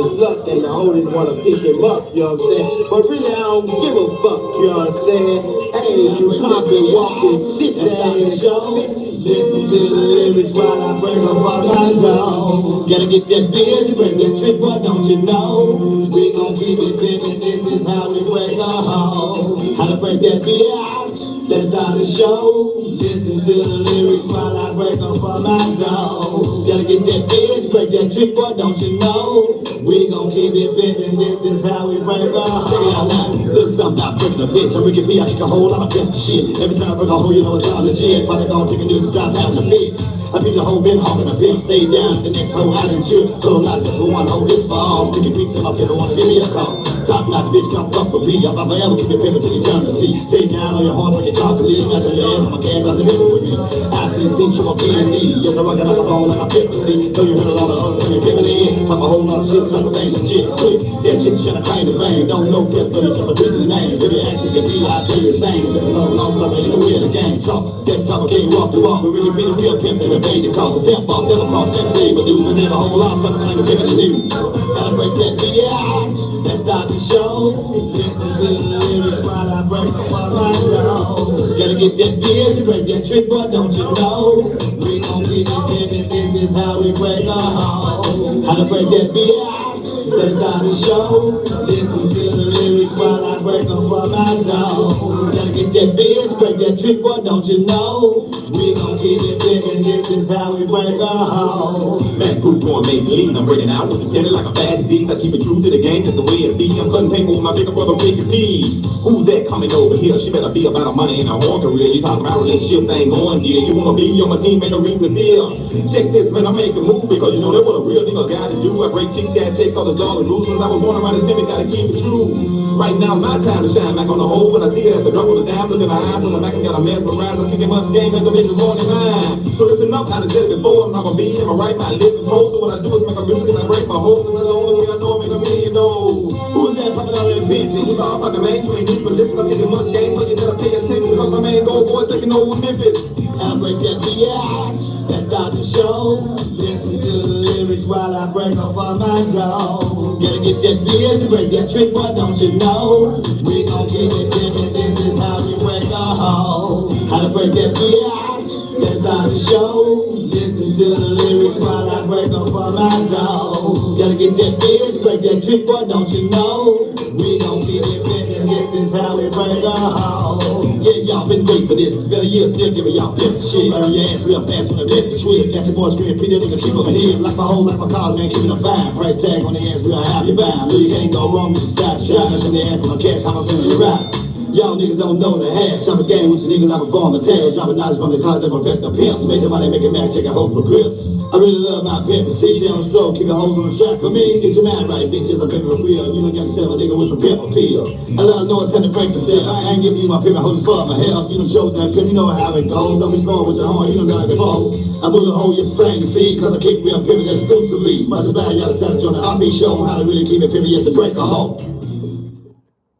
his luck, and the hoe didn't want to pick him up, you know what I'm saying? But really, I don't give a fuck, you know what I'm saying? Hey, you poppin', walking, shit, start the show. Listen to the lyrics while I break up my down. Gotta get that biz, bring that trick, boy, don't you know? We gon' keep it pimpin', this is how we break a hoe. How to break that bitch, let's start the show. Listen to the lyrics while I break up my down. Gotta get that biz, break that trick, boy, don't you know? We gon' keep it pimpin', this is how we break a hoe. Check it out now, look something about breaking a bitch. I'm Ricky P, I kick a whole lot of pimp shit. Every time I break a hoe, you know it's not legit. Probably gon' take a news stop having a fit. I beat the whole been hawking a bitch, stay down, the next hoe I didn't shoot. So not just for one hoe, it's for all. Sticky beats in my pit, wanna give me a call. Top notch bitch, come fuck with me. I'll forever keep it pimpin' till eternity. Stay down on your horn, break it constantly. Mess on your ass, I'm a can, cause it's with me. I see, you a P&D. Yes, I rock it like a phone, like a Pimpin'. Know you heard a lot of others when you're pimpin' in. Talk a whole lot of shit, suckers ain't legit. Quick, that shit should have claimed the fame. Don't know Pimp, but it's just a business name. If you ask me to be, I'll tell you the same. Just another lost sucker in the way of the game. Talk, that talk, can't walk the walk. We really be the real pimp that evade the call. The pimp boss never cross that day, but do never a whole lot of suckers claim to pimpin' the news. Gotta break that bitch, let's start the show. Listen to the lyrics while I break up my down. Gotta get that bitch, break that trick, boy, don't you know? We gon' keep it pimpin', this is how we break a hoe. How to break that bitch, let's start the show. Listen to the lyrics while I break up my down. Gotta get that bitch, break that trick, boy, don't you know? We gon' keep it pimpin', this is how we break a hoe. Back food going major league, I'm breaking out with the standard like a bad disease. I keep it true to the game, that's the way it be. I'm cutting paper with my bigger brother Ricky P. Who's that coming over here? She better be about her money and her whole career. You talking about relationships, ain't going dear. You wanna be on my team, ain't no reason to fear. Check this, man, I'm making move because you know that what a real nigga got to do. I break chicks, got check all the dollar rules. When I was born around this nigga, gotta keep it true. Right now's my time to shine back on the hole. When I see her at the drop of the dime, look in her eyes. When I'm back and got a mesmerized, I'm kicking much game as the bitches morning nine. So listen up, I done said it before, I'm not gonna be in my right mind, living close. So what I do is make a music and I break my hoes. And that's the only way I know I make $1 million. Who is that popping out in Pimpin'? Who's all about the man? You ain't even listen, I'm kicking much game, but you better pay attention because my man Gold Boy taking over Memphis. I break that bitch, let's start the show. Listen to the lyrics while I break up on my dough. Gotta get that bitch, break that trick, boy, don't you know? We gon' keep it pimpin', this is how we break a hoe. How to break that bitch, let's start the show. Listen to the lyrics while I break up on my dough. Gotta get that bitch, break that trick, boy, don't you know? We gon' keep it pimpin', this is how we break a hoe. Yeah, y'all been waiting for this. It's been a year, still giving y'all pimp shit. Burn your ass real fast when the Memphis switch. Got your boy screaming, P, that nigga keep on head. Like my whole life, my cars, man, keeping a fine. Price tag on the ass, real high, you bound. Really can't go wrong with the side of shot. That's in the ass for my cash, how I'm feeling right. Y'all niggas don't know the half. Some game with you niggas, I perform a tale. Dropping knowledge from the college of professional pimps. Make somebody make a match, check a hoe for grips. I really love my pimp. See you on the stroke, keep your hoes on the track. For me, get your mind right, bitch. Just a pimp for real. You don't got yourself a nigga with some pimp appeal. I love know it's time to break the seal. I ain't giving you my pimp, hoes for my help. You done showed that pimp, you know how it goes. Don't be small with your horn, you done got it before. I move the whole your spring to see, cause I kick real pimpin' exclusively. Much about y'all decided on the RP show on how to really keep it pimpin', yes, to break a hoe.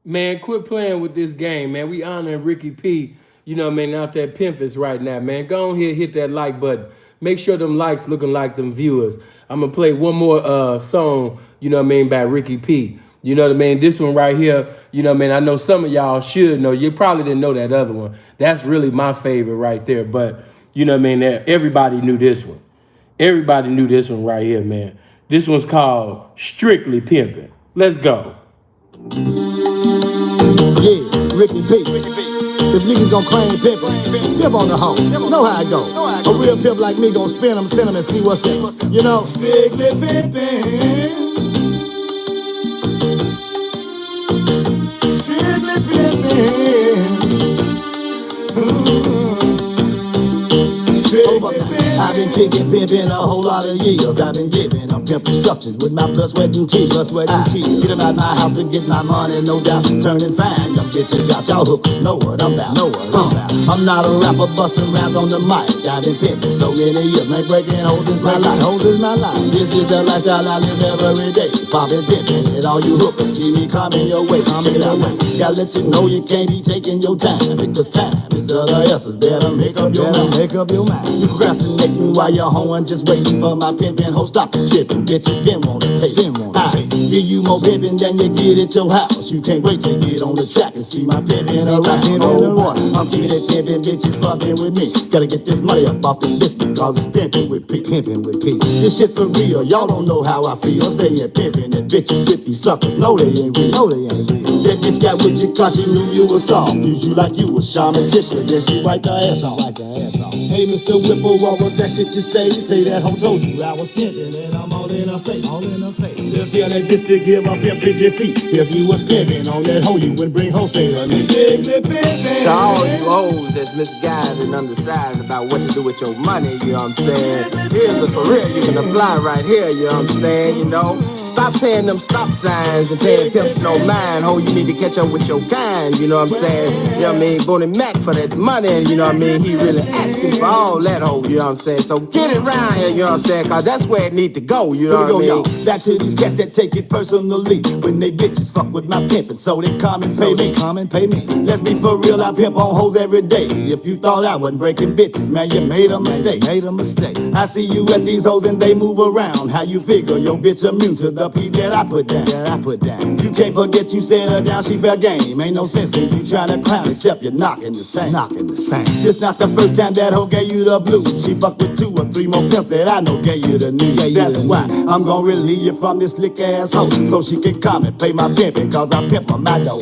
Man, quit playing with this game, man. We honoring Ricky P, you know what I mean, out there at Memphis right now, man. Go on here, hit that like button. Make sure them likes looking like them viewers. I'm going to play one more song, you know what I mean, by Ricky P. You know what I mean? This one right here, you know what I mean? I know some of y'all should know. You probably didn't know that other one. That's really my favorite right there. But, you know what I mean, everybody knew this one. Everybody knew this one right here, man. This one's called Strictly Pimpin'. Let's go. Yeah, Ricky P. If niggas gon' claim pimpin', pimp on the hoe. Know how it go. A real pimp like me gon' spin them, send them, and see what's up. You know? Strictly pimpin'. Strictly pimpin'. I've been kicking pimpin' a whole lot of years. I've been giving them pimp instructions with my blood, sweat, and tears. Get them out my house to get my money, no doubt. Turning fine, them bitches out. Y'all hookers know what I'm about. I'm not a rapper busting raps on the mic. I've been pimpin' so many years, man, breaking hoes is my life. This is the lifestyle I live every day. Poppin' pimpin', and all you hookers see me coming your way. Check it out, man. Gotta let you know you can't be taking your time, because time is of the essence. Better make up your mind. You procrastinating while you're hoeing, just waiting for my pimpin' hoe. Stop the trippin', bitch, you been wanna pay. more pimpin' than you get at your house. You can't wait to get on the track and see my pimpin' around. Oh boy, I'm keeping it pimpin', bitches fucking with me. Gotta get this money up off the list because it's pimpin' with P. Pimpin' with P. This shit for real, y'all don't know how I feel. Staying pimpin' and bitches with these suckers. No, they ain't real. No, they ain't real. That bitch got with you cause she knew you was soft. Use you like you was Shaman Tisha, then she wiped her ass off. Hey, Mr. Whipple, what was that shit you say? Say that hoe told you I was pimpin' and I'm all in her face. All in her face. Just tell that bitch to give up pimp 50 feet. If you was pimpin' on that hoe, you wouldn't bring wholesale. To all you hoes that's misguided and undecided about what to do with your money, you know what I'm saying? Here's a for real you can apply right here, you know what I'm saying? You know, stop paying them stop signs and paying pimps no mind. Ho, you need to catch up with your kind, you know what I'm saying? You know what I mean? Bonnie Mac for that money, you know what I mean? He really asking for all that hoe, you know what I'm saying? So get it round here, you know what I'm saying? Cause that's where it need to go, you know what I mean? Back to these cats that take it personally. When they bitches fuck with my pimpin', so they come and pay me. Come and pay me. Let's be for real, I pimp on hoes every day. If you thought I wasn't breaking bitches, man, you made a mistake. I see you at these hoes and they move around. How you figure your bitch immune to the P that I put down? You can't forget you set her down, she fair game. Ain't no sense in you trying to clown except you're knocking the same. This not the first time that hoe gave you the blues. She fucked with 2 or 3 more pimps that I know gave you the news. That's why I'm gonna relieve you from this slick ass hoe, so she can come and pay my pimpin', cause I pimp for my dough.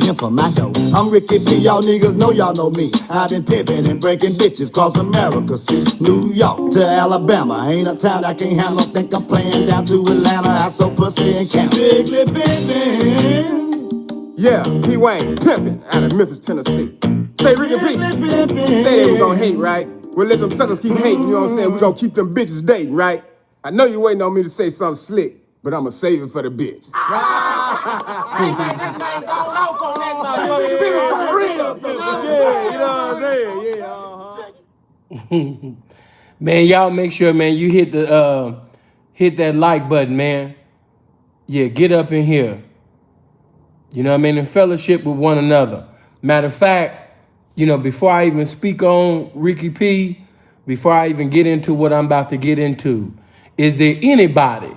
I'm Ricky P, y'all niggas know y'all know me. I've been pimpin' and breaking bitches across America, see. New York to Alabama, ain't a town I can't handle. Think I'm playing down to Atlanta, I so pussy and count. Strictly pimpin'. Yeah, P. Wayne, pimpin' out of Memphis, Tennessee. Say Ricky P, say they we gon' hate, right? We'll let them suckers keep hating, you know what I'm saying? We gon' keep them bitches dating, right? I know you waiting on me to say something slick, but I'ma save it for the bitch. Yeah, you know what I'm saying? Yeah, Man, y'all make sure, man, you hit that like button, man. Yeah, get up in here. You know what I mean? In fellowship with one another. Matter of fact, you know, before I even speak on Ricky P, before I even get into what I'm about to get into, is there anybody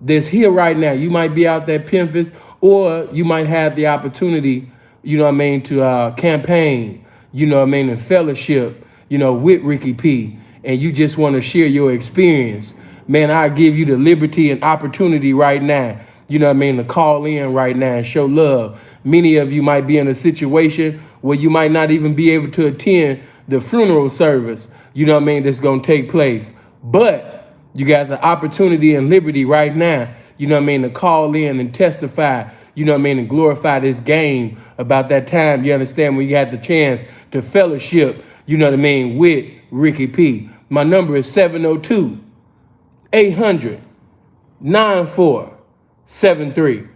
that's here right now? You might be out there Memphis, or you might have the opportunity, you know what I mean, to campaign, you know what I mean, in fellowship, you know, with Ricky P, and you just want to share your experience. Man, I give you the liberty and opportunity right now, you know what I mean, to call in right now and show love. Many of you might be in a situation where you might not even be able to attend the funeral service, you know what I mean, that's going to take place. But you got the opportunity and liberty right now, you know what I mean, to call in and testify, you know what I mean, and glorify this game about that time, you understand, when you had the chance to fellowship, you know what I mean, with Ricky P. My number is 702-800-9473.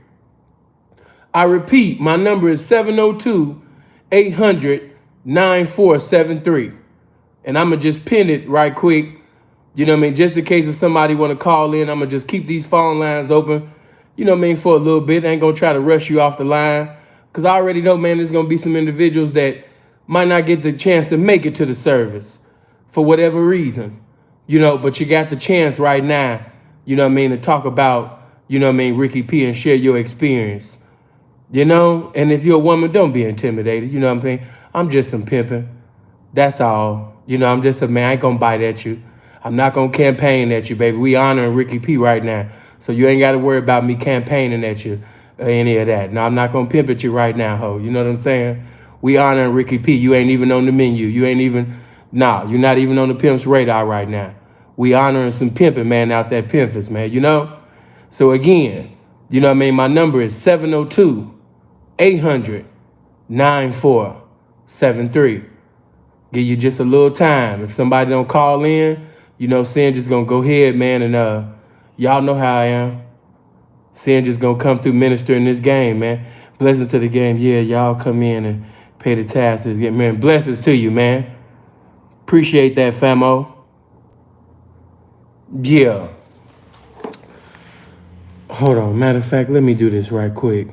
I repeat, my number is 702-800-9473. And I'm going to just pin it right quick. You know what I mean? Just in case if somebody want to call in, I'm going to just keep these phone lines open, you know what I mean, for a little bit. I ain't going to try to rush you off the line, because I already know, man, there's going to be some individuals that might not get the chance to make it to the service for whatever reason, you know, but you got the chance right now, you know what I mean, to talk about, you know what I mean, Ricky P, and share your experience, you know? And if you're a woman, don't be intimidated, you know what I'm saying? I'm just some pimping. That's all. You know, I'm just a man. I ain't gonna bite at you. I'm not gonna campaign at you, baby. We honoring Ricky P right now. So you ain't gotta worry about me campaigning at you or any of that. No, I'm not gonna pimp at you right now, ho. You know what I'm saying? We honoring Ricky P. You ain't even on the menu. You ain't even, nah, you're not even on the pimp's radar right now. We honoring some pimping, man, out there Memphis, man, you know? So again, you know what I mean? My number is 702-800-9473. Give you just a little time. If somebody don't call in, you know, Sin just gonna go ahead, man, and y'all know how I am. Sin just gonna come through ministering this game, man. Blessings to the game. Yeah, y'all come in and pay the taxes. Yeah, man, blessings to you, man. Appreciate that, famo. Yeah. Hold on. Matter of fact, let me do this right quick.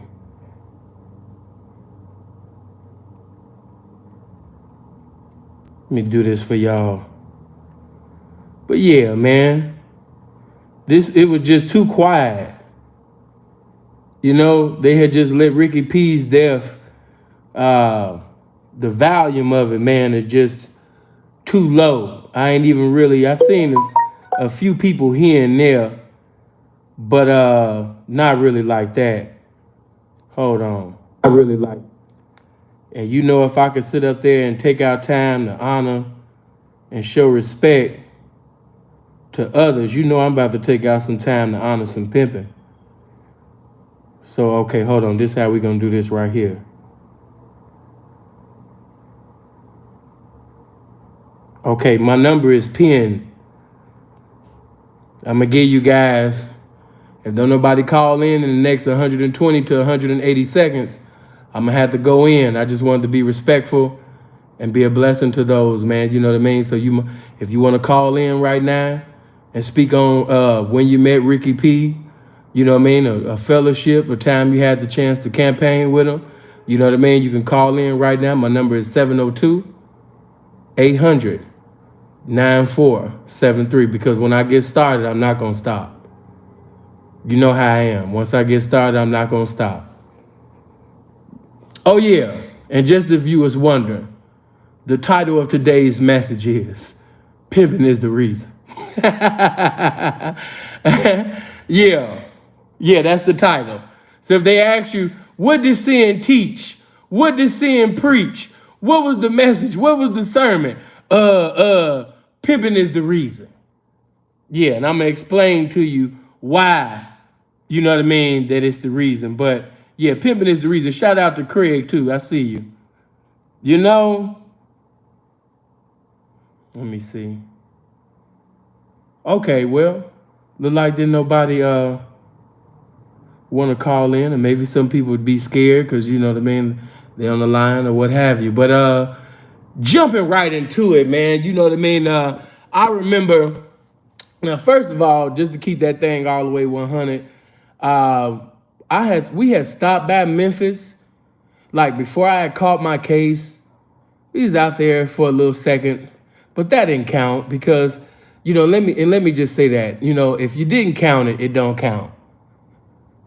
Let me do this for y'all. But yeah, man. It was just too quiet. You know, they had just let Ricky P's death, the volume of it, man, is just too low. I ain't even really, I've seen a few people here and there, but not really like that. Hold on. I really like. And you know, if I could sit up there and take out time to honor and show respect to others, you know I'm about to take out some time to honor some pimping. So, okay, hold on. This is how we gonna do this right here. Okay, my number is pinned. I'm gonna give you guys, if don't nobody call in the next 120 to 180 seconds, I'm gonna have to go in. I just wanted to be respectful and be a blessing to those, man. You know what I mean? So if you want to call in right now and speak on when you met Ricky P, you know what I mean, a fellowship, a time you had the chance to campaign with him, you know what I mean? You can call in right now. My number is 702-800-9473, because when I get started, I'm not gonna stop. You know how I am. Once I get started, I'm not gonna stop. Oh yeah, and just if you was wondering, the title of today's message is Pimpin' is the Reason. Yeah, that's the title. So if they ask you, what did sin teach? What did sin preach? What was the message? What was the sermon? Pimpin' is the reason. Yeah, and I'm gonna explain to you why, you know what I mean, that it's the reason. But yeah, pimping is the reason. Shout out to Craig too. I see you. You know, let me see. Okay, well, look like didn't nobody want to call in, and maybe some people would be scared because you know what I mean, they're on the line or what have you. But jumping right into it, man. You know what I mean. I remember. Now, first of all, just to keep that thing all the way 100, we had stopped by Memphis, like before I had caught my case. We was out there for a little second, but that didn't count because, you know, let me just say that, you know, if you didn't count it, it don't count.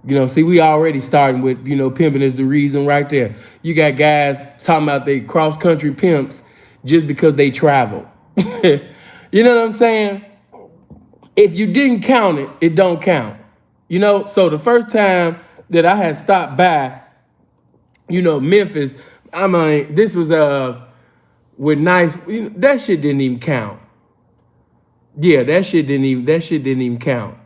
You know, see, we already starting with, you know, pimping is the reason right there. You got guys talking about they cross-country pimps just because they travel. You know what I'm saying? If you didn't count it, it don't count. You know, so the first time that I had stopped by, you know, Memphis, I mean, this was with nice, you know, that shit didn't even count. Yeah, that shit didn't even count.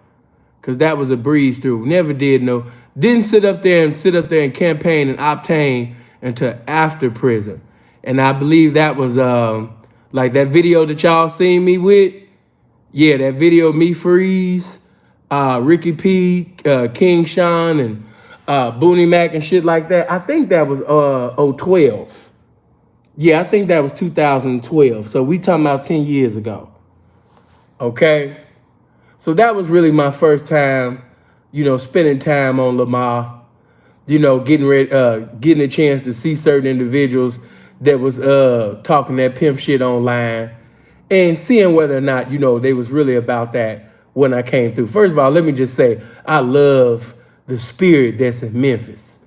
Cause that was a breeze through. Didn't sit up there and campaign and obtain until after prison. And I believe that was like that video that y'all seen me with. Yeah, that video of me Freeze, Ricky P, King Sean, and Booney Mac and shit like that. I think that was 012. Yeah, I think that was 2012. So we talking about 10 years ago. Okay. So that was really my first time, you know, spending time on Lamar, you know, getting a chance to see certain individuals that was talking that pimp shit online and seeing whether or not, you know, they was really about that when I came through. First of all, let me just say, I love the spirit that's in Memphis.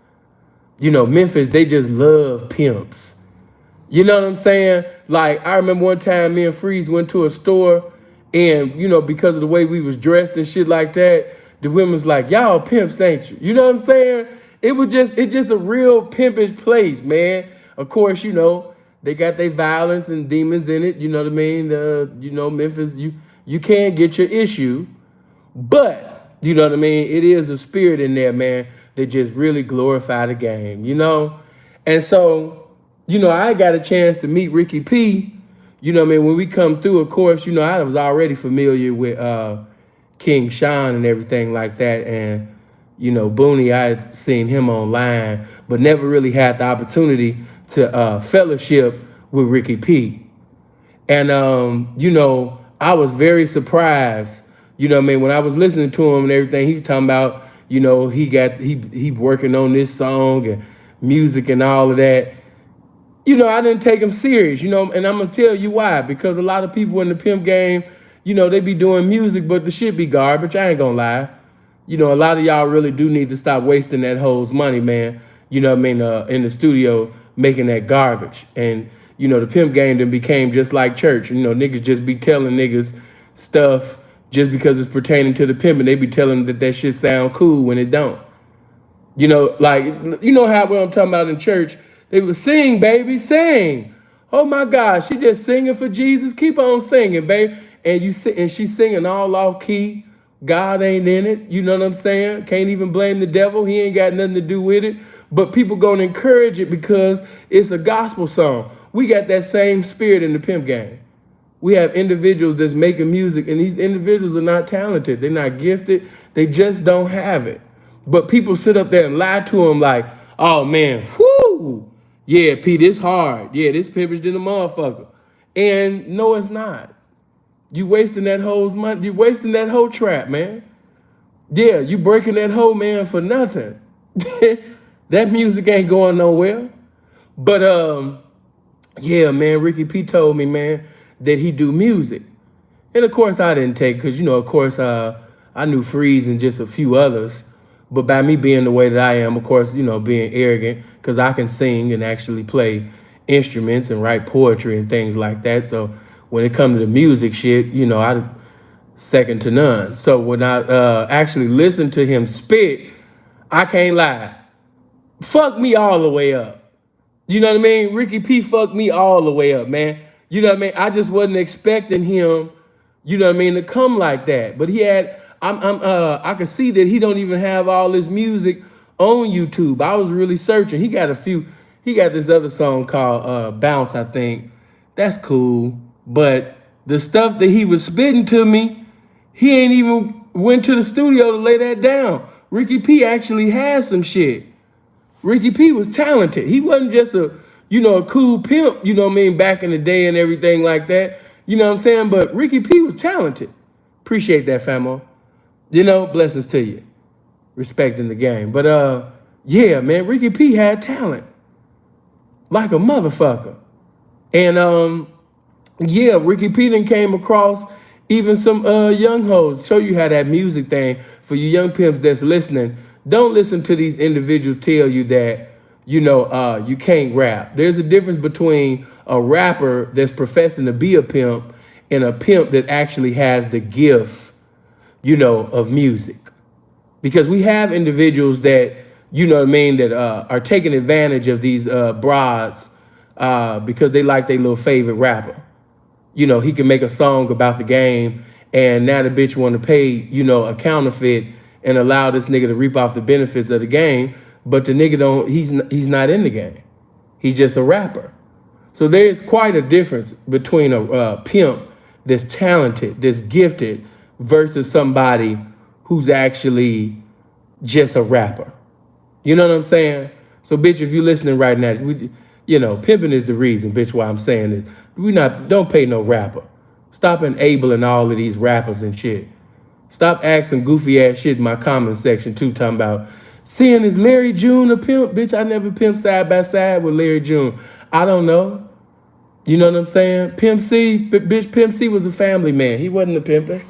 You know, Memphis, they just love pimps. You know what I'm saying? Like, I remember one time me and Freeze went to a store and, you know, because of the way we was dressed and shit like that, the women was like, y'all pimps, ain't you? You know what I'm saying? It's just a real pimpish place, man. Of course, you know, they got their violence and demons in it. You know what I mean? You know, Memphis, you can get your issue, but you know what I mean? It is a spirit in there, man, that just really glorify the game, you know? And so, you know, I got a chance to meet Ricky P. You know what I mean? When we come through, of course, you know, I was already familiar with King Sean and everything like that. And, you know, Booney, I had seen him online, but never really had the opportunity to fellowship with Ricky P. And, you know, I was very surprised, you know what I mean, when I was listening to him and everything, he was talking about, you know, he working on this song and music and all of that. You know, I didn't take him serious, you know, and I'm going to tell you why. Because a lot of people in the pimp game, you know, they be doing music, but the shit be garbage. I ain't going to lie. you know, a lot of y'all really do need to stop wasting that hoe's money, man. You know what I mean? In the studio making that garbage. And, you know, the pimp game then became just like church. You know, niggas just be telling niggas stuff just because it's pertaining to the pimp, and they be telling them that shit sound cool when it don't. You know, like, you know how what I'm talking about in church, they would sing, baby, sing. Oh my God, she just singing for Jesus. Keep on singing, baby. And and she's singing all off key. God ain't in it. You know what I'm saying? Can't even blame the devil. He ain't got nothing to do with it. But people gonna encourage it because it's a gospel song. We got that same spirit in the pimp game. We have individuals that's making music, and these individuals are not talented. They're not gifted. They just don't have it. But people sit up there and lie to them like, oh man, whoo, yeah, Pete, it's hard. Yeah, this pimpish than a motherfucker. And no, it's not. You wasting that whole money. You wasting that whole trap, man. Yeah, you breaking that whole man for nothing. That music ain't going nowhere. But yeah, man, Ricky P told me, man, that he do music. And of course I didn't take, because, you know, of course I knew Freeze and just a few others. But by me being the way that I am, of course, you know, being arrogant, because I can sing and actually play instruments and write poetry and things like that. So when it comes to the music shit, you know, I second to none. So when I actually listen to him spit, I can't lie. Fuck me all the way up. You know what I mean? Ricky P fucked me all the way up, man. You know what I mean? I just wasn't expecting him, you know what I mean, to come like that. But he had, I could see that he don't even have all this music on YouTube. I was really searching. He got this other song called Bounce, I think. That's cool. But the stuff that he was spitting to me, he ain't even went to the studio to lay that down. Ricky P actually has some shit. Ricky P was talented. He wasn't just a cool pimp, you know what I mean, back in the day and everything like that. You know what I'm saying? But Ricky P was talented. Appreciate that, famo. You know, blessings to you. Respecting the game. But yeah, man, Ricky P had talent. Like a motherfucker. And yeah, Ricky P then came across even some young hoes. Show you how that music thing, for you young pimps that's listening, don't listen to these individuals tell you that, you know, you can't rap. There's a difference between a rapper that's professing to be a pimp and a pimp that actually has the gift, you know, of music. Because we have individuals that, you know what I mean, that are taking advantage of these broads because they like their little favorite rapper. You know, he can make a song about the game, and now the bitch want to pay, you know, a counterfeit and allow this nigga to reap off the benefits of the game, but the nigga he's not in the game. He's just a rapper. So there's quite a difference between a pimp that's talented, that's gifted, versus somebody who's actually just a rapper. You know what I'm saying? So bitch, if you're listening right now, you know, pimping is the reason, bitch, why I'm saying this. Don't pay no rapper. Stop enabling all of these rappers and shit. Stop asking goofy ass shit in my comment section too, talking about, seeing is Larry June a pimp? Bitch, I never pimped side by side with Larry June. I don't know. You know what I'm saying? Pimp C, bitch, Pimp C was a family man. He wasn't a pimping.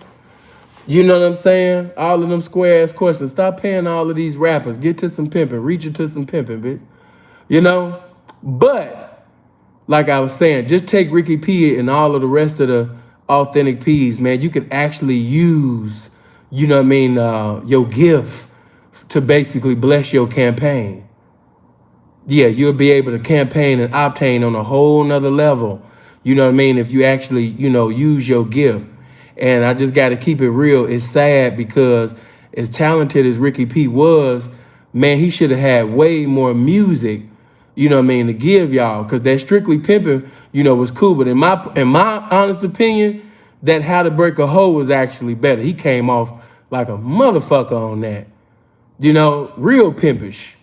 You know what I'm saying? All of them square ass questions. Stop paying all of these rappers. Get to some pimping. Reach into some pimping, bitch. You know? But, like I was saying, just take Ricky P and all of the rest of the authentic P's, man. You can actually use, you know what I mean, your gift to basically bless your campaign. Yeah, you'll be able to campaign and obtain on a whole nother level. You know what I mean? If you actually, you know, use your gift. And I just got to keep it real. It's sad because as talented as Ricky P was, man, he should have had way more music, you know what I mean, to give y'all. Because that Strictly Pimpin', you know, was cool. But in my honest opinion, that How to Break a Hoe was actually better. He came off like a motherfucker on that. You know, real pimpish.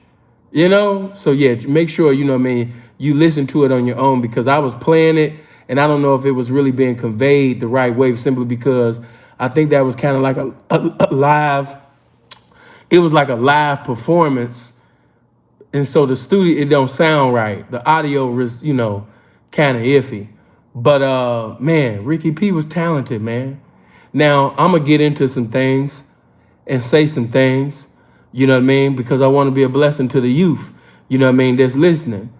You know? So yeah, make sure, you know what I mean, you listen to it on your own, because I was playing it and I don't know if it was really being conveyed the right way, simply because I think that was kind of like a live, it was like a live performance. And so the studio, it don't sound right. The audio was, you know, kind of iffy. But man, Ricky P was talented, man. Now, I'm going to get into some things and say some things, you know what I mean? Because I want to be a blessing to the youth, you know what I mean, that's listening.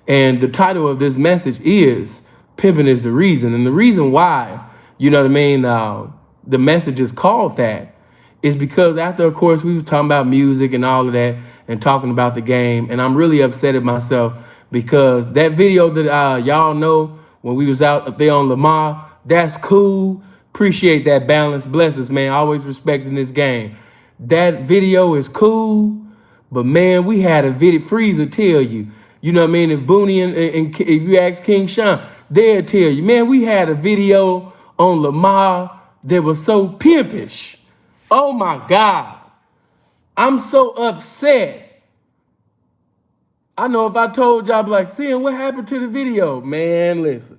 And the title of this message is Pimpin' is the Reason. And the reason why, you know what I mean, the message is called that is because after, of course, we was talking about music and all of that and talking about the game. And I'm really upset at myself because that video that y'all know when we was out there on Lamar, that's cool. Appreciate that balance. Bless us, man. Always respecting this game. That video is cool, but man, we had a video. Freezer tell you, you know what I mean? If Booney and if you ask King Sean, they'll tell you, man, we had a video on Lamar that was so pimpish. Oh my God. I'm so upset. I know if I told y'all, I'd be like, seeing what happened to the video? Man, listen.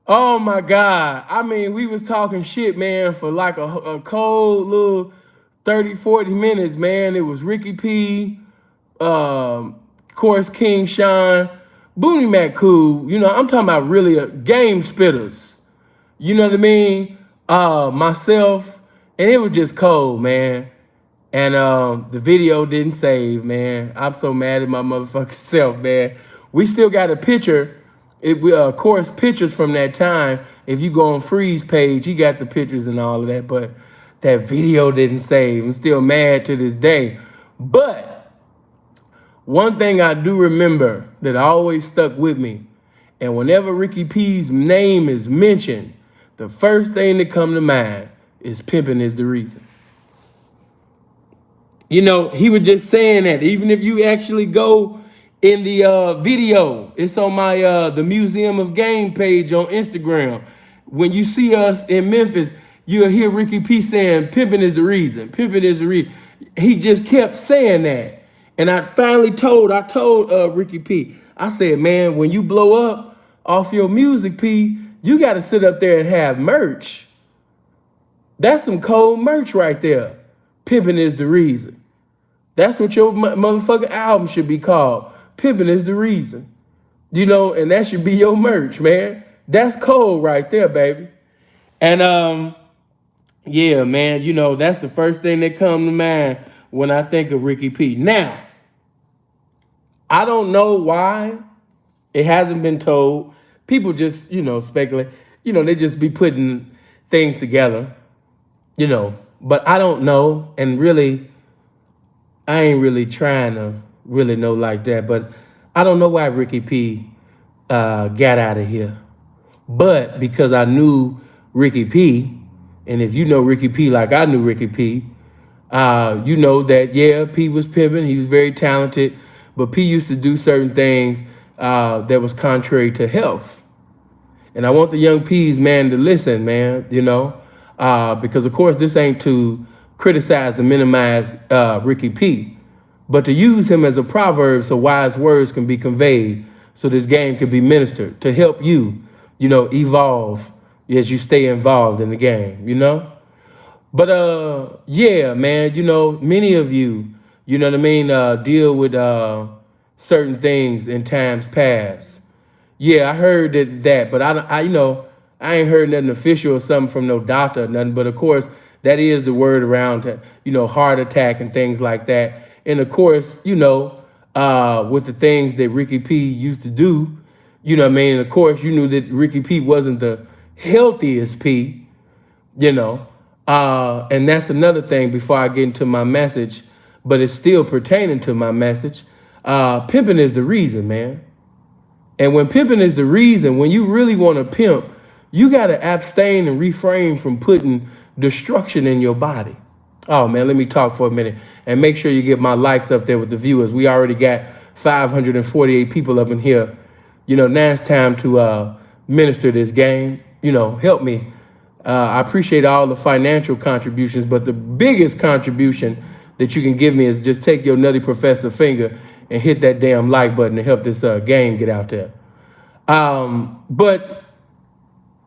Oh my God. I mean, we was talking shit, man, for like a cold little 30, 40 minutes, man. It was Ricky P, of course, King Sean, Booney Mac cool. You know, I'm talking about really game spitters. You know what I mean? Myself, and it was just cold, man. And the video didn't save, man. I'm so mad at my motherfucking self, man. We still got a picture. Of course, pictures from that time. If you go on Free's page, he got the pictures and all of that. But that video didn't save. I'm still mad to this day. But one thing I do remember that always stuck with me, and whenever Ricky P's name is mentioned, the first thing that come to mind is Pimpin' is the Reason. You know, he was just saying that. Even if you actually go in the video, it's on my the Museum of Game page on Instagram. When you see us in Memphis, you'll hear Ricky P saying, Pimpin' is the reason. Pimpin' is the reason. He just kept saying that. And I told Ricky P, I said, man, when you blow up off your music, P, you got to sit up there and have merch. That's some cold merch right there. Pimpin' is the Reason. That's what your motherfucking album should be called. Pimpin' is the Reason. You know, and that should be your merch, man. That's cold right there, baby. And yeah, man, you know, that's the first thing that comes to mind when I think of Ricky P. Now, I don't know why it hasn't been told. People just, you know, speculate. You know, they just be putting things together, you know. But I don't know, and really, I ain't really trying to really know like that. But I don't know why Ricky P got out of here. But because I knew Ricky P, and if you know Ricky P like I knew Ricky P, you know that, yeah, P was pimping. He was very talented. But P used to do certain things that was contrary to health. And I want the young P's, man, to listen, man, you know, because, of course, this ain't to criticize and minimize Ricky P, but to use him as a proverb so wise words can be conveyed, so this game can be ministered to help you, you know, evolve as you stay involved in the game, you know. But, yeah, man, you know, many of you, you know what I mean, deal with certain things in times past. Yeah, I heard that, but I you know, I ain't heard nothing official or something from no doctor or nothing. But of course, that is the word around, you know, heart attack and things like that. And of course, you know, with the things that Ricky P used to do, you know what I mean? And of course, you knew that Ricky P wasn't the healthiest P, you know. And that's another thing before I get into my message, but it's still pertaining to my message. Pimping is the reason, man. And when pimping is the reason, when you really want to pimp, you got to abstain and refrain from putting destruction in your body. Oh, man, let me talk for a minute and make sure you get my likes up there with the viewers. We already got 548 people up in here. You know, now it's time to minister this game. You know, help me. I appreciate all the financial contributions, but the biggest contribution that you can give me is just take your nutty professor finger and hit that damn like button to help this game get out there. But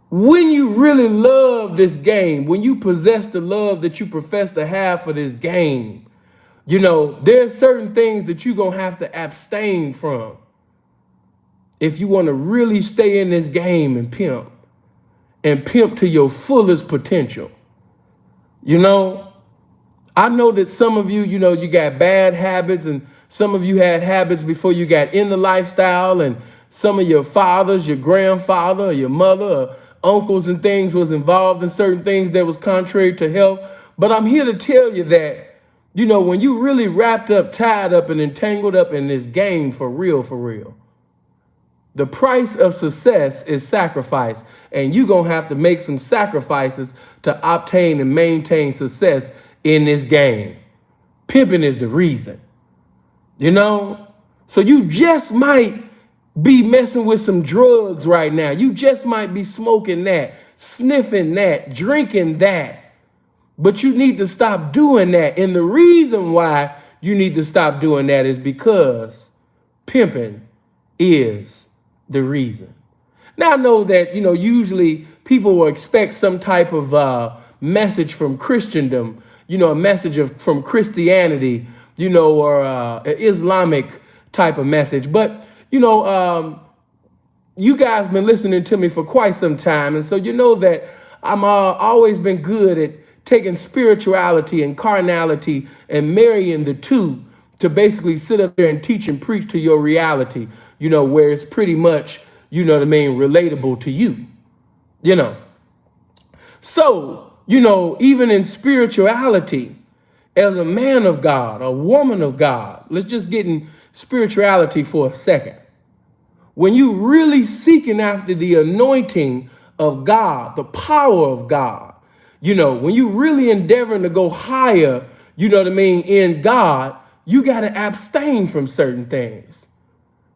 when you really love this game, when you possess the love that you profess to have for this game, you know, there's certain things that you're going to have to abstain from if you want to really stay in this game and pimp to your fullest potential. You know, I know that some of you, you got bad habits, and some of you had habits before you got in the lifestyle, and some of your fathers, your grandfather, or your mother, or uncles and things was involved in certain things that was contrary to health. But I'm here to tell you that, when you really wrapped up, tied up, and entangled up in this game for real, the price of success is sacrifice, and you're going to have to make some sacrifices to obtain and maintain success in this game. Pimping is the reason, So you just might be messing with some drugs right now. You just might be smoking that, sniffing that, drinking that. But you need to stop doing that. And the reason why you need to stop doing that is because pimping is the reason. Now I know that, usually people will expect some type of message from Christendom, a message from Christianity, or Islamic type of message. But, you guys been listening to me for quite some time. And so you know that I'm always been good at taking spirituality and carnality and marrying the two to basically sit up there and teach and preach to your reality, where it's pretty much, relatable to you, So, even in spirituality, as a man of God, a woman of God, let's just get in spirituality for a second. When you really seeking after the anointing of God, the power of God, when you really endeavoring to go higher, in God, you got to abstain from certain things.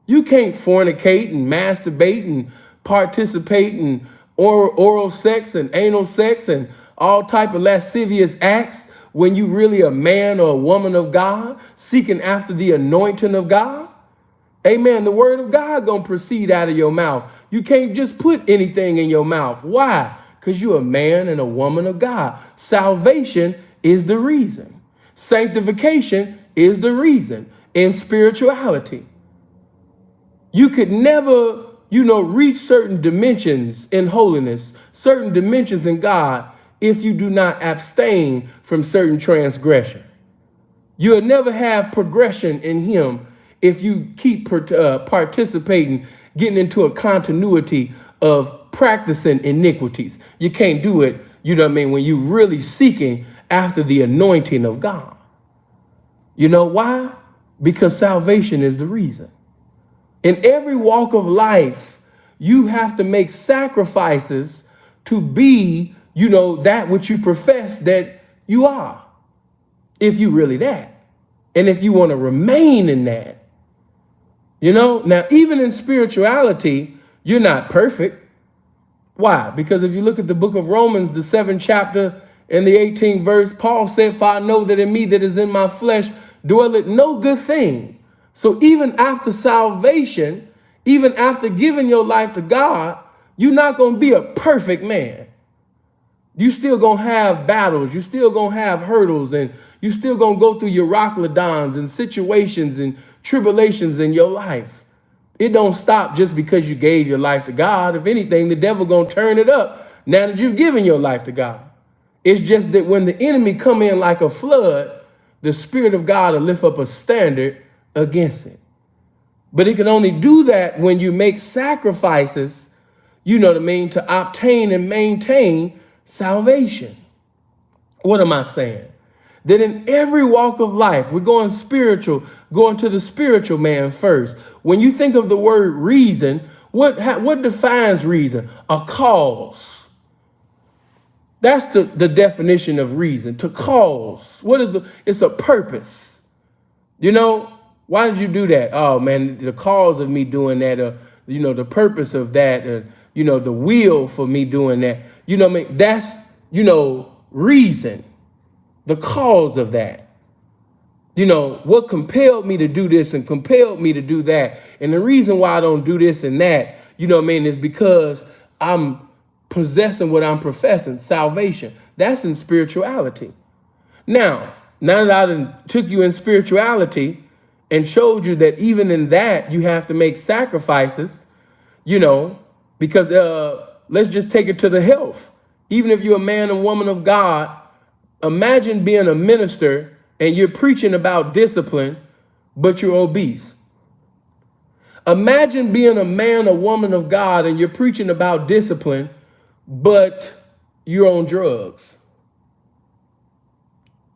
You can't fornicate and masturbate and participate in oral sex and anal sex and all type of lascivious acts when you really a man or a woman of God seeking after the anointing of God. Amen. The word of God gonna proceed out of your mouth. You can't just put anything in your mouth. Why? Because you're a man and a woman of God. Salvation is the reason. Sanctification is the reason. In spirituality, you could never, reach certain dimensions in holiness, certain dimensions in God, if you do not abstain from certain transgression. You'll never have progression in him if you keep participating, getting into a continuity of practicing iniquities. You can't do it, when you're really seeking after the anointing of God. You know why? Because salvation is the reason. In every walk of life, you have to make sacrifices to be, that which you profess that you are. If you really that. And if you want to remain in that. Now, even in spirituality, you're not perfect. Why? Because if you look at the book of Romans, the 7th chapter and the 18th verse, Paul said, "For I know that in me that is in my flesh dwelleth no good thing." So even after salvation, even after giving your life to God, you're not going to be a perfect man. You still going to have battles. You still going to have hurdles, and you still going to go through your Euroclydons and situations and tribulations in your life. It don't stop just because you gave your life to God. If anything, the devil going to turn it up now that you've given your life to God. It's just that when the enemy come in like a flood, the Spirit of God will lift up a standard against it. But it can only do that when you make sacrifices, to obtain and maintain salvation. What am I saying? That in every walk of life, we're going spiritual, going to the spiritual man first. When you think of the word reason, what defines reason? A cause. That's the definition of reason, to cause. It's a purpose. Why did you do that? Oh man, the cause of me doing that, the purpose of that, the will for me doing that. That's, reason, the cause of that. What compelled me to do this and compelled me to do that. And the reason why I don't do this and that, is because I'm possessing what I'm professing, salvation. That's in spirituality. Now that I done took you in spirituality and showed you that even in that you have to make sacrifices, because let's just take it to the health. Even if you're a man and woman of God, Imagine being a minister and you're preaching about discipline, but you're obese. Imagine being a man or woman of God and you're preaching about discipline, but you're on drugs.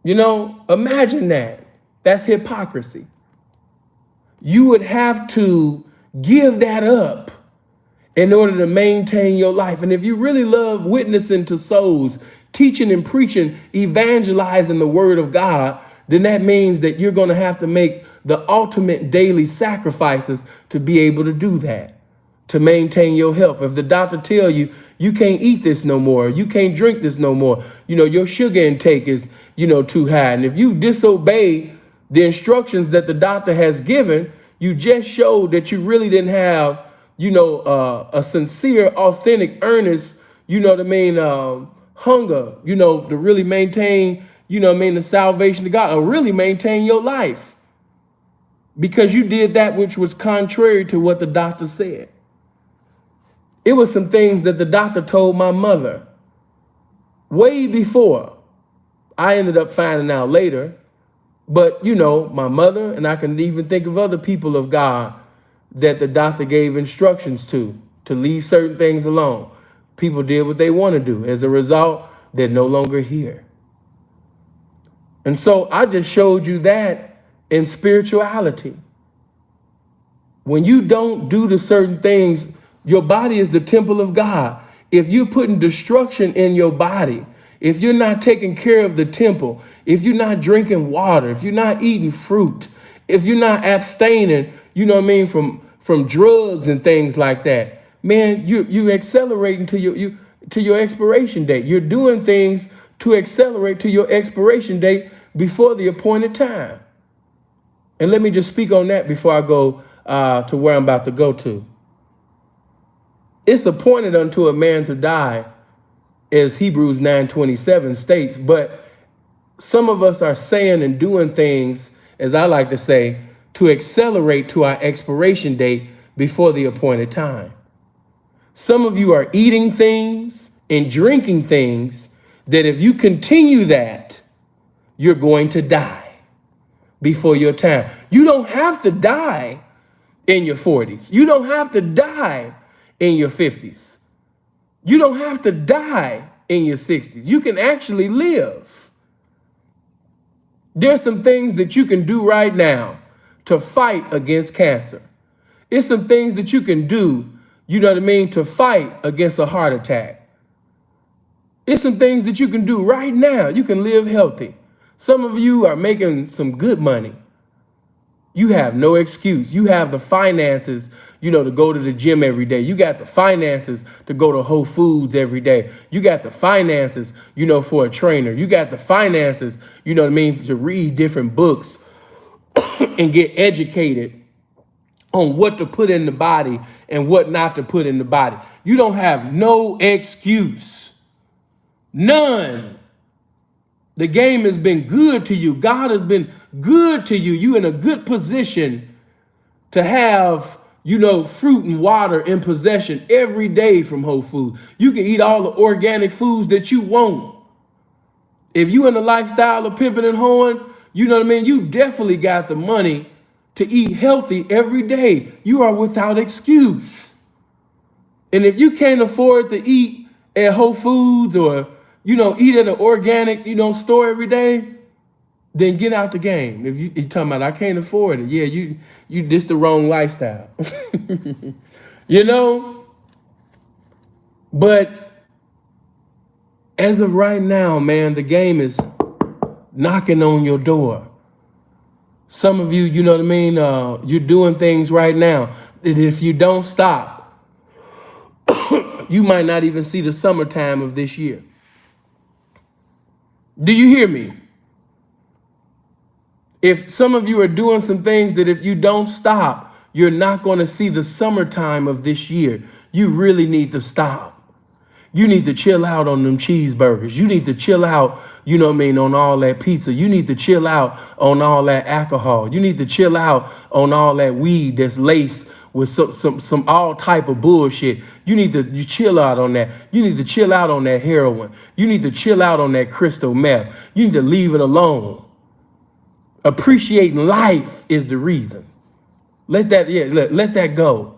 You know, imagine that. That's hypocrisy. You would have to give that up in order to maintain your life. And if you really love witnessing to souls, teaching and preaching, evangelizing the word of God, then that means that you're going to have to make the ultimate daily sacrifices to be able to do that, to maintain your health. If the doctor tell you, you can't eat this no more, you can't drink this no more, you know, your sugar intake is, you know, too high. And if you disobey the instructions that the doctor has given, you just showed that you really didn't have, you know, a sincere, authentic, earnest, you know what I mean, hunger, you know, to really maintain, you know what I mean, the salvation of God, or really maintain your life. Because you did that which was contrary to what the doctor said. It was some things that the doctor told my mother way before. I ended up finding out later. But, you know, my mother, and I can even think of other people of God that the doctor gave instructions to leave certain things alone. People did what they want to do. As a result, they're no longer here. And so I just showed you that in spirituality. When you don't do the certain things, your body is the temple of God. If you're putting destruction in your body, if you're not taking care of the temple, if you're not drinking water, if you're not eating fruit, if you're not abstaining, you know what I mean, from drugs and things like that, man, you accelerating to your expiration date. You're doing things to accelerate to your expiration date before the appointed time. And let me just speak on that before I go to where I'm about to go to. It's appointed unto a man to die, as Hebrews 9:27 states, but some of us are saying and doing things, as I like to say, to accelerate to our expiration date before the appointed time. Some of you are eating things and drinking things that if you continue that, you're going to die before your time. You don't have to die in your 40s. You don't have to die in your 50s. You don't have to die in your 60s. You can actually live. There's some things that you can do right now to fight against cancer. It's some things that you can do, you know what I mean, to fight against a heart attack. It's some things that you can do right now. You can live healthy. Some of you are making some good money. You have no excuse. You have the finances, you know, to go to the gym every day. You got the finances to go to Whole Foods every day. You got the finances, you know, for a trainer. You got the finances, you know what I mean, to read different books and get educated on what to put in the body and what not to put in the body. You don't have no excuse. None. The game has been good to you. God has been good to you. You're in a good position to have, you know, fruit and water in possession every day from Whole Foods. You can eat all the organic foods that you want. If you in the lifestyle of pimping and hoeing, you know what I mean? You definitely got the money to eat healthy every day. You are without excuse. And if you can't afford to eat at Whole Foods or, you know, eat at an organic, you know, store every day, then get out the game. If you're talking about, I can't afford it. Yeah, you this the wrong lifestyle. You know? But as of right now, man, the game is knocking on your door. Some of you, you know what I mean? You're doing things right now that if you don't stop, you might not even see the summertime of this year. Do you hear me? If some of you are doing some things that if you don't stop, you're not going to see the summertime of this year. You really need to stop. You need to chill out on them cheeseburgers. You need to chill out, you know what I mean, on all that pizza. You need to chill out on all that alcohol. You need to chill out on all that weed that's laced with some all type of bullshit. You chill out on that. You need to chill out on that heroin. You need to chill out on that crystal meth. You need to leave it alone. Appreciating life is the reason. Let that go.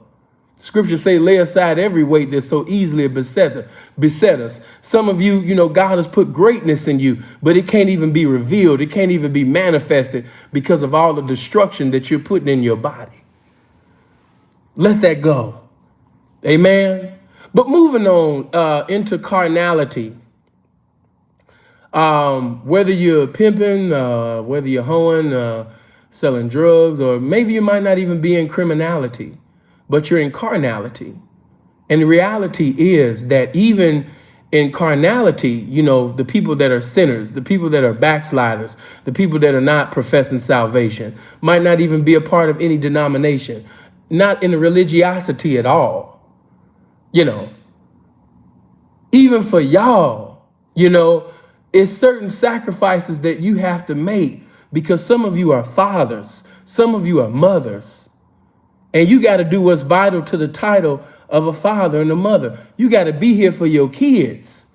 Scripture say, lay aside every weight that so easily beset us. Some of you, God has put greatness in you, but it can't even be revealed. It can't even be manifested because of all the destruction that you're putting in your body. Let that go. Amen. But moving on into carnality. Whether you're pimping, whether you're hoeing, selling drugs, or maybe you might not even be in criminality, but you're in carnality. And the reality is that even in carnality, the people that are sinners, the people that are backsliders, the people that are not professing salvation, might not even be a part of any denomination, not in the religiosity at all. Even for y'all, it's certain sacrifices that you have to make because some of you are fathers, some of you are mothers. And you got to do what's vital to the title of a father and a mother. You got to be here for your kids.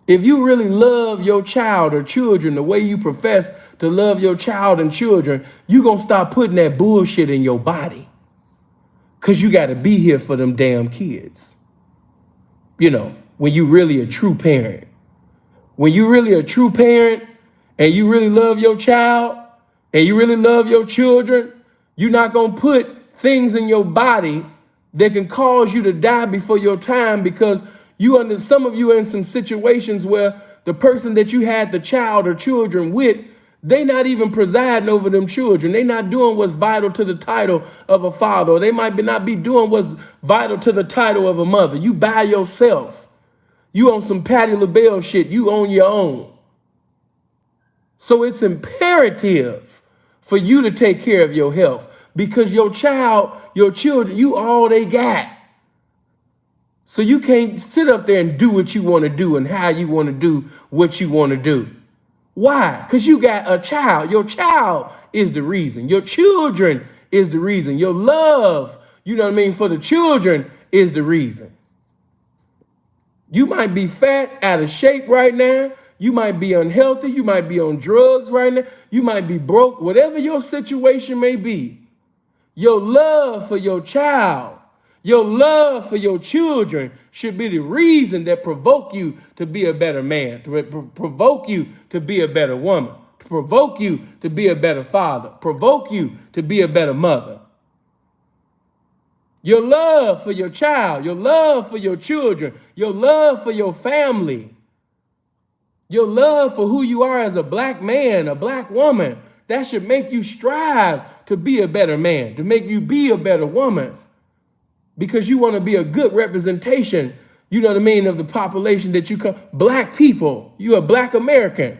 If you really love your child or children the way you profess to love your child and children, you're going to stop putting that bullshit in your body because you got to be here for them damn kids. When you really a true parent. When you really a true parent and you really love your child and you really love your children, you're not going to put things in your body that can cause you to die before your time because some of you are in some situations where the person that you had the child or children with, they not even presiding over them children. They not doing what's vital to the title of a father. Or they might not be doing what's vital to the title of a mother. You by yourself. You on some Patti LaBelle shit. You on your own. So it's imperative for you to take care of your health. Because your child, your children, you all they got. So you can't sit up there and do what you want to do and how you want to do what you want to do. Why? Because you got a child. Your child is the reason. Your children is the reason. Your love, for the children is the reason. You might be fat, out of shape right now. You might be unhealthy. You might be on drugs right now. You might be broke. Whatever your situation may be. Your love for your child, your love for your children should be the reason that provoke you to be a better man, to provoke you to be a better woman, to provoke you to be a better father, provoke you to be a better mother. Your love for your child, your love for your children, your love for your family, your love for who you are as a black man, a black woman, that should make you strive to be a better man, to make you be a better woman, because you want to be a good representation, of the population that you come. Black people, you're a black American.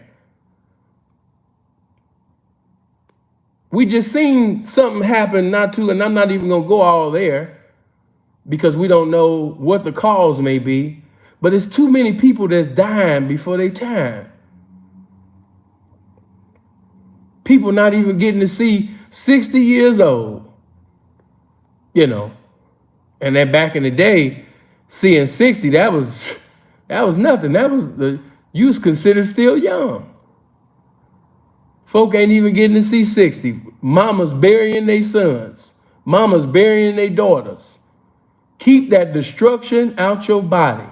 We just seen something happen and I'm not even going to go all there because we don't know what the cause may be, but it's too many people that's dying before their time. People not even getting to see 60 years old, And then back in the day, seeing 60, that was nothing. You was considered still young. Folk ain't even getting to see 60. Mamas burying their sons. Mamas burying their daughters. Keep that destruction out your body.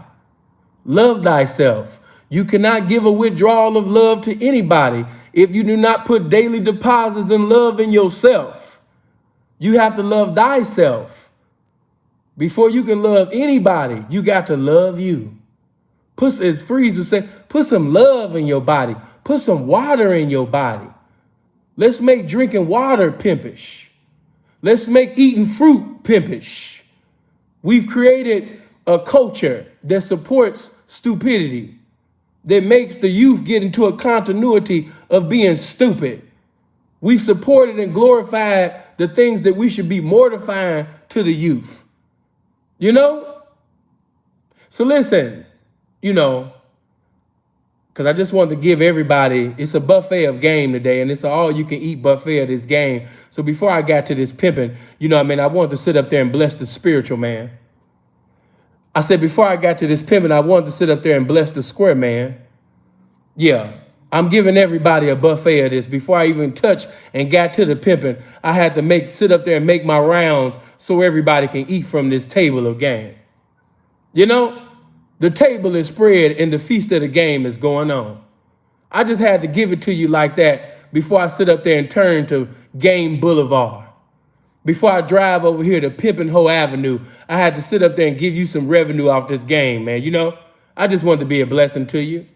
Love thyself. You cannot give a withdrawal of love to anybody if you do not put daily deposits in love in yourself. You have to love thyself. Before you can love anybody, you got to love you. As Freeze would say, put some love in your body. Put some water in your body. Let's make drinking water pimpish. Let's make eating fruit pimpish. We've created a culture that supports stupidity, that makes the youth get into a continuity of being stupid. We've supported and glorified the things that we should be mortifying to the youth. So listen, because I just want to give everybody, it's a buffet of game today, and it's an all-you-can-eat buffet of this game. So before I got to this pimping, you know what I mean, I wanted to sit up there and bless the spiritual man. I said before I got to this pimping, I wanted to sit up there and bless the square man. Yeah, I'm giving everybody a buffet of this. Before I even touched and got to the pimping, I had to sit up there and make my rounds so everybody can eat from this table of game. You know? The table is spread and the feast of the game is going on. I just had to give it to you like that before I sit up there and turn to Game Boulevard. Before I drive over here to Pimpin' Hoe Avenue, I had to sit up there and give you some revenue off this game, man. You know, I just wanted to be a blessing to you.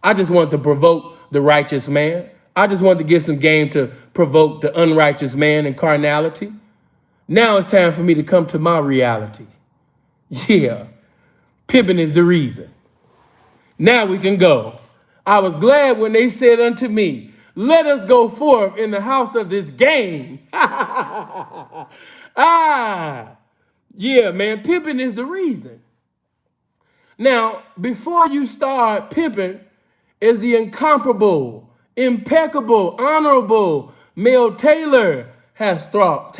I just wanted to provoke the righteous man. I just wanted to give some game to provoke the unrighteous man in carnality. Now it's time for me to come to my reality. Yeah. Pimpin' is the reason. Now we can go. I was glad when they said unto me, let us go forth in the house of this game. Yeah, man, pimping is the reason. Now, before you start pimping, is the incomparable, impeccable, honorable Mel Taylor has taught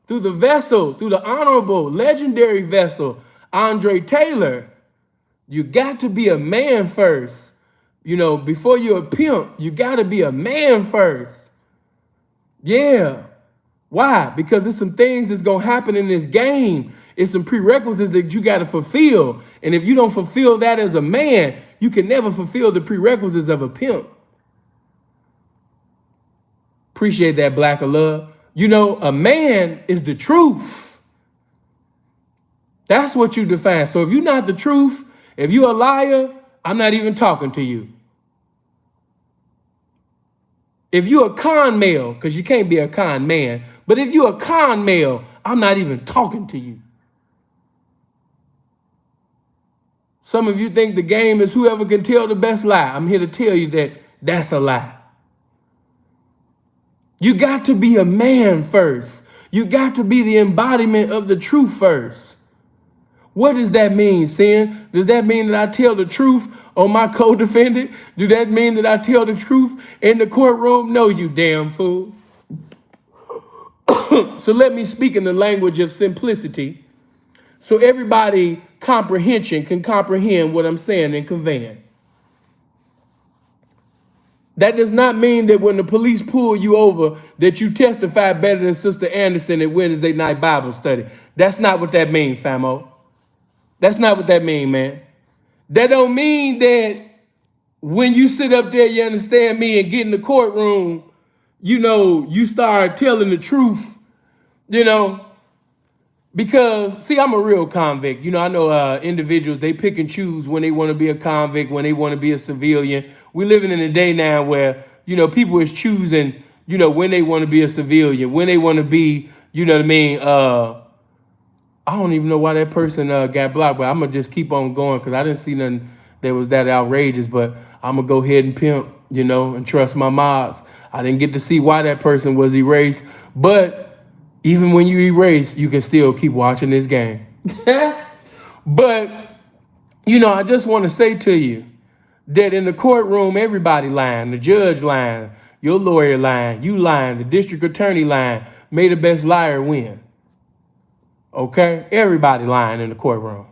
through the vessel, through the honorable, legendary vessel, Andre Taylor. You got to be a man first. You know, before you're a pimp, you got to be a man first. Yeah. Why? Because there's some things that's going to happen in this game. It's some prerequisites that you got to fulfill. And if you don't fulfill that as a man, you can never fulfill the prerequisites of a pimp. Appreciate that, Black of Love. You know, a man is the truth. That's what you define. So if you're not the truth, if you're a liar, I'm not even talking to you. If you're a con male, because you can't be a con man, but if you're a con male, I'm not even talking to you. Some of you think the game is whoever can tell the best lie. I'm here to tell you that that's a lie. You got to be a man first. You got to be the embodiment of the truth first. What does that mean, Sin? Does that mean that I tell the truth on my co-defendant? Do that mean that I tell the truth in the courtroom? No, you damn fool. So let me speak in the language of simplicity so everybody comprehension can comprehend what I'm saying and conveying. That does not mean that when the police pull you over that you testify better than Sister Anderson at Wednesday night Bible study. That's not what that means, famo. That's not what that means, man. That don't mean that when you sit up there, you understand me, and get in the courtroom, you know, you start telling the truth, you know, because, see, I'm a real convict. You know, I know individuals, they pick and choose when they want to be a convict, when they want to be a civilian. We're living in a day now where, you know, people is choosing, you know, when they want to be a civilian, when they want to be, you know what I mean, I don't even know why that person got blocked, but I'm going to just keep on going because I didn't see nothing that was that outrageous, but I'm going to go ahead and pimp, you know, and trust my mobs. I didn't get to see why that person was erased, but even when you erase, you can still keep watching this game. But, you know, I just want to say to you that in the courtroom, everybody lying. The judge lying, your lawyer lying, you lying, the district attorney lying. May the best liar win. Okay? Everybody lying in the courtroom.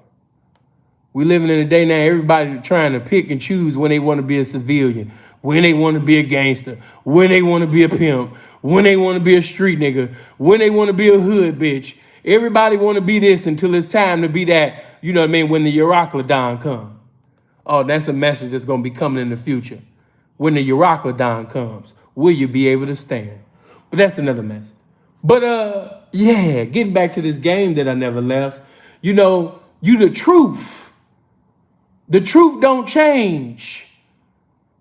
We living in a day now, everybody trying to pick and choose when they want to be a civilian, when they want to be a gangster, when they want to be a pimp, when they want to be a street nigga, when they want to be a hood bitch. Everybody want to be this until it's time to be that, you know what I mean, when the Euroclydon comes. Oh, that's a message that's going to be coming in the future. When the Euroclydon comes, will you be able to stand? But that's another message. But, yeah, getting back to this game that I never left, you know, you the truth. The truth don't change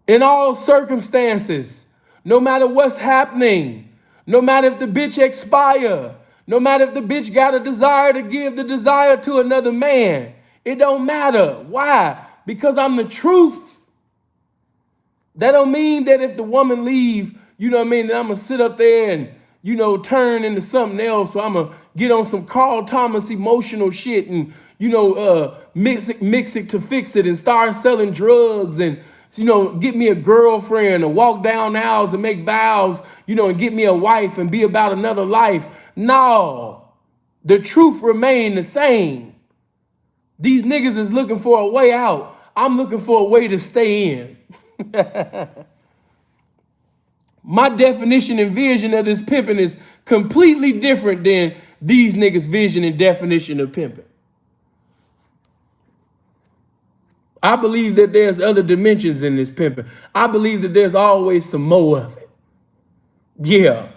in all circumstances, no matter what's happening, no matter if the bitch expire, no matter if the bitch got a desire to give the desire to another man. It don't matter. Why? Because I'm the truth. That don't mean that if the woman leave, you know what I mean, that I'm going to sit up there and, you know, turn into something else. So I'm going to get on some Carl Thomas emotional shit and, you know, mix it to fix it and start selling drugs and, you know, get me a girlfriend or walk down aisles and make vows, you know, and get me a wife and be about another life. No, the truth remained the same. These niggas is looking for a way out. I'm looking for a way to stay in. My definition and vision of this pimping is completely different than these niggas' vision and definition of pimping. I believe that there's other dimensions in this pimping. I believe that there's always some more of it. Yeah.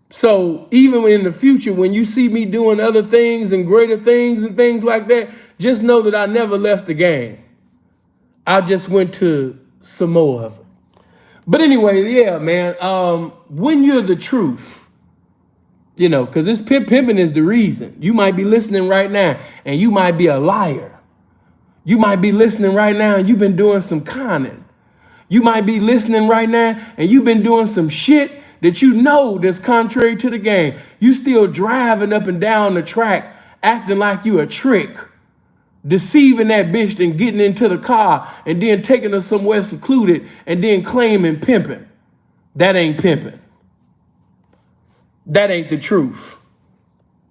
So even in the future, when you see me doing other things and greater things and things like that, just know that I never left the game. I just went to some more of it. But anyway, yeah, man, when you're the truth, you know, because this pimping is the reason. You might be listening right now and you might be a liar. You might be listening right now and you've been doing some conning. You might be listening right now and you've been doing some shit that you know that's contrary to the game. You still driving up and down the track acting like you a trick, deceiving that bitch and getting into the car and then taking her somewhere secluded and then claiming pimping. That ain't pimping. That ain't the truth.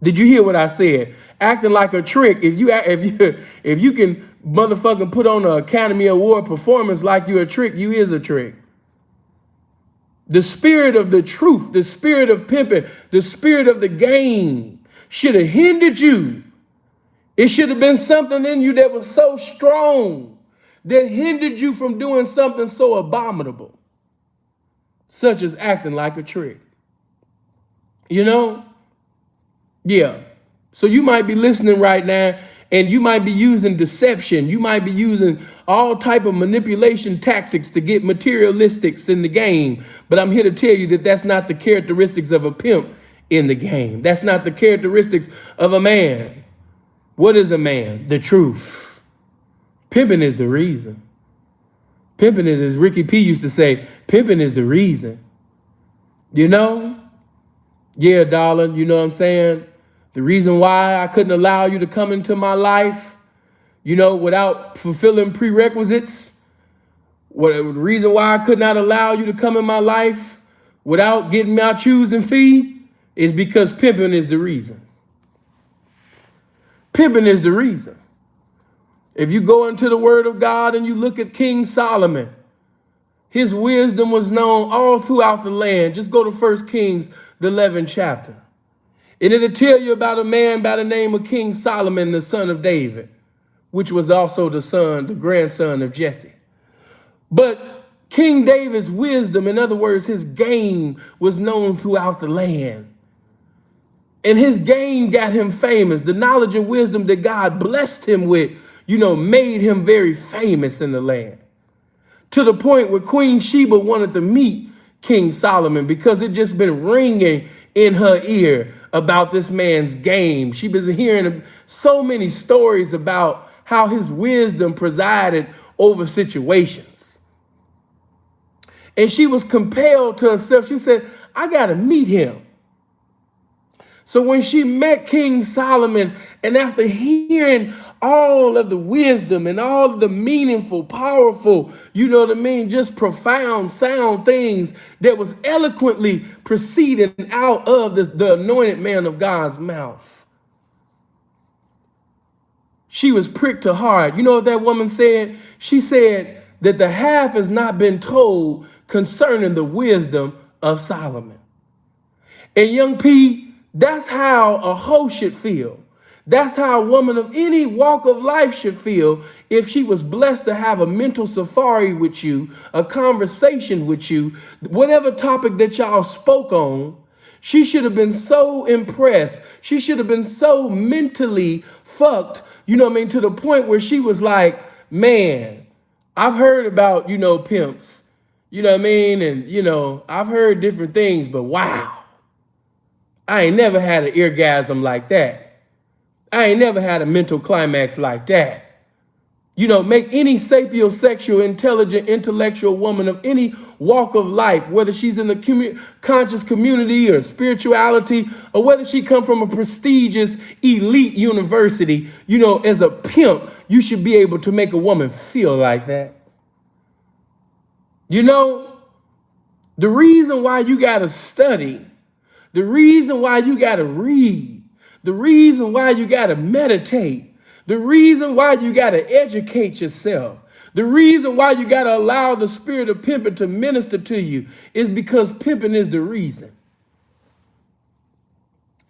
Did you hear what I said? Acting like a trick. If you can motherfucking put on an Academy Award performance like you a trick, you is a trick. The spirit of the truth, the spirit of pimping, the spirit of the game should have hindered you. It should have been something in you that was so strong that hindered you from doing something so abominable, such as acting like a trick. You know? Yeah. So you might be listening right now and you might be using deception. You might be using all type of manipulation tactics to get materialistics in the game. But I'm here to tell you that that's not the characteristics of a pimp in the game. That's not the characteristics of a man. What is a man? The truth. Pimping is the reason. Pimping is, as Ricky P used to say, pimping is the reason. You know? Yeah, darling, you know what I'm saying? The reason why I couldn't allow you to come into my life, you know, without fulfilling prerequisites. The reason why I could not allow you to come in my life without getting my choosing fee is because pimping is the reason. Pimping is the reason. If you go into the word of God and you look at King Solomon, his wisdom was known all throughout the land. Just go to 1 Kings, the 11th chapter. And it'll tell you about a man by the name of King Solomon, the son of David, which was also the grandson of Jesse. But King David's wisdom, in other words, his game was known throughout the land. And his game got him famous. The knowledge and wisdom that God blessed him with, you know, made him very famous in the land. To the point where Queen Sheba wanted to meet King Solomon because it just been ringing in her ear about this man's game. She was hearing so many stories about how his wisdom presided over situations. And she was compelled to herself. She said, I got to meet him. So when she met King Solomon, and after hearing all of the wisdom and all of the meaningful, powerful, you know what I mean, just profound, sound things that was eloquently proceeding out of the anointed man of God's mouth, she was pricked to heart. You know what that woman said? She said that the half has not been told concerning the wisdom of Solomon. And young P, that's how a hoe should feel. That's how a woman of any walk of life should feel if she was blessed to have a mental safari with you, a conversation with you, whatever topic that y'all spoke on. She should have been so impressed. She should have been so mentally fucked, you know what I mean, to the point where she was like, man, I've heard about, you know, pimps, you know what I mean? And, you know, I've heard different things, but wow. I ain't never had an orgasm like that. I ain't never had a mental climax like that. You know, make any sapiosexual, intelligent, intellectual woman of any walk of life, whether she's in the conscious community or spirituality, or whether she come from a prestigious elite university, you know, as a pimp, you should be able to make a woman feel like that. You know, the reason why you got to study, the reason why you got to read, the reason why you got to meditate, the reason why you got to educate yourself, the reason why you got to allow the spirit of pimping to minister to you is because pimping is the reason.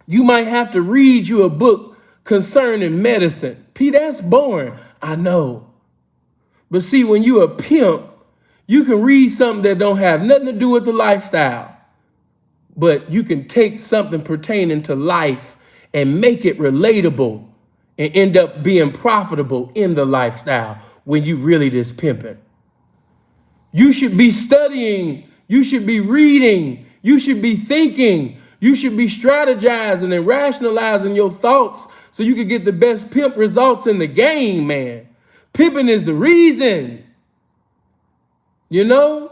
You might have to read you a book concerning medicine. P, that's boring. I know. But see, when you a pimp, you can read something that don't have nothing to do with the lifestyle. But you can take something pertaining to life and make it relatable and end up being profitable in the lifestyle when you really just pimping. You should be studying. You should be reading. You should be thinking. You should be strategizing and rationalizing your thoughts so you can get the best pimp results in the game, man. Pimping is the reason. You know?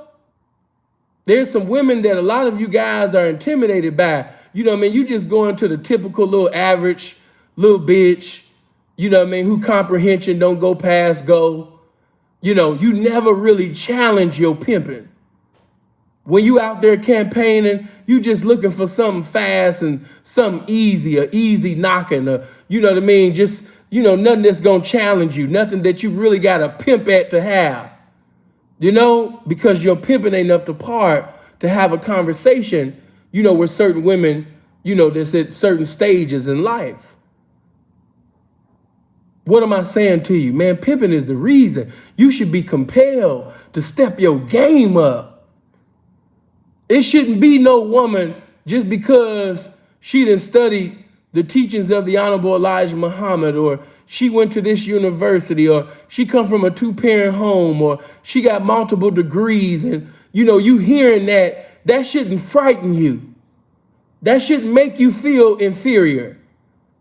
There's some women that a lot of you guys are intimidated by. You know what I mean? You just going to the typical little average little bitch, you know what I mean, who comprehension don't go past go. You know, you never really challenge your pimping. When you out there campaigning, you just looking for something fast and something easy, or easy knocking, or, you know what I mean? Just, you know, nothing that's gonna challenge you, nothing that you really got to pimp at to have. You know, because your pimping ain't up to par to have a conversation, you know, with certain women, you know, that's at certain stages in life. What am I saying to you? Man, pimping is the reason. You should be compelled to step your game up. It shouldn't be no woman just because she didn't study the teachings of the Honorable Elijah Muhammad, or she went to this university, or she come from a two-parent home, or she got multiple degrees, and you know, you hearing that shouldn't frighten you. That shouldn't make you feel inferior.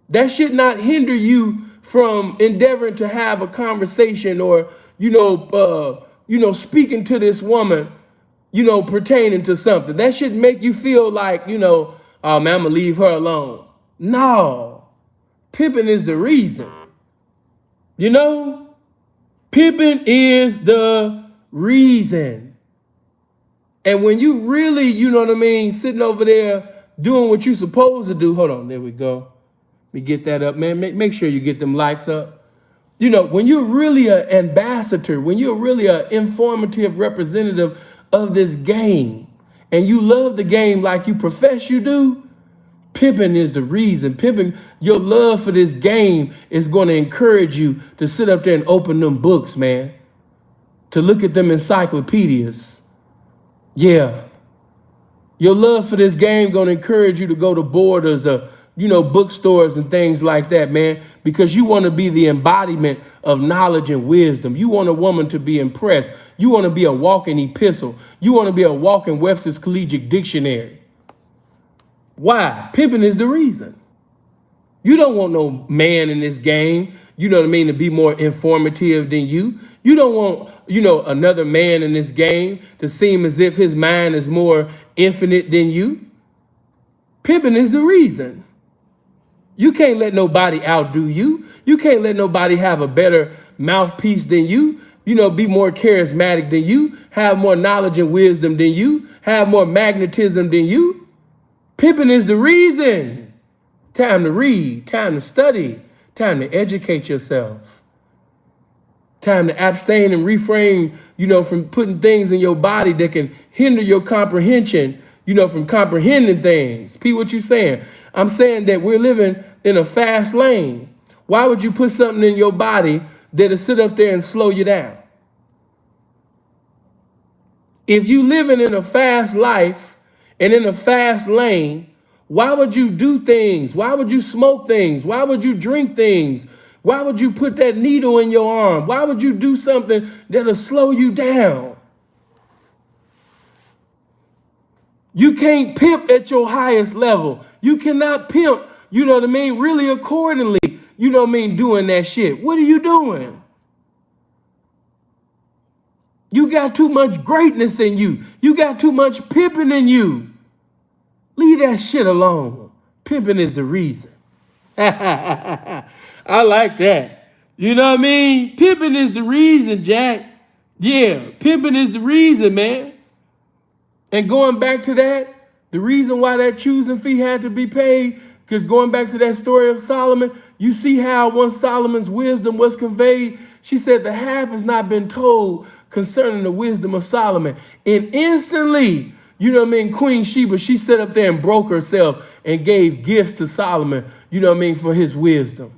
That should not hinder you from endeavoring to have a conversation, or speaking to this woman, you know, pertaining to something. That shouldn't make you feel like, you know, oh man, I'm gonna leave her alone. No, pimping is the reason. You know, pimping is the reason. And when you really, you know what I mean, sitting over there doing what you're supposed to do, hold on, there we go. Let me get that up, man. Make sure you get them likes up. You know, when you're really an ambassador, when you're really an informative representative of this game, and you love the game like you profess you do, pimping is the reason. Pimping, your love for this game is going to encourage you to sit up there and open them books, man. To look at them encyclopedias. Yeah. Your love for this game going to encourage you to go to Borders, or, you know, bookstores and things like that, man, because you want to be the embodiment of knowledge and wisdom. You want a woman to be impressed. You want to be a walking epistle. You want to be a walking Webster's Collegiate Dictionary. Why? Pimping is the reason. You don't want no man in this game, you know what I mean, to be more informative than you. You don't want, you know, another man in this game to seem as if his mind is more infinite than you. Pimping is the reason. You can't let nobody outdo you. You can't let nobody have a better mouthpiece than you, you know, be more charismatic than you, have more knowledge and wisdom than you, have more magnetism than you. Pimping is the reason. Time to read, time to study, time to educate yourself. Time to abstain and refrain, you know, from putting things in your body that can hinder your comprehension, you know, from comprehending things. P, what you saying? I'm saying that we're living in a fast lane. Why would you put something in your body that'll sit up there and slow you down? If you living in a fast life and in a fast lane, why would you do things? Why would you smoke things? Why would you drink things? Why would you put that needle in your arm? Why would you do something that'll slow you down? You can't pimp at your highest level. You cannot pimp, you know what I mean, really accordingly, you know what I mean, doing that shit. What are you doing? You got too much greatness in you. You got too much pimping in you. Leave that shit alone. Pimping is the reason. I like that. You know what I mean? Pimping is the reason, Jack. Yeah, pimping is the reason, man. And going back to that, the reason why that choosing fee had to be paid, because going back to that story of Solomon, you see how once Solomon's wisdom was conveyed, she said the half has not been told concerning the wisdom of Solomon. And instantly, you know what I mean, Queen Sheba, she sat up there and broke herself and gave gifts to Solomon, you know what I mean, for his wisdom.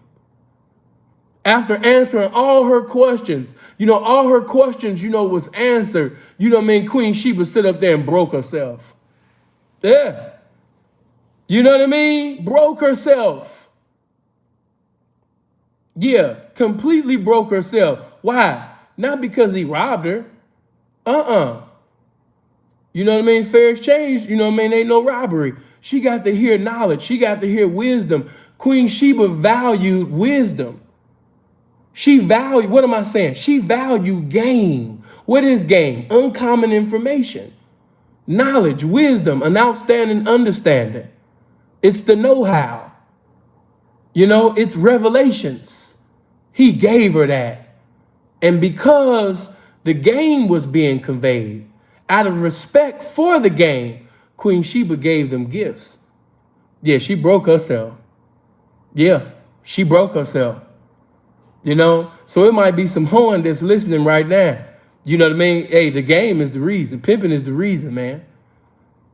After answering all her questions, all her questions, was answered. You know what I mean? Queen Sheba sit up there and broke herself. Yeah. You know what I mean? Broke herself. Yeah, completely broke herself. Why? Not because he robbed her. You know what I mean? Fair exchange, you know what I mean? Ain't no robbery. She got to hear knowledge. She got to hear wisdom. Queen Sheba valued wisdom. She valued, what am I saying? She valued game. What is game? Uncommon information, knowledge, wisdom, an outstanding understanding. It's the know-how. It's revelations. He gave her that. And because the game was being conveyed, out of respect for the game, Queen Sheba gave them gifts. Yeah, she broke herself. Yeah, she broke herself. So it might be some horn that's listening right now. You know what I mean? Hey, the game is the reason. Pimping is the reason, man.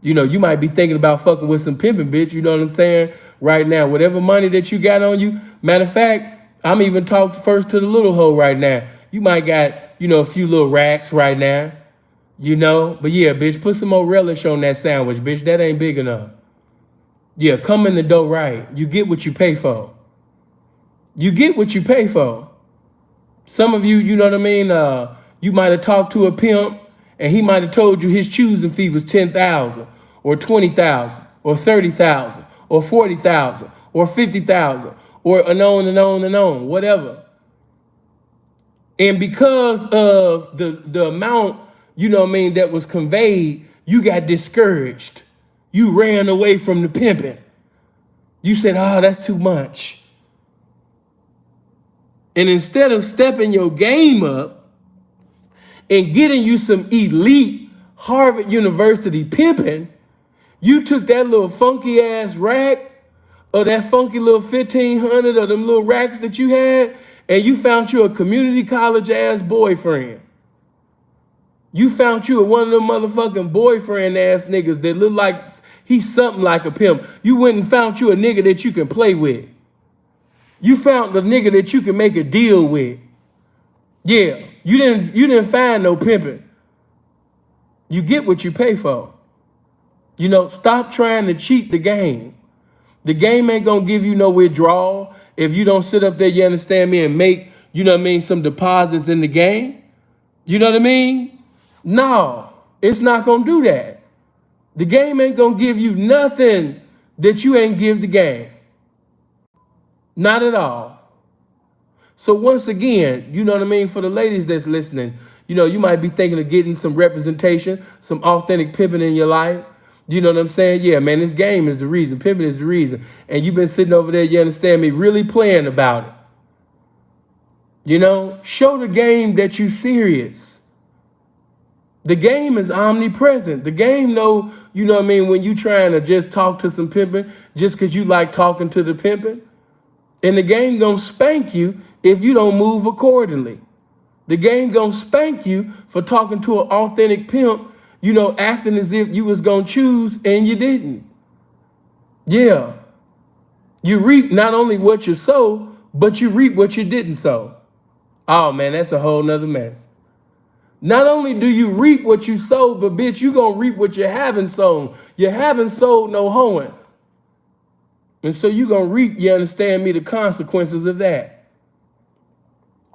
You might be thinking about fucking with some pimping, bitch. You know what I'm saying? Right now, whatever money that you got on you. Matter of fact, I'm even talking first to the little hoe right now. You might got, a few little racks right now. But yeah, bitch, put some more relish on that sandwich, bitch. That ain't big enough. Yeah, come in the door right. You get what you pay for. You get what you pay for. Some of you, you know what I mean? You might have talked to a pimp and he might have told you his choosing fee was 10,000 or 20,000 or 30,000 or 40,000 or 50,000 or and on and on and on, whatever. And because of the amount, that was conveyed, you got discouraged. You ran away from the pimping. You said, oh, that's too much. And instead of stepping your game up and getting you some elite Harvard University pimping, you took that little funky ass rack or that funky little 1,500 or them little racks that you had, and you found you a community college ass boyfriend. You found you one of them motherfucking boyfriend ass niggas that look like he's something like a pimp. You went and found you a nigga that you can play with. You found the nigga that you can make a deal with. Yeah, you didn't find no pimping. You get what you pay for. Stop trying to cheat the game. The game ain't gonna give you no withdrawal if you don't sit up there, you understand me, and make, some deposits in the game. You know what I mean? No, it's not gonna do that. The game ain't gonna give you nothing that you ain't give the game. Not at all. So once again, you know what I mean? For the ladies that's listening, you might be thinking of getting some representation, some authentic pimping in your life. You know what I'm saying? Yeah, man, this game is the reason. Pimping is the reason. And you've been sitting over there, you understand me, really playing about it. Show the game that you serious. The game is omnipresent. The game know, you know what I mean, when you trying to just talk to some pimping, just because you like talking to the pimping. And the game gonna spank you if you don't move accordingly. The game gonna spank you for talking to an authentic pimp, acting as if you was gonna choose and you didn't. Yeah. You reap not only what you sow, but you reap what you didn't sow. Oh man, that's a whole nother mess. Not only do you reap what you sow, but bitch, you gonna reap what you haven't sown. You haven't sowed no hoeing. And so you gonna reap, you understand me, the consequences of that.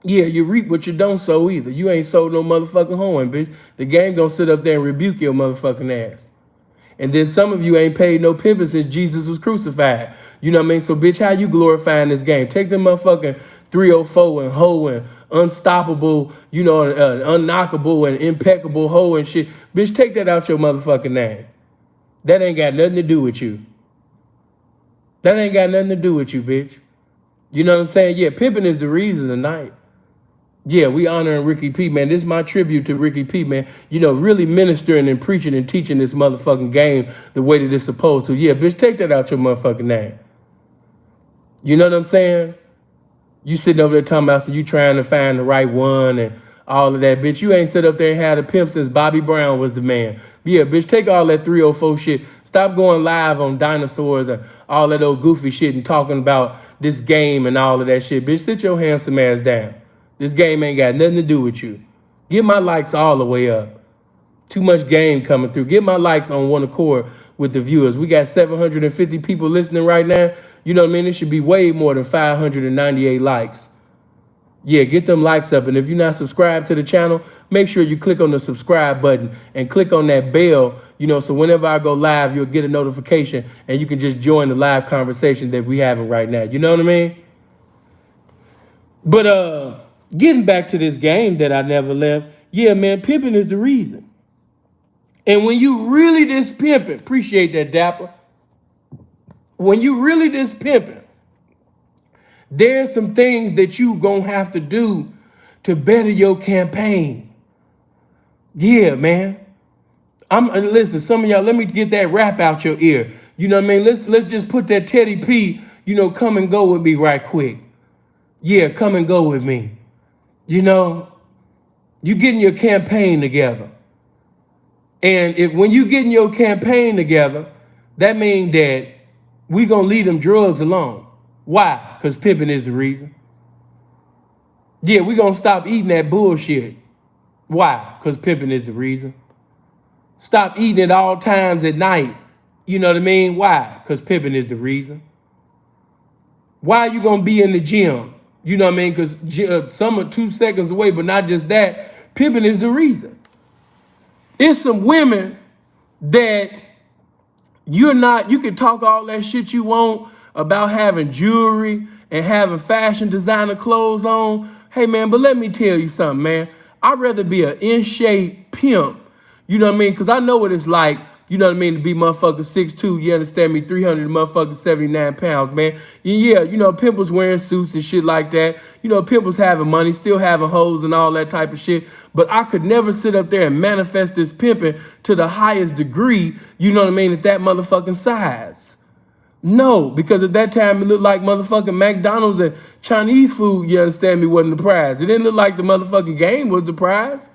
Yeah, you reap what you don't sow either. You ain't sold no motherfucking hoeing, bitch. The game gonna sit up there and rebuke your motherfucking ass. And then some of you ain't paid no pimping since Jesus was crucified. You know what I mean? So bitch, how you glorifying this game? Take them motherfucking 304 and hoe and unstoppable, unknockable and impeccable hoe and shit. Bitch, take that out your motherfucking name. That ain't got nothing to do with you. That ain't got nothing to do with you, bitch. You know what I'm saying? Yeah, pimping is the reason tonight. Yeah, we honoring Ricky P, man. This is my tribute to Ricky P, man. You know, really ministering and preaching and teaching this motherfucking game the way that it's supposed to. Yeah, bitch, take that out your motherfucking name. You know what I'm saying? You sitting over there talking about so you trying to find the right one and all of that, bitch. You ain't sit up there and had a pimp since Bobby Brown was the man. Yeah, bitch, take all that 304 shit. Stop going live on dinosaurs and all that old goofy shit and talking about this game and all of that shit. Bitch, sit your handsome ass down. This game ain't got nothing to do with you. Get my likes all the way up. Too much game coming through. Get my likes on one accord with the viewers. We got 750 people listening right now. You know what I mean? It should be way more than 598 likes. Yeah, get them likes up. And if you're not subscribed to the channel, make sure you click on the subscribe button and click on that bell, you know, so whenever I go live, you'll get a notification and you can just join the live conversation that we having right now. You know what I mean? But getting back to this game that I never left, yeah, man, pimping is the reason. And when you really this pimping, appreciate that, Dapper. When you really this pimping, there's some things that you gonna have to do to better your campaign. Yeah, man. Listen, some of y'all, let me get that rap out your ear. You know what I mean? Let's just put that Teddy P, you know, come and go with me right quick. Yeah, come and go with me. You know, you getting your campaign together. And when you getting your campaign together, that means that we gonna leave them drugs alone. Why? Because pimping is the reason. Yeah, we gonna stop eating that bullshit. Why? Because pimping is the reason. Stop eating at all times at night. You know what I mean? Why? Because pimping is the reason. Why you gonna be in the gym? You know what I mean? Because some are 2 seconds away, but not just that. Pimping is the reason. It's some women that you can talk all that shit you want about having jewelry and having fashion designer clothes on. Hey, man, but let me tell you something, man. I'd rather be an in-shape pimp, you know what I mean? Because I know what it's like, you know what I mean, to be motherfucking 6'2", you understand me, 300 motherfucking 79 pounds, man. Yeah, you know, pimp was wearing suits and shit like that. You know, pimp was having money, still having hoes and all that type of shit. But I could never sit up there and manifest this pimping to the highest degree, you know what I mean, at that motherfucking size. No, because at that time it looked like motherfucking McDonald's and Chinese food, you understand me, wasn't the prize. It didn't look like the motherfucking game was the prize.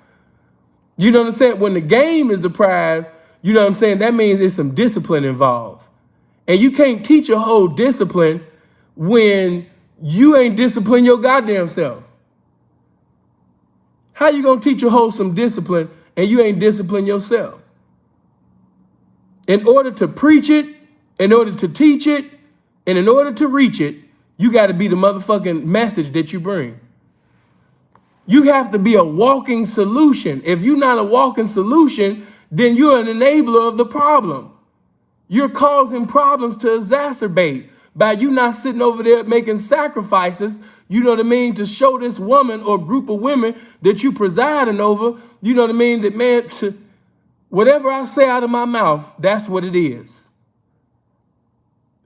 You know what I'm saying? When the game is the prize, you know what I'm saying, that means there's some discipline involved. And you can't teach a whole discipline when you ain't disciplined your goddamn self. How you gonna teach a whole some discipline and you ain't disciplined yourself? In order to preach it, in order to teach it, and in order to reach it, you gotta be the motherfucking message that you bring. You have to be a walking solution. If you're not a walking solution, then you're an enabler of the problem. You're causing problems to exacerbate by you not sitting over there making sacrifices, you know what I mean, to show this woman or group of women that you presiding over, you know what I mean, that, man, whatever I say out of my mouth, that's what it is.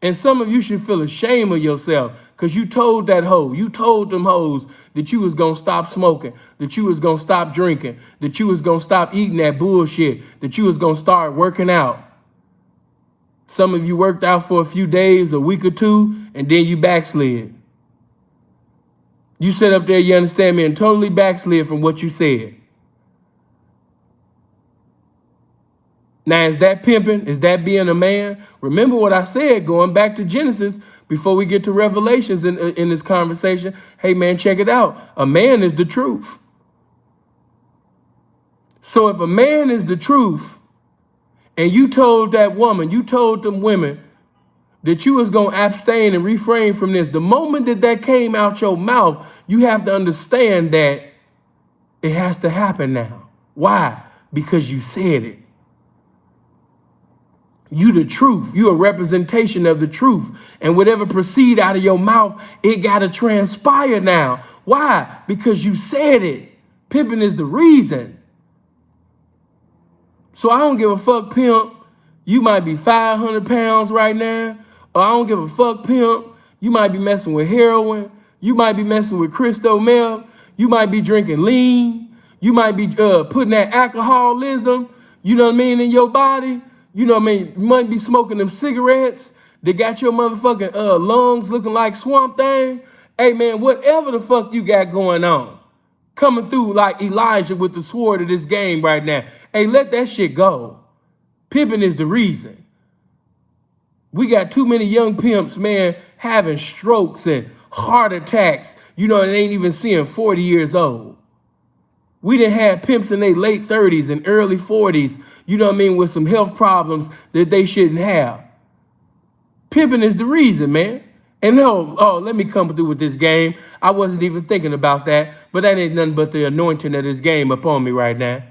And some of you should feel ashamed of yourself because you told that hoe, you told them hoes that you was going to stop smoking, that you was going to stop drinking, that you was going to stop eating that bullshit, that you was going to start working out. Some of you worked out for a few days, a week or two, and then you backslid. You sit up there, you understand me, and totally backslid from what you said. Now, is that pimping? Is that being a man? Remember what I said, going back to Genesis, before we get to Revelations in this conversation. Hey, man, check it out. A man is the truth. So if a man is the truth, and you told that woman, you told them women that you was going to abstain and refrain from this, the moment that that came out your mouth, you have to understand that it has to happen now. Why? Because you said it. You the truth. You a representation of the truth. And whatever proceed out of your mouth, it got to transpire now. Why? Because you said it. Pimping is the reason. So I don't give a fuck, pimp. You might be 500 pounds right now. Or I don't give a fuck, pimp. You might be messing with heroin. You might be messing with crystal meth. You might be drinking lean. You might be putting that alcoholism, you know what I mean, in your body. You know what I mean? You might be smoking them cigarettes that got your motherfucking lungs looking like Swamp Thing. Hey, man, whatever the fuck you got going on, coming through like Elijah with the sword of this game right now. Hey, let that shit go. Pimping is the reason. We got too many young pimps, man, having strokes and heart attacks. You know, and ain't even seeing 40 years old. We done had pimps in their late 30s and early 40s, you know what I mean, with some health problems that they shouldn't have. Pimping is the reason, man. And let me come through with this game. I wasn't even thinking about that, but that ain't nothing but the anointing of this game upon me right now.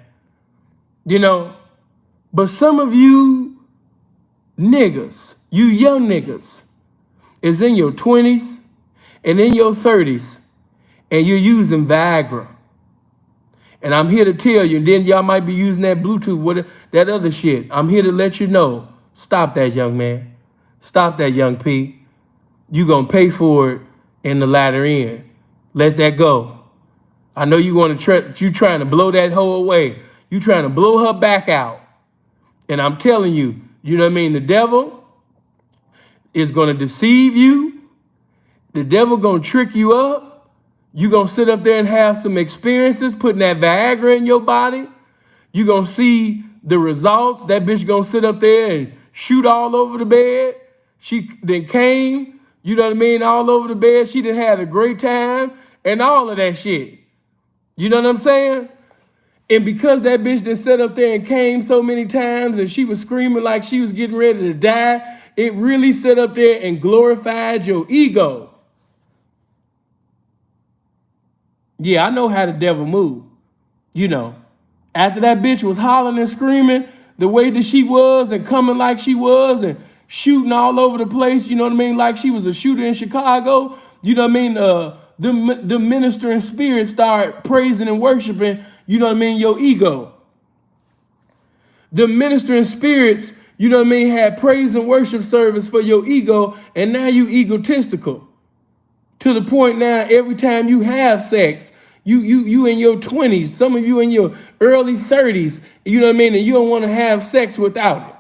You know, but some of you niggas, you young niggas, is in your 20s and in your 30s, and you're using Viagra. And I'm here to tell you, and then y'all might be using that Bluetooth, that other shit. I'm here to let you know, stop that, young man. Stop that, young P. You gonna pay for it in the latter end. Let that go. I know you trying to blow that hoe away. You trying to blow her back out. And I'm telling you, you know what I mean? The devil is gonna deceive you. The devil gonna trick you up. You gonna sit up there and have some experiences putting that Viagra in your body. You gonna see the results. That bitch gonna sit up there and shoot all over the bed. She then came, you know what I mean, all over the bed. She done had a great time and all of that shit. You know what I'm saying? And because that bitch done sat up there and came so many times and she was screaming like she was getting ready to die, it really sat up there and glorified your ego. Yeah, I know how the devil move. You know, after that bitch was hollering and screaming the way that she was and coming like she was and shooting all over the place, you know what I mean, like she was a shooter in Chicago, you know what I mean, the ministering spirits start praising and worshiping, you know what I mean, your ego. The ministering spirits, you know what I mean, had praise and worship service for your ego, and now you egotistical. To the point now, every time you have sex, you in your 20s, some of you in your early 30s, you know what I mean, and you don't want to have sex without it.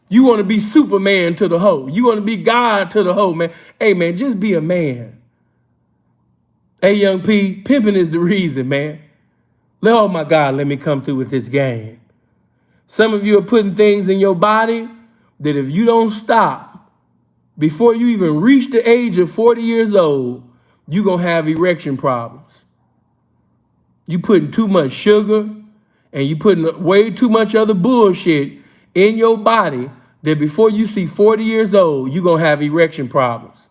You want to be Superman to the hoe. You want to be God to the hoe, man. Hey, man, just be a man. Hey, young P, pimping is the reason, man. Oh, my God, let me come through with this game. Some of you are putting things in your body that if you don't stop, before you even reach the age of 40 years old, you're going to have erection problems. You putting too much sugar and you putting way too much other bullshit in your body that before you see 40 years old, you're going to have erection problems.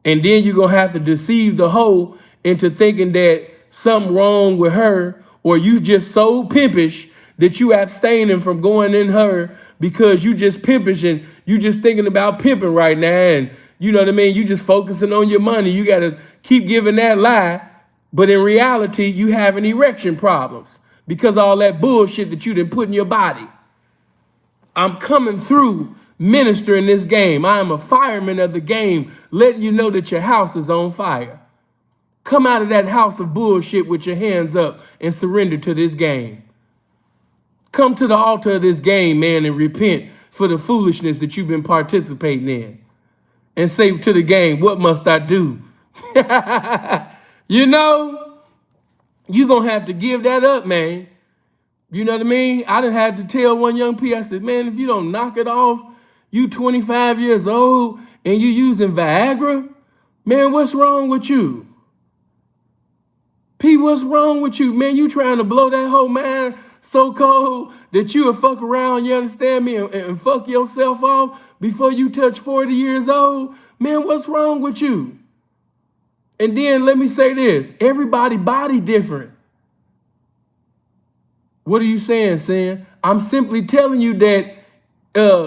And then you're going to have to deceive the hoe into thinking that something wrong with her, or you just so pimpish that you abstaining from going in her because you just pimpish and you just thinking about pimping right now, and you know what I mean, you just focusing on your money. You got to keep giving that lie, but in reality, you having erection problems because all that bullshit that you done put in your body. I'm coming through ministering this game. I am a fireman of the game, letting you know that your house is on fire. Come out of that house of bullshit with your hands up and surrender to this game. Come to the altar of this game, man, and repent for the foolishness that you've been participating in. And say to the game, what must I do? You know, you're going to have to give that up, man. You know what I mean? I done had to tell one young P, I said, man, if you don't knock it off, you 25 years old and you using Viagra, man, what's wrong with you? P, what's wrong with you? Man, you trying to blow that whole mind so cold that you'll fuck around, you understand me, and fuck yourself off before you touch 40 years old? Man, what's wrong with you? And then let me say this, everybody body different. What are you saying, Sam? I'm simply telling you that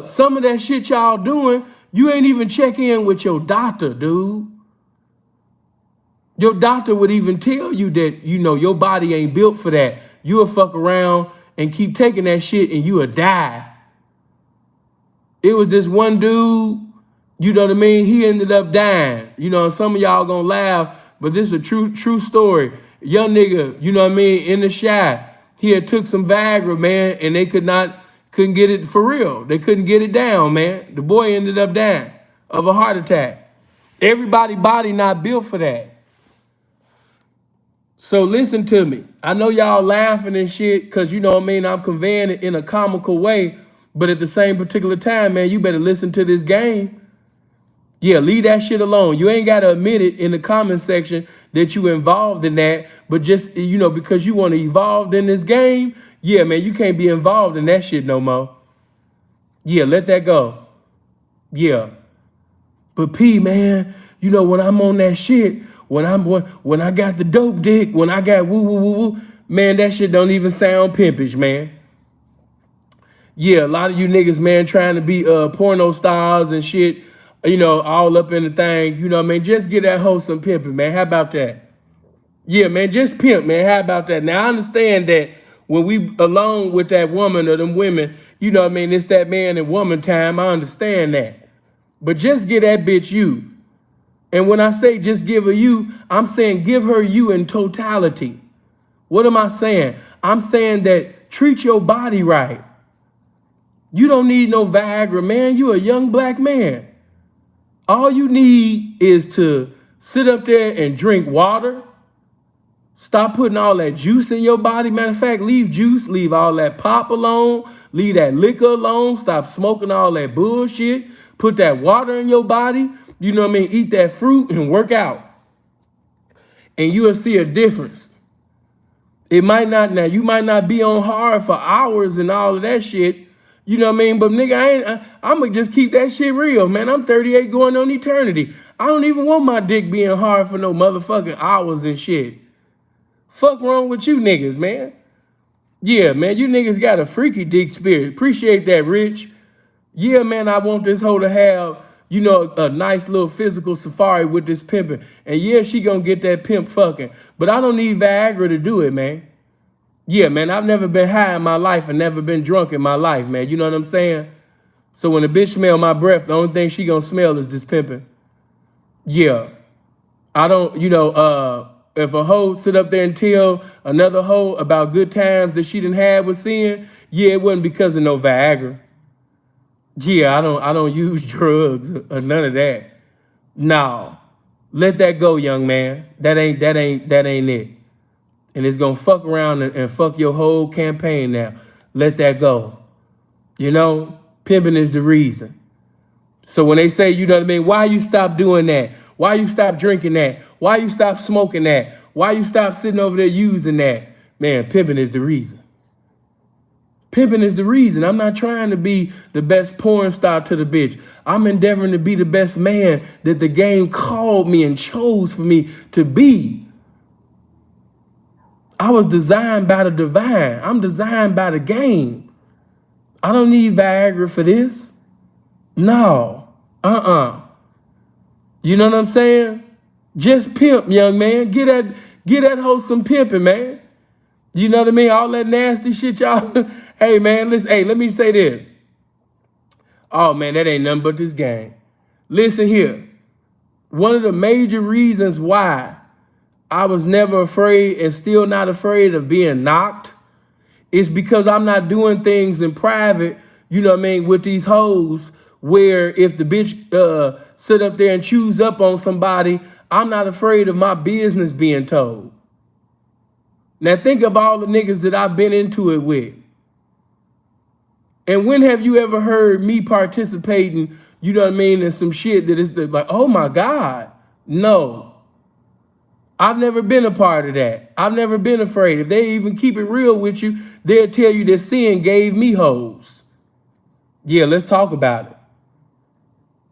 some of that shit y'all doing, you ain't even check in with your doctor, dude. Your doctor would even tell you that, you know, your body ain't built for that. You'll fuck around and keep taking that shit and you'll die. It was this one dude, you know what I mean? He ended up dying. You know, some of y'all gonna laugh but this is a true story. Young nigga, you know what I mean, in the shot, he had took some Viagra, man, and they couldn't get it for real. They couldn't get it down, man. The boy ended up dying of a heart attack. Everybody's body not built for that. So listen to me. I know y'all laughing and shit because, you know what I mean, I'm conveying it in a comical way, but at the same particular time, man, you better listen to this game. Yeah, leave that shit alone. You ain't got to admit it in the comment section that you involved in that, but just, you know, because you want to evolve in this game, yeah, man, you can't be involved in that shit no more. Yeah, let that go. Yeah. But P, man, you know, when I'm on that shit, when I got the dope dick, when I got woo, woo, woo, woo, man, that shit don't even sound pimpish, man. Yeah, a lot of you niggas, man, trying to be porno stars and shit, you know, all up in the thing, you know what I mean? Just get that hoe some pimping, man. How about that? Yeah, man, just pimp, man. How about that? Now, I understand that when we alone with that woman or them women, you know what I mean? It's that man and woman time. I understand that. But just get that bitch you. And when I say just give her you, I'm saying give her you in totality. What am I saying? I'm saying that treat your body right. You don't need no Viagra, man. You a young black man. All you need is to sit up there and drink water. Stop putting all that juice in your body. Matter of fact, leave juice, leave all that pop alone, leave that liquor alone, stop smoking all that bullshit, put that water in your body, you know what I mean? Eat that fruit and work out. And you will see a difference. It might not, now you might not be on hard for hours and all of that shit, you know what I mean? But nigga, I'm gonna just keep that shit real, man. I'm 38 going on eternity. I don't even want my dick being hard for no motherfucking hours and shit. Fuck wrong with you niggas, man? Yeah, man, you niggas got a freaky dick spirit. Appreciate that, Rich. Yeah, man, I want this hoe to have, you know, a nice little physical safari with this pimping. And yeah, she gonna get that pimp fucking. But I don't need Viagra to do it, man. Yeah, man, I've never been high in my life and never been drunk in my life, man. You know what I'm saying? So when a bitch smell my breath, the only thing she gonna smell is this pimping. Yeah. I don't, you know, if a hoe sit up there and tell another hoe about good times that she done had with seeing, yeah, it wasn't because of no Viagra. Yeah, I don't use drugs or none of that. No. Let that go, young man. That ain't it. And it's gonna fuck around and fuck your whole campaign now. Let that go. You know, pimping is the reason. So when they say, you know what I mean, why you stop doing that? Why you stop drinking that? Why you stop smoking that? Why you stop sitting over there using that? Man, pimping is the reason. Pimping is the reason. I'm not trying to be the best porn star to the bitch. I'm endeavoring to be the best man that the game called me and chose for me to be. I was designed by the divine. I'm designed by the game. I don't need Viagra for this. No. You know what I'm saying? Just pimp, young man. Get that hoe some pimping, man. You know what I mean? All that nasty shit, y'all. Hey, man, listen. Hey, let me say this. Oh, man, that ain't nothing but this game. Listen here. One of the major reasons why I was never afraid and still not afraid of being knocked is because I'm not doing things in private, you know what I mean, with these hoes where if the bitch sit up there and choose up on somebody, I'm not afraid of my business being told. Now think of all the niggas that I've been into it with. And when have you ever heard me participating, you know what I mean, in some shit that is like, oh my God, no. I've never been a part of that. I've never been afraid. If they even keep it real with you, they'll tell you that sin gave me hoes. Yeah, let's talk about it.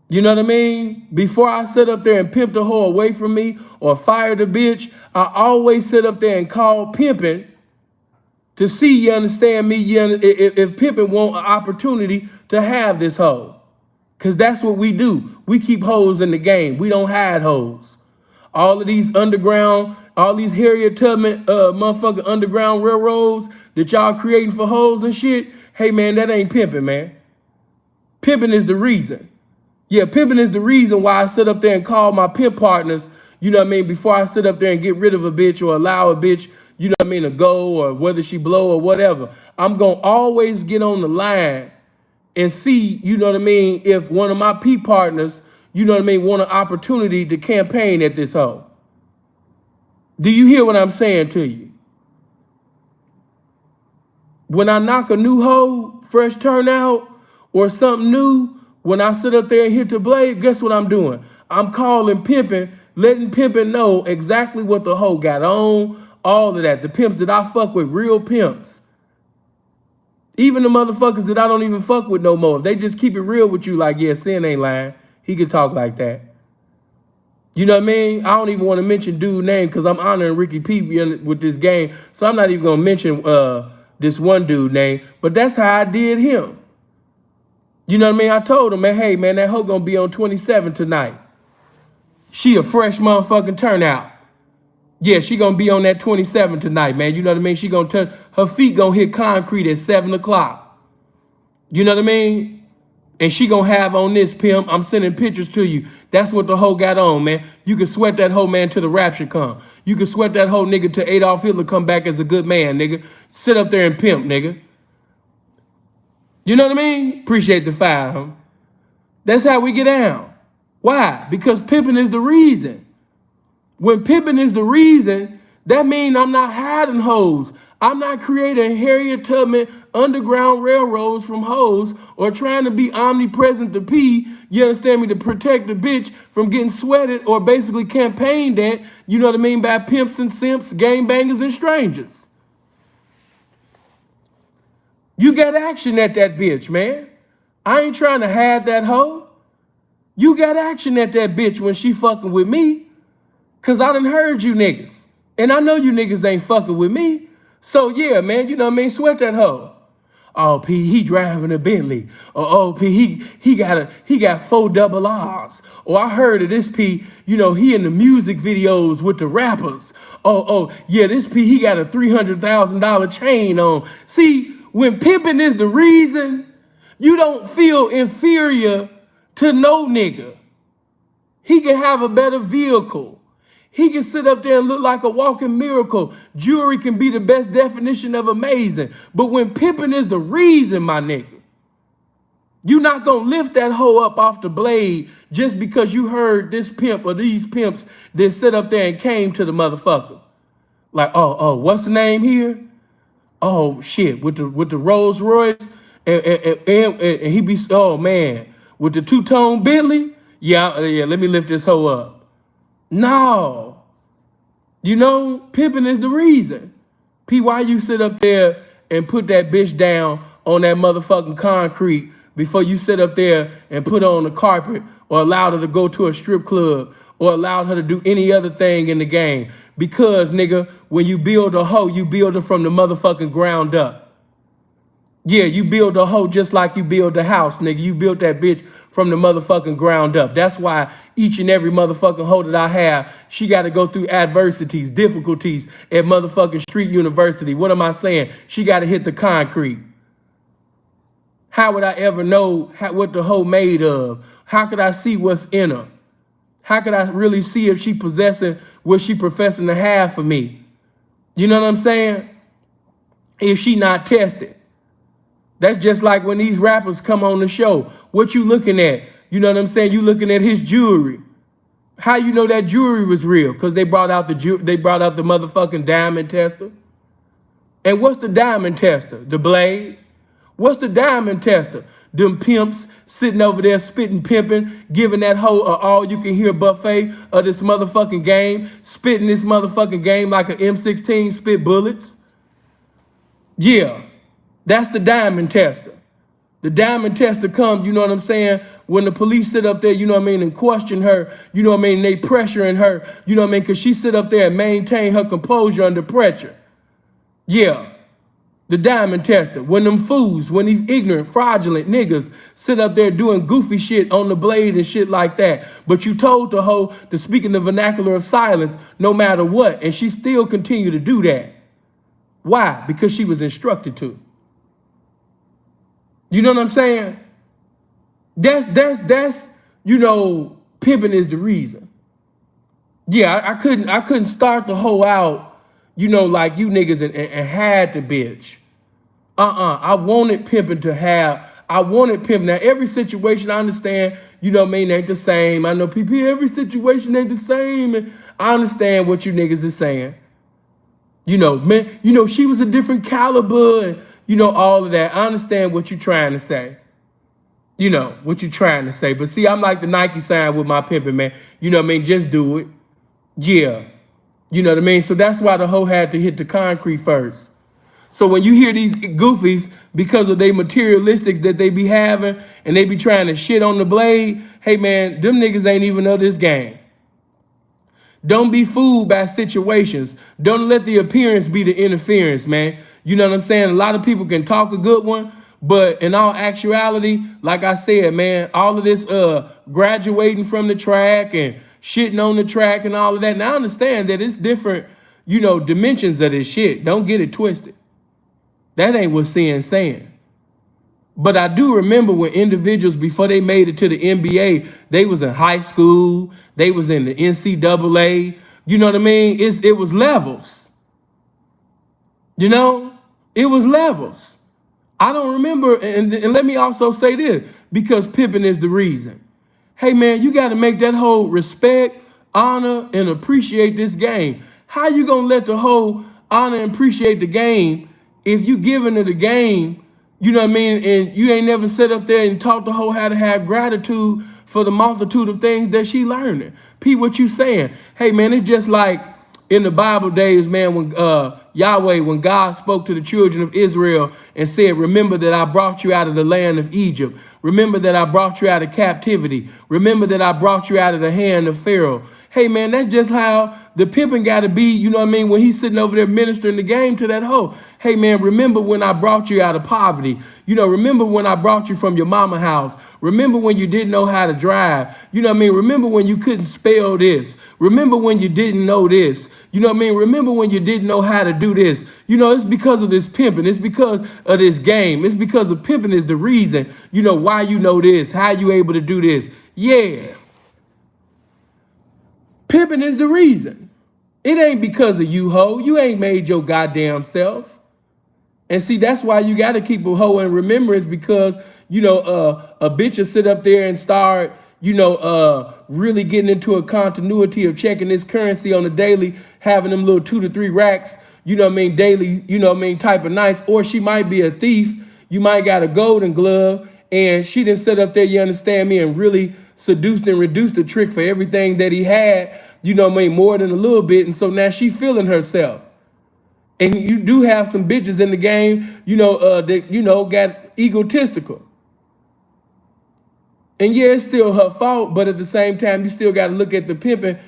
You know what I mean? Before I sit up there and pimp the hoe away from me or fire the bitch, I always sit up there and call pimping to see, you understand me, if pimping want an opportunity to have this hoe. Because that's what we do. We keep hoes in the game. We don't hide hoes. All of these underground, all these Harriet Tubman motherfucking underground railroads that y'all creating for hoes and shit, hey man, that ain't pimping, man. Pimping is the reason. Yeah, pimping is the reason why I sit up there and call my pimp partners, you know what I mean, before I sit up there and get rid of a bitch or allow a bitch, you know what I mean, to go or whether she blow or whatever, I'm going to always get on the line and see, you know what I mean, if one of my P partners, you know what I mean, want an opportunity to campaign at this hoe. Do you hear what I'm saying to you? When I knock a new hoe, fresh turnout, or something new, when I sit up there and hit the blade, guess what I'm doing? I'm calling Pimpin, letting Pimpin know exactly what the hoe got on, all of that. The pimps that I fuck with, real pimps. Even the motherfuckers that I don't even fuck with no more. If they just keep it real with you, like, yeah, Sin ain't lying. He could talk like that. You know what I mean? I don't even want to mention dude's name because I'm honoring Ricky P with this game. So I'm not even going to mention this one dude name. But that's how I did him. You know what I mean? I told him, man, hey, man, that hoe going to be on 27 tonight. She a fresh motherfucking turnout. Yeah, she gonna be on that 27 tonight, man. You know what I mean? She gonna turn, her feet gonna hit concrete at 7 o'clock. You know what I mean? And she gonna have on this, Pimp. I'm sending pictures to you. That's what the hoe got on, man. You can sweat that hoe, man, till the rapture come. You can sweat that hoe, nigga, till Adolf Hitler come back as a good man, nigga. Sit up there and pimp, nigga. You know what I mean? Appreciate the fire, huh? That's how we get down. Why? Because pimping is the reason. When pimping is the reason, that means I'm not hiding hoes. I'm not creating Harriet Tubman underground railroads from hoes or trying to be omnipresent to P, you understand me, to protect the bitch from getting sweated or basically campaigned at, you know what I mean, by pimps and simps, gangbangers and strangers. You got action at that bitch, man. I ain't trying to hide that hoe. You got action at that bitch when she fucking with me. Cause I done heard you niggas. And I know you niggas ain't fucking with me. So yeah, man, you know what I mean? Sweat that hoe. Oh, P, he driving a Bentley. Or oh, P, he got 4 double R's. Or I heard of this P, you know, he in the music videos with the rappers. Oh, yeah, this P, he got a $300,000 chain on. See, when pimping is the reason, you don't feel inferior to no nigga. He can have a better vehicle. He can sit up there and look like a walking miracle. Jewelry can be the best definition of amazing. But when pimping is the reason, my nigga, you're not going to lift that hoe up off the blade just because you heard this pimp or these pimps that sit up there and came to the motherfucker. Like, oh, what's the name here? Oh, shit, with the Rolls Royce and he be, oh, man, with the two-tone Bentley? Yeah, let me lift this hoe up. No. You know, pimping is the reason. P, why you sit up there and put that bitch down on that motherfucking concrete before you sit up there and put her on the carpet or allowed her to go to a strip club or allowed her to do any other thing in the game? Because, nigga, when you build a hoe, you build her from the motherfucking ground up. Yeah, you build a hoe just like you build a house, nigga. You built that bitch from the motherfucking ground up. That's why each and every motherfucking hoe that I have, she got to go through adversities, difficulties at motherfucking Street University. What am I saying? She got to hit the concrete. How would I ever know what the hoe made of? How could I see what's in her? How could I really see if she possessing what she professing to have for me? You know what I'm saying? If she not tested. That's just like when these rappers come on the show. What you looking at? You know what I'm saying? You looking at his jewelry. How you know that jewelry was real? Because they brought out the motherfucking diamond tester. And what's the diamond tester? The blade. What's the diamond tester? Them pimps sitting over there spitting, pimping, giving that hoe a all-you-can-hear buffet of this motherfucking game, spitting this motherfucking game like an M16 spit bullets. Yeah. That's the diamond tester. The diamond tester comes, you know what I'm saying, when the police sit up there, you know what I mean, and question her, you know what I mean, they pressuring her, you know what I mean, because she sit up there and maintain her composure under pressure. Yeah, the diamond tester. When them fools, when these ignorant, fraudulent niggas sit up there doing goofy shit on the blade and shit like that, but you told the hoe to speak in the vernacular of silence no matter what, and she still continue to do that. Why? Because she was instructed to. You know what I'm saying? That's, you know, pimping is the reason. Yeah, I couldn't start the hoe out, like you niggas and had the bitch. I wanted pimping to have. I wanted pimp. Now every situation I understand, ain't the same. I know people every situation ain't the same, and I understand what you niggas is saying. Man, she was a different caliber, and all of that. I understand what you're trying to say. What you're trying to say. But see, I'm like the Nike sign with my pimping, man. Just do it. Yeah. You know what I mean? So that's why the hoe had to hit the concrete first. So when you hear these goofies, because of their materialistics that they be having, and they be trying to shit on the blade, hey man, them niggas ain't even of this game. Don't be fooled by situations. Don't let the appearance be the interference, man. You know what I'm saying? A lot of people can talk a good one, but in all actuality, like I said, man, all of this graduating from the track and shitting on the track and all of that. Now I understand that it's different, dimensions of this shit. Don't get it twisted. That ain't what Sin's saying. But I do remember when individuals, before they made it to the NBA, they was in high school, they was in the NCAA. You know what I mean? It was levels. It was levels. I don't remember, and let me also say this, because pimping is the reason. Hey man, you got to make that whole respect, honor, and appreciate this game. How you gonna let the whole honor and appreciate the game if you giving it a game, and you ain't never sit up there and taught the whole how to have gratitude for the multitude of things that she learning? Pete, what you saying? Hey man, it's just like in the Bible days, man, when when God spoke to the children of Israel and said, remember that I brought you out of the land of Egypt. Remember that I brought you out of captivity. Remember that I brought you out of the hand of Pharaoh. Hey, man, that's just how the pimping got to be, when he's sitting over there ministering the game to that hoe. Hey, man, remember when I brought you out of poverty. Remember when I brought you from your mama house. Remember when you didn't know how to drive. Remember when you couldn't spell this. Remember when you didn't know this. Remember when you didn't know how to do this. It's because of this pimping. It's because of this game. It's because of pimping is the reason, why you know this, how you able to do this. Yeah. Pimping is the reason. It ain't because of you, hoe. You ain't made your goddamn self. And see, that's why you got to keep a hoe in remembrance, because, a bitch will sit up there and start, really getting into a continuity of checking this currency on a daily, having them little 2 to 3 racks, daily, type of nights. Or she might be a thief. You might got a golden glove, and she didn't sit up there, you understand me, and really seduced and reduced the trick for everything that he had, more than a little bit. And so now she feeling herself. And you do have some bitches in the game, that, got egotistical. And yeah, it's still her fault, but at the same time, you still got to look at the pimping,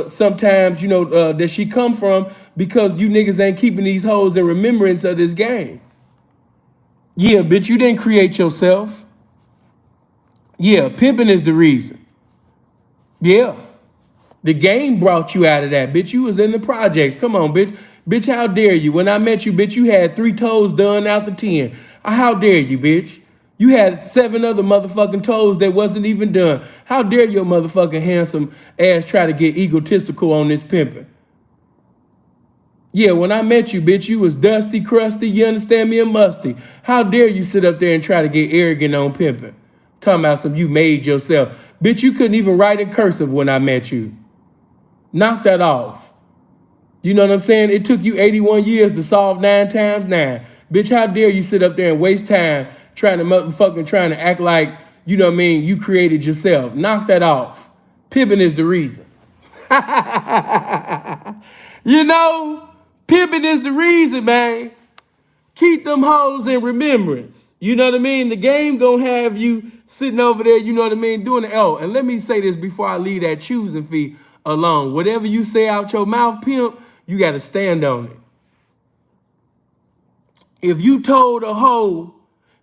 sometimes, that she come from, because you niggas ain't keeping these hoes in remembrance of this game. Yeah, bitch, you didn't create yourself. Yeah, pimping is the reason. Yeah. The game brought you out of that, bitch. You was in the projects. Come on, bitch. Bitch, how dare you? When I met you, bitch, you had 3 toes done out the 10. How dare you, bitch? You had 7 other motherfucking toes that wasn't even done. How dare your motherfucking handsome ass try to get egotistical on this pimping? Yeah, when I met you, bitch, you was dusty, crusty, you understand me, and musty. How dare you sit up there and try to get arrogant on pimping? Talking about some you made yourself. Bitch, you couldn't even write in cursive when I met you. Knock that off. You know what I'm saying? It took you 81 years to solve 9 times 9. Bitch, how dare you sit up there and waste time trying to act like, you created yourself. Knock that off. Pimping is the reason. Pimping is the reason, man. Keep them hoes in remembrance. You know what I mean? The game gonna have you sitting over there, doing the L. And let me say this before I leave that choosing fee alone. Whatever you say out your mouth, pimp, you gotta stand on it. If you told a hoe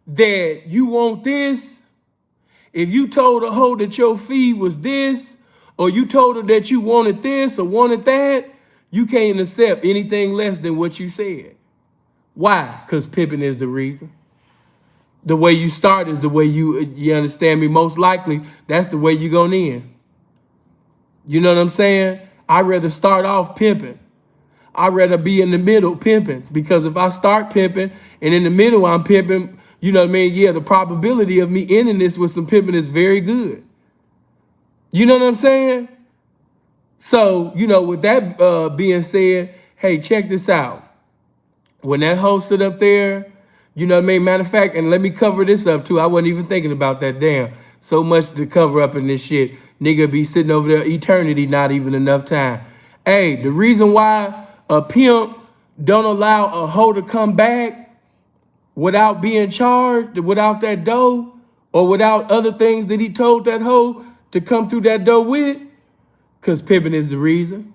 that you want this, if you told a hoe that your fee was this, or you told her that you wanted this or wanted that, you can't accept anything less than what you said. Why? Because pimping is the reason. The way you start is the way you understand me, most likely, that's the way you're going to end. You know what I'm saying? I'd rather start off pimping. I'd rather be in the middle pimping, because if I start pimping and in the middle I'm pimping, you know what I mean? Yeah, the probability of me ending this with some pimping is very good. You know what I'm saying? So, you know, with that being said, hey, check this out. When that hoe sit up there, you know what I mean? Matter of fact, and let me cover this up too. I wasn't even thinking about that. Damn. So much to cover up in this shit. Nigga be sitting over there eternity, not even enough time. Hey, the reason why a pimp don't allow a hoe to come back without being charged, without that dough, or without other things that he told that hoe to come through that dough with, because pimping is the reason.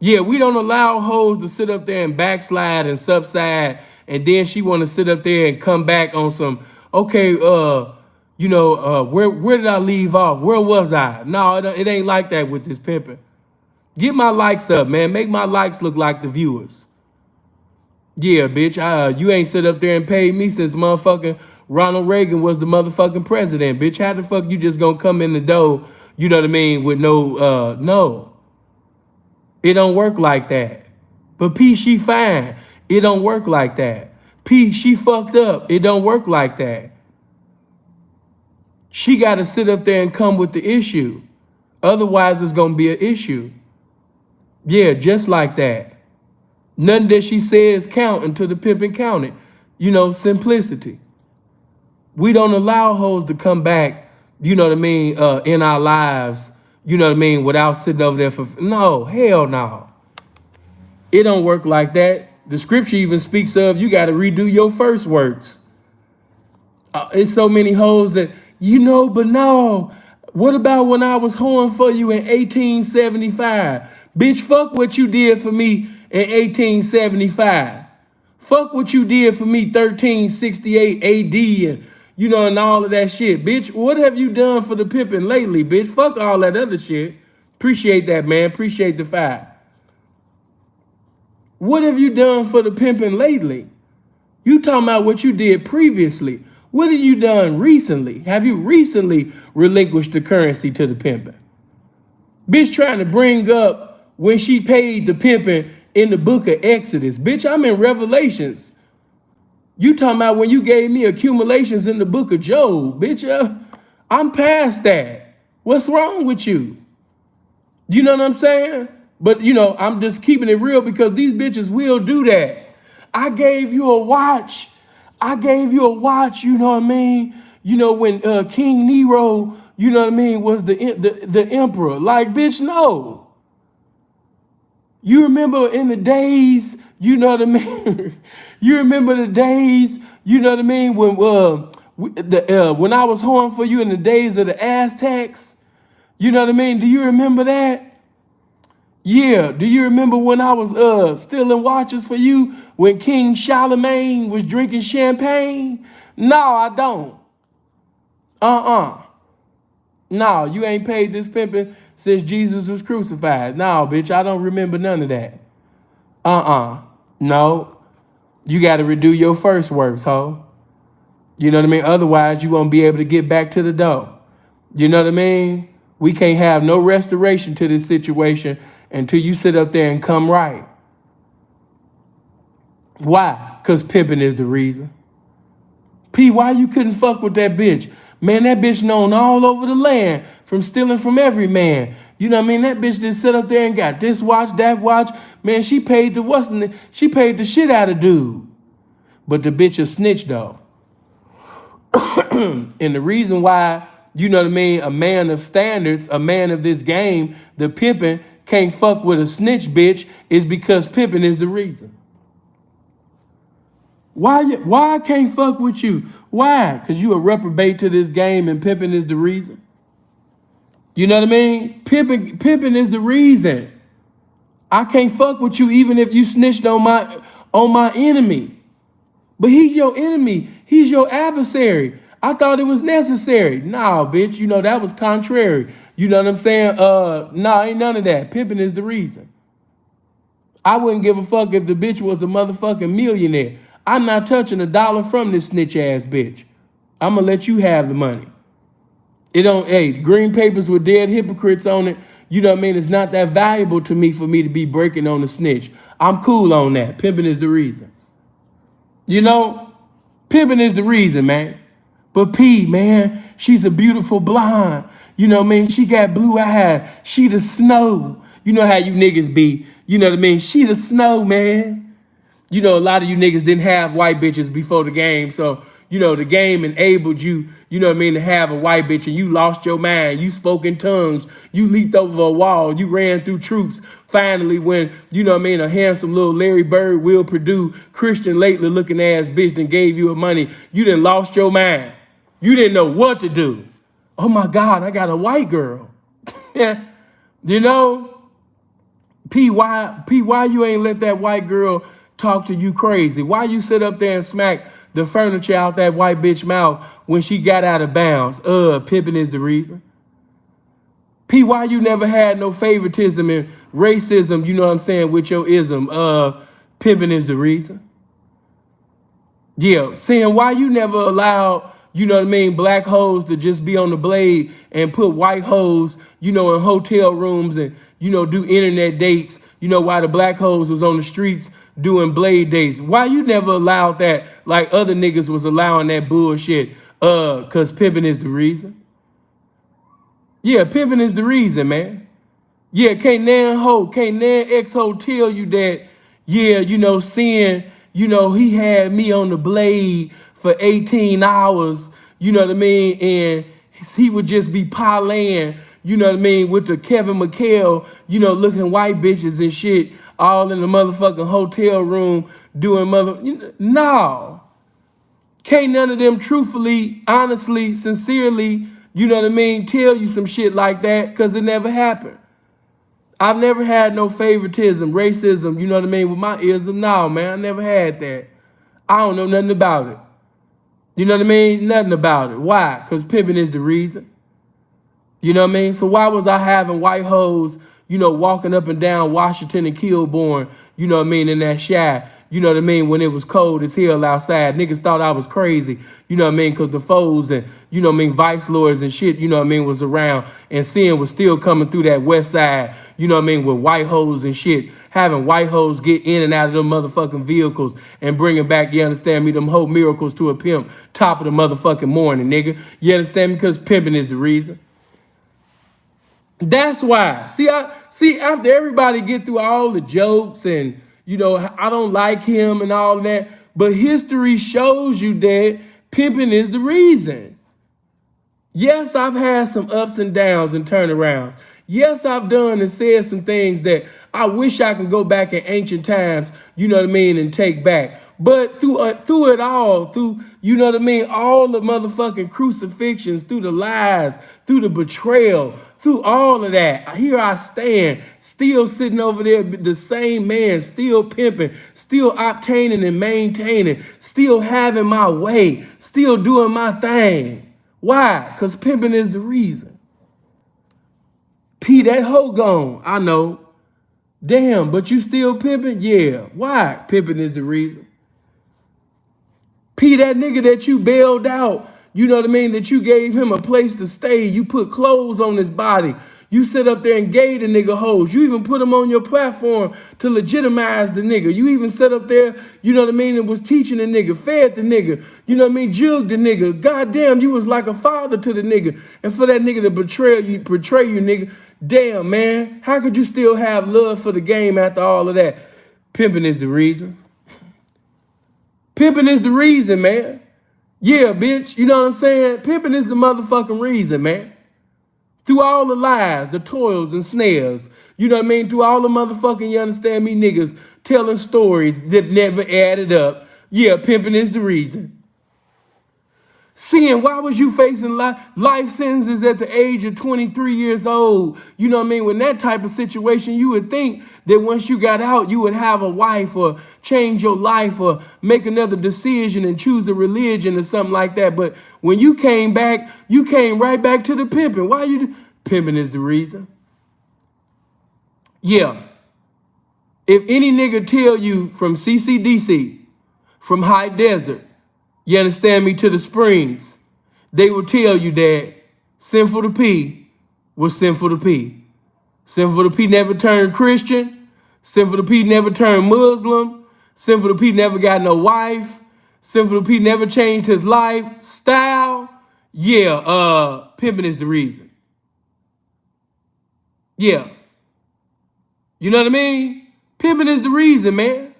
Yeah, we don't allow hoes to sit up there and backslide and subside, and then she want to sit up there and come back on some, okay, where did I leave off? Where was I? No, it ain't like that with this pimping. Get my likes up, man. Make my likes look like the viewers. Yeah, bitch, you ain't sit up there and paid me since motherfucking Ronald Reagan was the motherfucking president, bitch. How the fuck you just gonna come in the door, you know what I mean, with no. It don't work like that. But P, she fine. It don't work like that. P, she fucked up. It don't work like that. She got to sit up there and come with the issue. Otherwise, it's going to be an issue. Yeah, just like that. Nothing that she says count until the pimping counted. You know, simplicity. We don't allow hoes to come back, you know what I mean, in our lives, you know what I mean, without sitting over there for, no, hell no. It don't work like that. The scripture even speaks of you got to redo your first works. It's so many hoes that, you know, but no. What about when I was hoeing for you in 1875? Bitch, fuck what you did for me in 1875. Fuck what you did for me 1368 AD and, you know, and all of that shit. Bitch, what have you done for the pimping lately, bitch? Fuck all that other shit. Appreciate that, man. Appreciate the fact. What have you done for the pimping lately? You talking about what you did previously. What have you done recently? Have you recently relinquished the currency to the pimping? Bitch trying to bring up when she paid the pimping in the book of Exodus. Bitch, I'm in Revelations. You talking about when you gave me accumulations in the book of Job. Bitch, I'm past that. What's wrong with you? You know what I'm saying? But, you know, I'm just keeping it real because these bitches will do that. I gave you a watch. You know what I mean? You know, when King Nero, you know what I mean, was the emperor. Like, bitch, no. You remember in the days, you know what I mean? You remember the days, you know what I mean, when I was hoeing for you in the days of the Aztecs? You know what I mean? Do you remember that? Yeah. Do you remember when I was stealing watches for you when King Charlemagne was drinking champagne? No, I don't. No, you ain't paid this pimping since Jesus was crucified. No, bitch, I don't remember none of that. No. You got to redo your first works, ho. You know what I mean? Otherwise, you won't be able to get back to the dough. You know what I mean? We can't have no restoration to this situation until you sit up there and come right. Why? Because pimping is the reason. P, why you couldn't fuck with that bitch? Man, that bitch known all over the land from stealing from every man. You know what I mean? That bitch just sit up there and got this watch, that watch. Man, she paid she paid the shit out of dude. But the bitch a snitch though. And the reason why, you know what I mean, a man of standards, a man of this game, the pimping can't fuck with a snitch bitch is because pimping is the reason. Why I can't fuck with you? Why? Because you a reprobate to this game and pimping is the reason. You know what I mean? Pimping is the reason. I can't fuck with you even if you snitched on my enemy. But he's your enemy. He's your adversary. I thought it was necessary. Nah, bitch, you know, that was contrary. You know what I'm saying? Nah, ain't none of that. Pimping is the reason. I wouldn't give a fuck if the bitch was a motherfucking millionaire. I'm not touching $1 from this snitch ass bitch. I'm gonna let you have the money. It don't, hey, green papers with dead hypocrites on it, you know what I mean? It's not that valuable to me for me to be breaking on the snitch. I'm cool on that. Pimping is the reason. You know, pimping is the reason, man. But P, man, she's a beautiful blonde. You know what I mean? She got blue eyes. She the snow. You know how you niggas be. You know what I mean? She the snow, man. You know, a lot of you niggas didn't have white bitches before the game. So, you know, the game enabled you, you know what I mean, to have a white bitch, and you lost your mind. You spoke in tongues. You leaped over a wall. You ran through troops. Finally, when, you know what I mean, a handsome little Larry Bird, Will Purdue, Christian Lately looking ass bitch then gave you money, you done lost your mind. You didn't know what to do. Oh my God, I got a white girl. Yeah. You know, why you ain't let that white girl talk to you crazy? Why you sit up there and smack the furniture out that white bitch mouth when she got out of bounds? Pimping is the reason. Why you never had no favoritism and racism, you know what I'm saying, with your ism? Pimping is the reason. Yeah, saying why you never allowed, you know what I mean, black hoes to just be on the blade and put white hoes, you know, in hotel rooms and, you know, do internet dates, you know, while the black hoes was on the streets doing blade dates. Why you never allowed that like other niggas was allowing that bullshit? Cause pimping is the reason. Yeah, pimping is the reason, man. Yeah, can't nan ex-ho tell you that, yeah, you know, seeing, you know, he had me on the blade for 18 hours, you know what I mean? And he would just be parlaying, you know what I mean, with the Kevin McHale, you know, looking white bitches and shit, all in the motherfucking hotel room doing no. Can't none of them truthfully, honestly, sincerely, you know what I mean, tell you some shit like that, because it never happened. I've never had no favoritism, racism, you know what I mean, with my ism. No, man, I never had that. I don't know nothing about it. You know what I mean? Nothing about it. Why? Because pimping is the reason. You know what I mean? So why was I having white hoes, you know, walking up and down Washington and Kilbourne, you know what I mean, in that shack, you know what I mean, when it was cold as hell outside? Niggas thought I was crazy, you know what I mean, because the foes and, you know what I mean, vice lords and shit, you know what I mean, was around, and sin was still coming through that west side, you know what I mean, with white hoes and shit, having white hoes get in and out of them motherfucking vehicles and bringing back, you understand me, them whole miracles to a pimp, top of the motherfucking morning, nigga. You understand me? Because pimping is the reason. That's why. See, after everybody get through all the jokes and, you know, I don't like him and all that, but history shows you that pimping is the reason. Yes, I've had some ups and downs and turnarounds. Yes, I've done and said some things that I wish I could go back in ancient times, you know what I mean, and take back. But through it all, through, you know what I mean, all the motherfucking crucifixions, through the lies, through the betrayal, through all of that, here I stand, still sitting over there, the same man, still pimping, still obtaining and maintaining, still having my way, still doing my thing. Why? Because pimping is the reason. P, that hoe gone, I know. Damn, but you still pimping? Yeah. Why? Pimping is the reason. P, that nigga that you bailed out, you know what I mean, that you gave him a place to stay, you put clothes on his body, you sit up there and gave the nigga hoes, you even put him on your platform to legitimize the nigga, you even sat up there, you know what I mean, and was teaching the nigga, fed the nigga, you know what I mean, jugged the nigga, goddamn, you was like a father to the nigga, and for that nigga to betray you, nigga, damn, man, how could you still have love for the game after all of that? Pimping is the reason. Pimping is the reason, man. Yeah, bitch, you know what I'm saying? Pimping is the motherfucking reason, man. Through all the lies, the toils and snares, you know what I mean? Through all the motherfucking, you understand me, niggas telling stories that never added up. Yeah, pimping is the reason. Seeing why was you facing life sentences at the age of 23 years old? You know what I mean? When that type of situation, you would think that once you got out, you would have a wife or change your life or make another decision and choose a religion or something like that. But when you came back, you came right back to the pimping. Why you? Pimping is the reason. Yeah. If any nigga tell you from CCDC, from High Desert, you understand me, to the Springs, they will tell you that Sinful to P was Sinful to P. Sinful to P never turned Christian. Sinful to P never turned Muslim. Sinful to P never got no wife. Sinful to P never changed his lifestyle. Yeah, pimping is the reason. Yeah. You know what I mean? Pimping is the reason, man.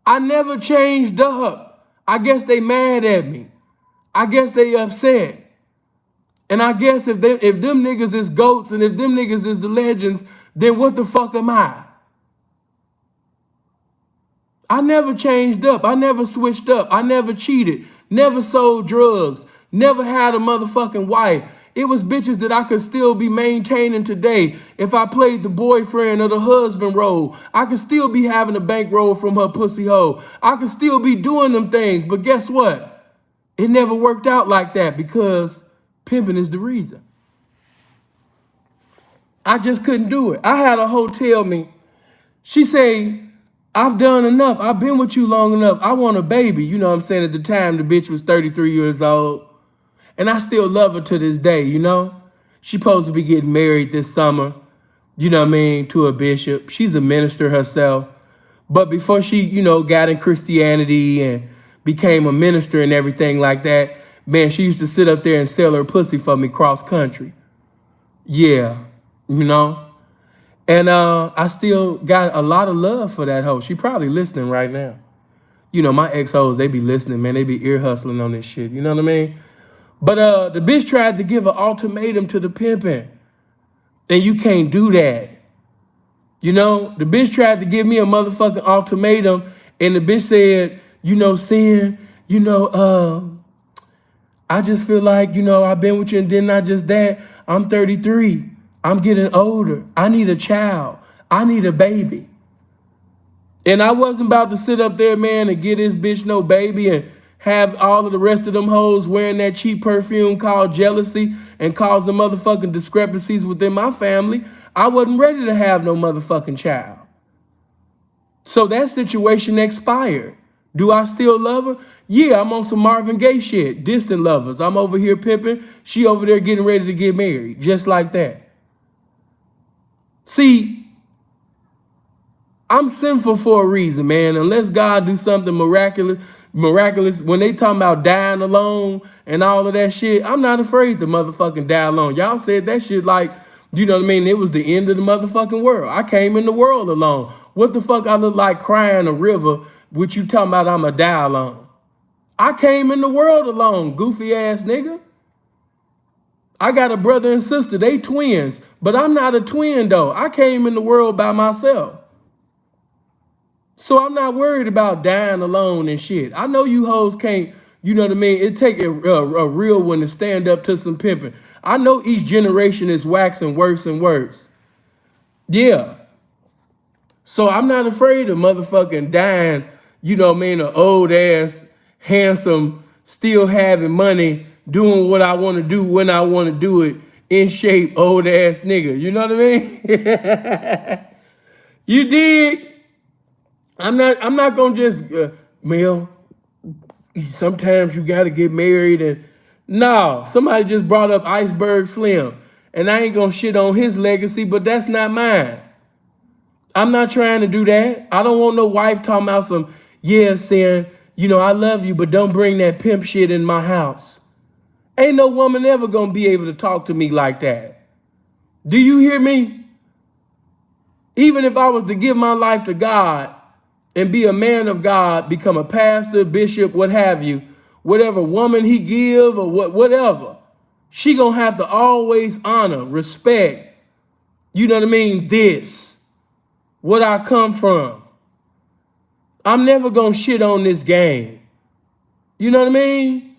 I never changed up. I guess they mad at me. I guess they upset. And I guess if them niggas is goats and if them niggas is the legends, then what the fuck am I? I never changed up. I never switched up. I never cheated. Never sold drugs. Never had a motherfucking wife. It was bitches that I could still be maintaining today. If I played the boyfriend or the husband role, I could still be having a bankroll from her pussy hole. I could still be doing them things. But guess what? It never worked out like that because pimping is the reason. I just couldn't do it. I had a hoe tell me, she say, I've done enough. I've been with you long enough. I want a baby. You know what I'm saying? At the time, the bitch was 33 years old. And I still love her to this day, you know? She supposed to be getting married this summer, you know what I mean, to a bishop. She's a minister herself. But before she, you know, got in Christianity and became a minister and everything like that, man, she used to sit up there and sell her pussy for me cross country. Yeah, you know? And I still got a lot of love for that hoe. She probably listening right now. You know, my ex-hoes, they be listening, man. They be ear hustling on this shit, you know what I mean? But the bitch tried to give an ultimatum to the pimpin'. And you can't do that. You know, the bitch tried to give me a motherfucking ultimatum. And the bitch said, you know, Sin, you know, I just feel like, you know, I've been with you and then not just that. I'm 33. I'm getting older. I need a child. I need a baby. And I wasn't about to sit up there, man, and get this bitch no baby and have all of the rest of them hoes wearing that cheap perfume called jealousy and causing motherfucking discrepancies within my family. I wasn't ready to have no motherfucking child. So that situation expired. Do I still love her? Yeah, I'm on some Marvin Gaye shit. Distant lovers. I'm over here pimping. She over there getting ready to get married. Just like that. See, I'm sinful for a reason, man. Unless God do something miraculous, when they talking about dying alone and all of that shit, I'm not afraid to motherfucking die alone. Y'all said that shit like, you know what I mean? It was the end of the motherfucking world. I came in the world alone. What the fuck I look like crying a river with you talking about I'ma die alone? I came in the world alone, goofy ass nigga. I got a brother and sister, they twins, but I'm not a twin though. I came in the world by myself. So I'm not worried about dying alone and shit. I know you hoes can't, you know what I mean? It take a real one to stand up to some pimping. I know each generation is waxing worse and worse. Yeah. So I'm not afraid of motherfucking dying, you know what I mean, an old ass, handsome, still having money, doing what I want to do when I want to do it, in shape, old ass nigga. You know what I mean? You dig? I'm not gonna just Mel, sometimes you gotta get married and no, somebody just brought up Iceberg Slim and I ain't gonna shit on his legacy, but that's not mine. I'm not trying to do that. I don't want no wife talking about some, yeah, Sin, you know, I love you, but don't bring that pimp shit in my house. Ain't no woman ever gonna be able to talk to me like that. Do you hear me? Even if I was to give my life to God and be a man of God, become a pastor, bishop, what have you, whatever woman he give or whatever, she gonna have to always honor, respect, you know what I mean, this, what I come from. I'm never gonna shit on this game. You know what I mean?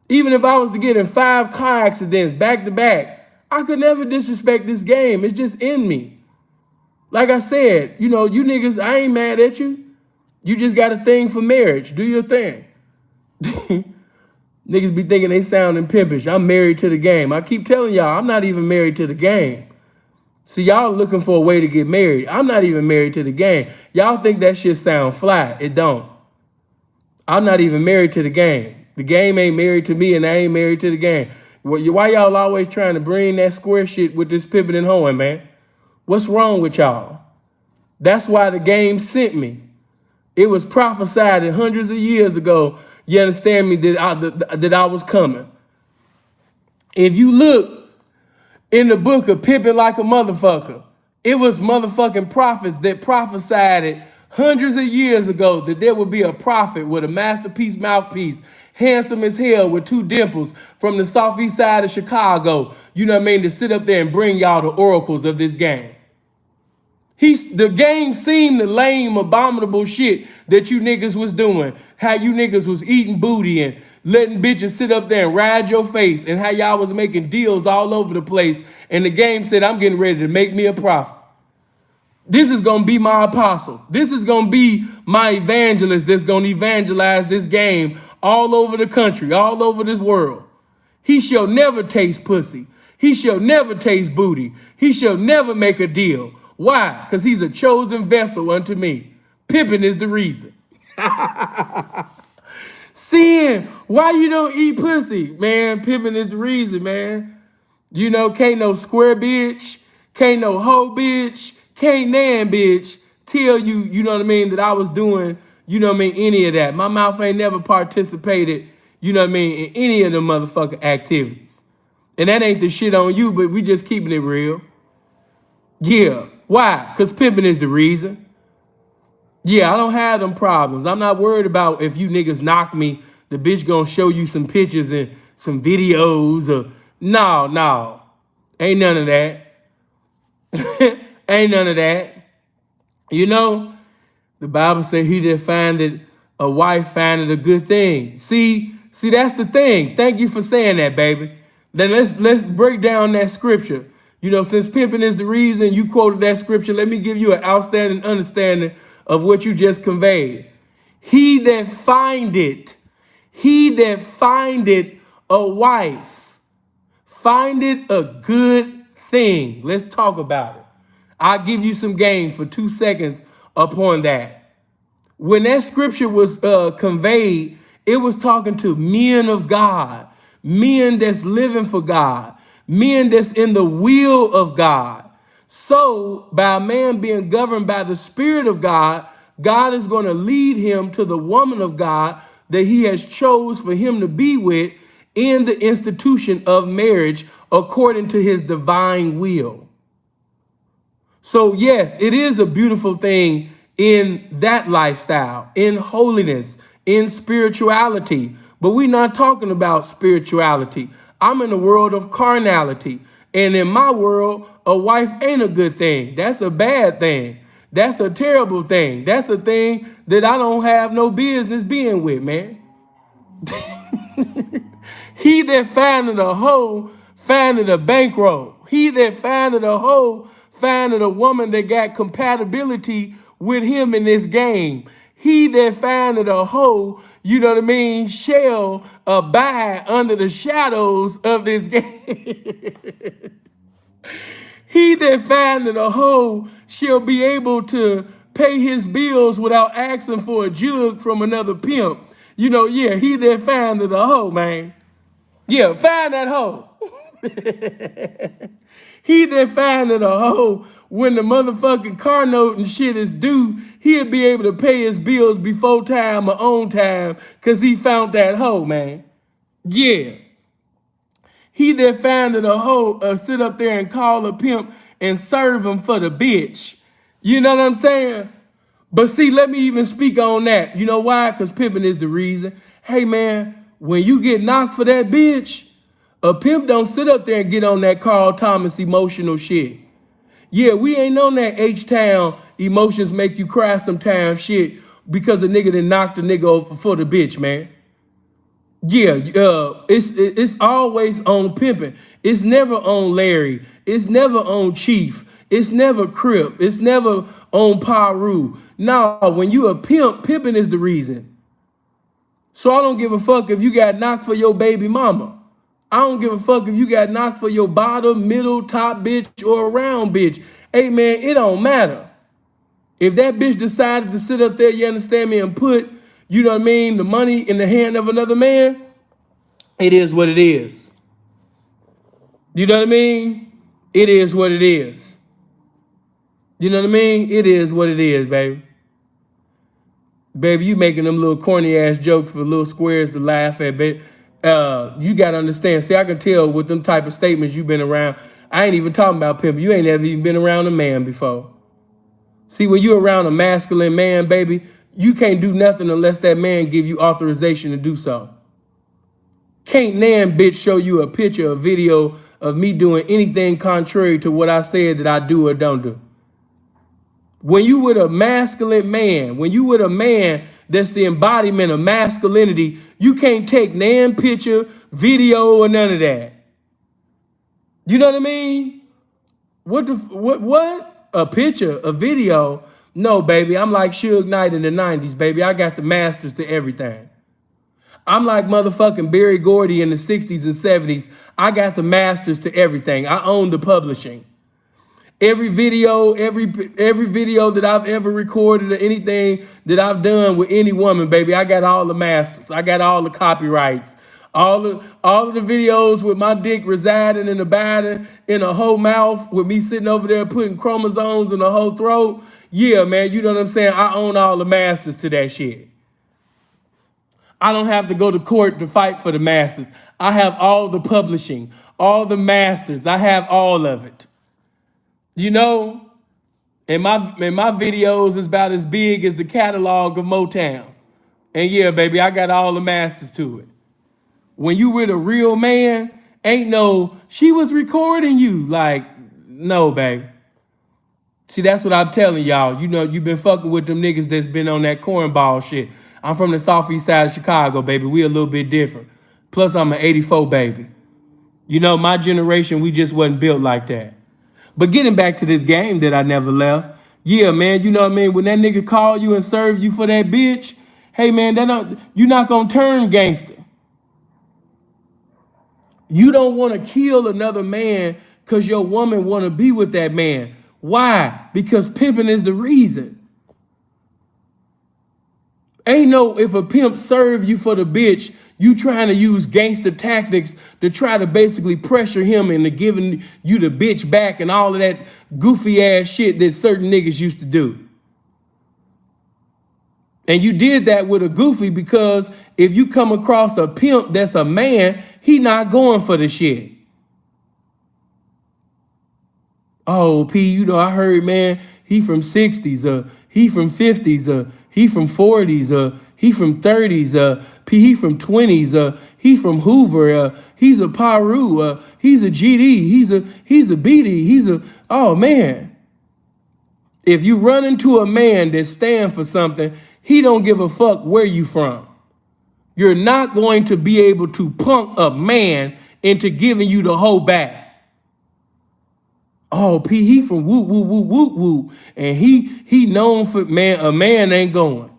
Even if I was to get in 5 car accidents back to back, I could never disrespect this game. It's just in me. Like I said, you know, you niggas, I ain't mad at you. You just got a thing for marriage. Do your thing. Niggas be thinking they sounding pimpish. I'm married to the game. I keep telling y'all, I'm not even married to the game. See, y'all looking for a way to get married. I'm not even married to the game. Y'all think that shit sound fly. It don't. I'm not even married to the game. The game ain't married to me and I ain't married to the game. Why y'all always trying to bring that square shit with this pimping and hoeing, man? What's wrong with y'all? That's why the game sent me. It was prophesied hundreds of years ago. You understand me, that I was coming. If you look in the book of Pimpin' Like a Motherfucker, it was motherfucking prophets that prophesied it hundreds of years ago that there would be a prophet with a masterpiece mouthpiece, handsome as hell with 2 dimples from the southeast side of Chicago, you know what I mean, to sit up there and bring y'all the oracles of this game. The game seen the lame, abominable shit that you niggas was doing. How you niggas was eating booty and letting bitches sit up there and ride your face, and how y'all was making deals all over the place. And the game said, I'm getting ready to make me a prophet. This is going to be my apostle. This is going to be my evangelist that's going to evangelize this game all over the country, all over this world. He shall never taste pussy. He shall never taste booty. He shall never make a deal. Why? Because he's a chosen vessel unto me. Pimpin' is the reason. Sin, why you don't eat pussy? Man, pimpin' is the reason, man. You know, can't no square bitch, can't no hoe bitch, can't nan bitch tell you, you know what I mean, that I was doing, you know what I mean, any of that. My mouth ain't never participated, you know what I mean, in any of the motherfucking activities. And that ain't the shit on you, but we just keeping it real. Yeah. Why? Because pimping is the reason. Yeah, I don't have them problems. I'm not worried about if you niggas knock me, the bitch gonna show you some pictures and some videos. No. Ain't none of that. Ain't none of that. You know, the Bible says he that findeth a wife findeth a good thing. See, that's the thing. Thank you for saying that, baby. Then let's break down that scripture. You know, since pimping is the reason you quoted that scripture, let me give you an outstanding understanding of what you just conveyed. He that findeth a wife, findeth a good thing. Let's talk about it. I'll give you some game for 2 seconds upon that. When that scripture was conveyed, it was talking to men of God, men that's living for God, men that's in the will of God. So by a man being governed by the Spirit of God, God is going to lead him to the woman of God that he has chose for him to be with in the institution of marriage according to his divine will. So yes, it is a beautiful thing in that lifestyle, in holiness, in spirituality. But we're not talking about spirituality. I'm in the world of carnality. And in my world, a wife ain't a good thing. That's a bad thing. That's a terrible thing. That's a thing that I don't have no business being with, man. He that findeth a hoe findeth a bankroll. He that findeth a hoe findeth a woman that got compatibility with him in this game. He that findeth a hoe, you know what I mean, shall abide under the shadows of this game. He that findeth a hoe shall be able to pay his bills without asking for a jug from another pimp. You know, yeah, he that findeth a hoe, man. Yeah, find that hoe. He that findeth a hoe, when the motherfucking car note and shit is due, he'll be able to pay his bills before time or on time because he found that hoe, man. Yeah. He that findeth a hoe sit up there and call a pimp and serve him for the bitch. You know what I'm saying? But see, let me even speak on that. You know why? Because pimping is the reason. Hey, man, when you get knocked for that bitch, a pimp don't sit up there and get on that Carl Thomas emotional shit. Yeah, we ain't on that H-Town emotions make you cry sometimes shit because a nigga done knocked a nigga over for the bitch, man. Yeah, it's always on pimping. It's never on Larry. It's never on Chief. It's never Crip. It's never on Paru. No, when you a pimp, pimping is the reason. So I don't give a fuck if you got knocked for your baby mama. I don't give a fuck if you got knocked for your bottom, middle, top bitch, or a round bitch. Hey, man, it don't matter. If that bitch decided to sit up there, you understand me, and put, you know what I mean, the money in the hand of another man, it is what it is. You know what I mean? It is what it is. You know what I mean? It is what it is, baby. Baby, you making them little corny ass jokes for little squares to laugh at, baby. You gotta understand. See, I can tell with them type of statements you've been around. I ain't even talking about Pimp. You ain't ever even been around a man before. See, when you're around a masculine man, baby, you can't do nothing unless that man give you authorization to do so. Can't nan bitch show you a picture or video of me doing anything contrary to what I said that I do or don't do. When you with a masculine man, when you with a man that's the embodiment of masculinity, you can't take nan picture, video, or none of that. You know what I mean? What? A picture, a video? No, baby, I'm like Suge Knight in the 90s, baby. I got the masters to everything. I'm like motherfucking Barry Gordy in the 60s and 70s. I got the masters to everything. I own the publishing. Every video that I've ever recorded or anything that I've done with any woman, baby, I got all the masters. I got all the copyrights. All of the videos with my dick residing in the body in a whole mouth with me sitting over there putting chromosomes in the whole throat. Yeah, man, you know what I'm saying? I own all the masters to that shit. I don't have to go to court to fight for the masters. I have all the publishing, all the masters. I have all of it. You know, and my videos is about as big as the catalog of Motown. And yeah, baby, I got all the masters to it. When you with a real man, ain't no, she was recording you. Like, no, baby. See, that's what I'm telling y'all. You know, you've been fucking with them niggas that's been on that cornball shit. I'm from the southeast side of Chicago, baby. We a little bit different. Plus, I'm an 84 baby. You know, my generation, we just wasn't built like that. But getting back to this game that I never left, yeah, man, you know what I mean? When that nigga call you and serve you for that bitch, hey, man, you're not gonna turn gangster. You don't want to kill another man because your woman want to be with that man. Why? Because pimping is the reason. Ain't no, if a pimp serve you for the bitch, you trying to use gangster tactics to try to basically pressure him into giving you the bitch back and all of that goofy ass shit that certain niggas used to do. And you did that with a goofy because if you come across a pimp that's a man, he not going for the shit. Oh, P, you know, I heard, man, he from 60s, he from 50s, he from 40s, he from 30s, P, he from 20s, he from Hoover, he's a Paru, he's a GD, he's a BD, oh man. If you run into a man that stand for something, he don't give a fuck where you from. You're not going to be able to punk a man into giving you the whole back. Oh, P, he from whoop, whoop, whoop, whoop, whoop. And he known for, man, a man ain't going.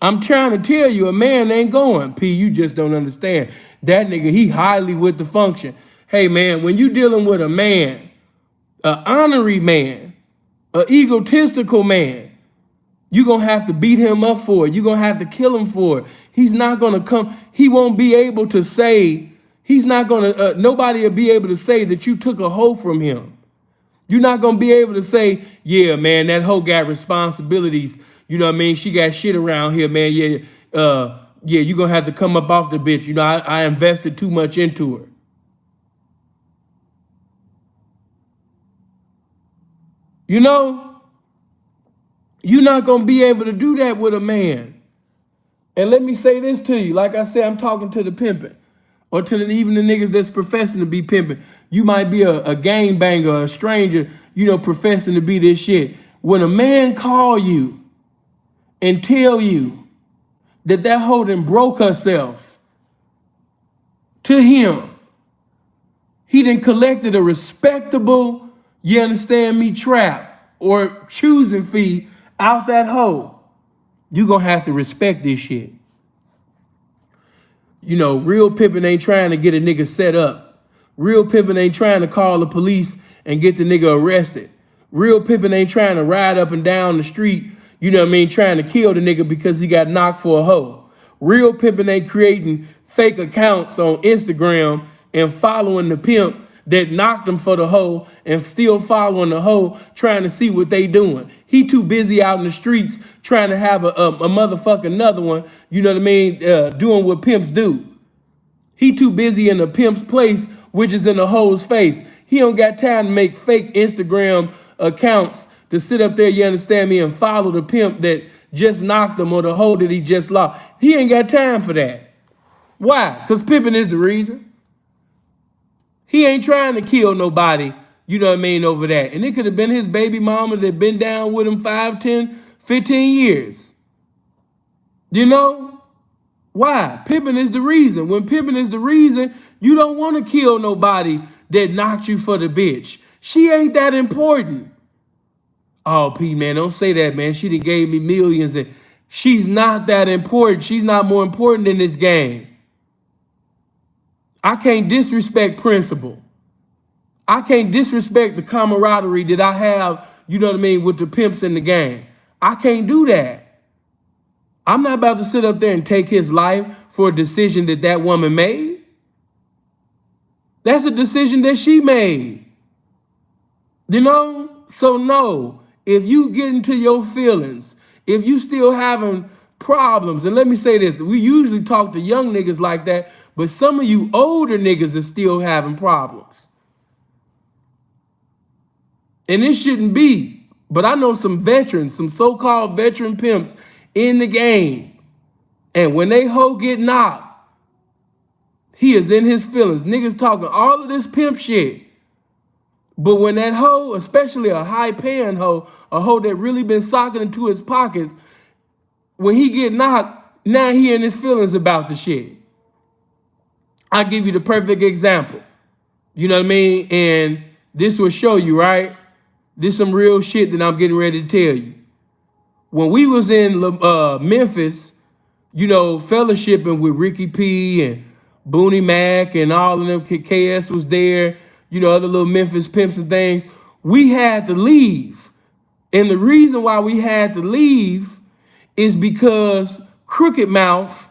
I'm trying to tell you, a man ain't going. P, you just don't understand. That nigga, he highly with the function. Hey, man, when you dealing with a man, an honorary man, an egotistical man, you're going to have to beat him up for it. You're going to have to kill him for it. He's not going to come. He won't be able to say, he's not going to, nobody will be able to say that you took a hoe from him. You're not going to be able to say, yeah, man, that hoe got responsibilities. You know what I mean? She got shit around here, man. Yeah, you're going to have to come up off the bitch. You know, I invested too much into her. You know? You're not going to be able to do that with a man. And let me say this to you. Like I said, I'm talking to the pimping. Or to even the niggas that's professing to be pimping. You might be a gang banger, a stranger, you know, professing to be this shit. When a man call you and tell you that hoe done broke herself to him, he done collected a respectable, you understand me, trap or choosing fee out that hoe, you gonna have to respect this shit. You know, real pimping ain't trying to get a nigga set up. Real pimping ain't trying to call the police and get the nigga arrested. Real pimping ain't trying to ride up and down the street, you know what I mean, trying to kill the nigga because he got knocked for a hoe. Real pimping ain't creating fake accounts on Instagram and following the pimp that knocked him for the hoe and still following the hoe trying to see what they doing. He too busy out in the streets trying to have a motherfucking another one, you know what I mean, doing what pimps do. He too busy in the pimp's place, which is in the hoe's face. He don't got time to make fake Instagram accounts to sit up there, you understand me, and follow the pimp that just knocked him or the hoe that he just lost. He ain't got time for that. Why? Because pimping is the reason. He ain't trying to kill nobody, you know what I mean, over that. And it could have been his baby mama that been down with him 5, 10, 15 years. You know? Why? Pimping is the reason. When pimping is the reason, you don't want to kill nobody that knocked you for the bitch. She ain't that important. Oh, P, man, don't say that, man. She done gave me millions. And she's not that important. She's not more important in this game. I can't disrespect principle. I can't disrespect the camaraderie that I have, you know what I mean, with the pimps in the game. I can't do that. I'm not about to sit up there and take his life for a decision that that woman made. That's a decision that she made. You know? So no, if you get into your feelings, if you still having problems, and let me say this, we usually talk to young niggas like that, but some of you older niggas are still having problems. And it shouldn't be. But I know some veterans, some so-called veteran pimps in the game. And when they hoe get knocked, he is in his feelings. Niggas talking all of this pimp shit. But when that hoe, especially a high-paying hoe, a hoe that really been socking into his pockets, when he get knocked, now he in his feelings about the shit. I'll give you the perfect example. You know what I mean? And this will show you, right? This some real shit that I'm getting ready to tell you. When we was in Memphis, you know, fellowshipping with Ricky P and Booney Mac and all of them, KS was there, you know, other little Memphis pimps and things, we had to leave. And the reason why we had to leave is because Crooked Mouth,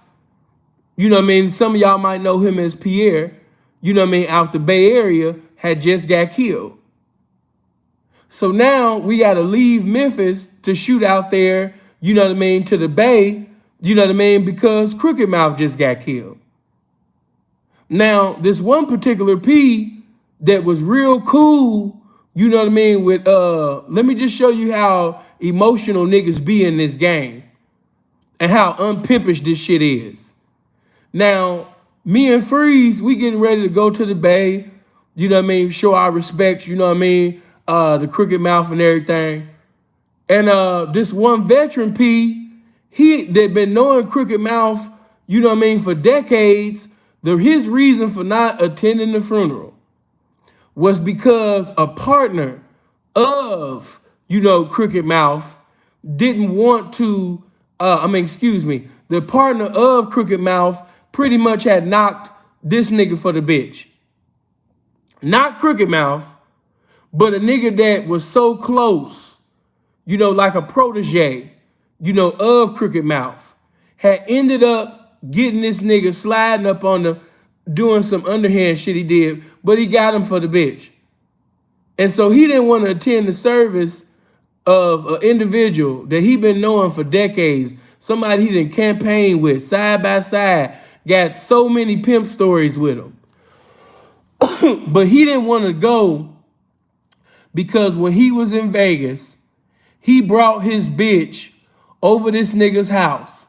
you know what I mean, some of y'all might know him as Pierre, you know what I mean, out the Bay Area, had just got killed. So now we got to leave Memphis to shoot out there, you know what I mean, to the Bay, you know what I mean, because Crooked Mouth just got killed. Now, this one particular P that was real cool, you know what I mean, with, let me just show you how emotional niggas be in this game and how unpimpish this shit is. Now, me and Freeze, we getting ready to go to the Bay, you know what I mean, show our respects, you know what I mean, the Crooked Mouth and everything. And this one veteran P, he that been knowing Crooked Mouth, you know what I mean, for decades, his reason for not attending the funeral was because a partner of, you know, Crooked Mouth didn't want to, the partner of Crooked Mouth pretty much had knocked this nigga for the bitch. Not Crooked Mouth, but a nigga that was so close, you know, like a protege, you know, of Crooked Mouth, had ended up getting this nigga sliding up on the, doing some underhand shit he did, but he got him for the bitch. And so he didn't want to attend the service of an individual that he been knowing for decades, somebody he done campaigned with, side by side, got so many pimp stories with him. But he didn't want to go because when he was in Vegas, he brought his bitch over this nigga's house.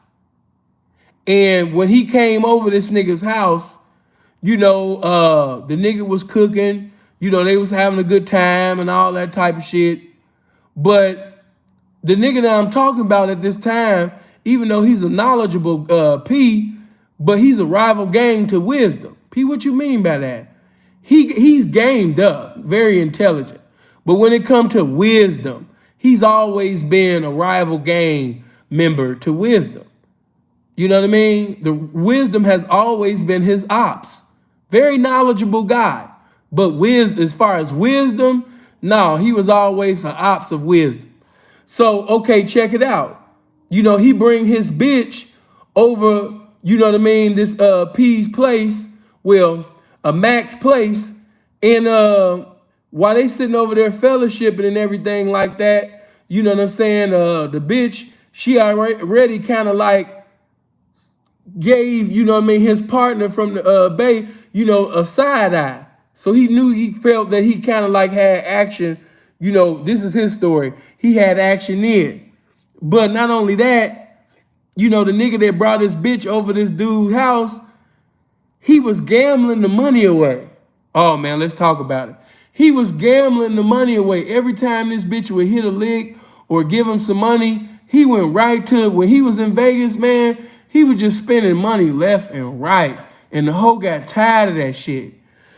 And when he came over this nigga's house, you know, the nigga was cooking, you know, they was having a good time and all that type of shit. But the nigga that I'm talking about at this time, even though he's a knowledgeable P, but he's a rival gang to Wisdom. P, what you mean by that? He's gamed up, very intelligent. But when it comes to Wisdom, he's always been a rival gang member to Wisdom. You know what I mean? The Wisdom has always been his ops. Very knowledgeable guy. But as far as Wisdom, no, he was always an ops of Wisdom. So, okay, check it out. You know, he bring his bitch over, you know what I mean, this P's place. Well, Max place, and while they sitting over there fellowshipping and everything like that, you know what I'm saying? The bitch, she already kind of like gave, you know what I mean, his partner from the Bay, you know, a side eye. So he felt that he kind of like had action, you know, this is his story. He had action in. But not only that, you know, the nigga that brought this bitch over this dude's house, he was gambling the money away. Oh man, let's talk about it. He was gambling the money away. Every time this bitch would hit a lick or give him some money, he went right to it. When he was in Vegas, man, he was just spending money left and right. And the hoe got tired of that shit.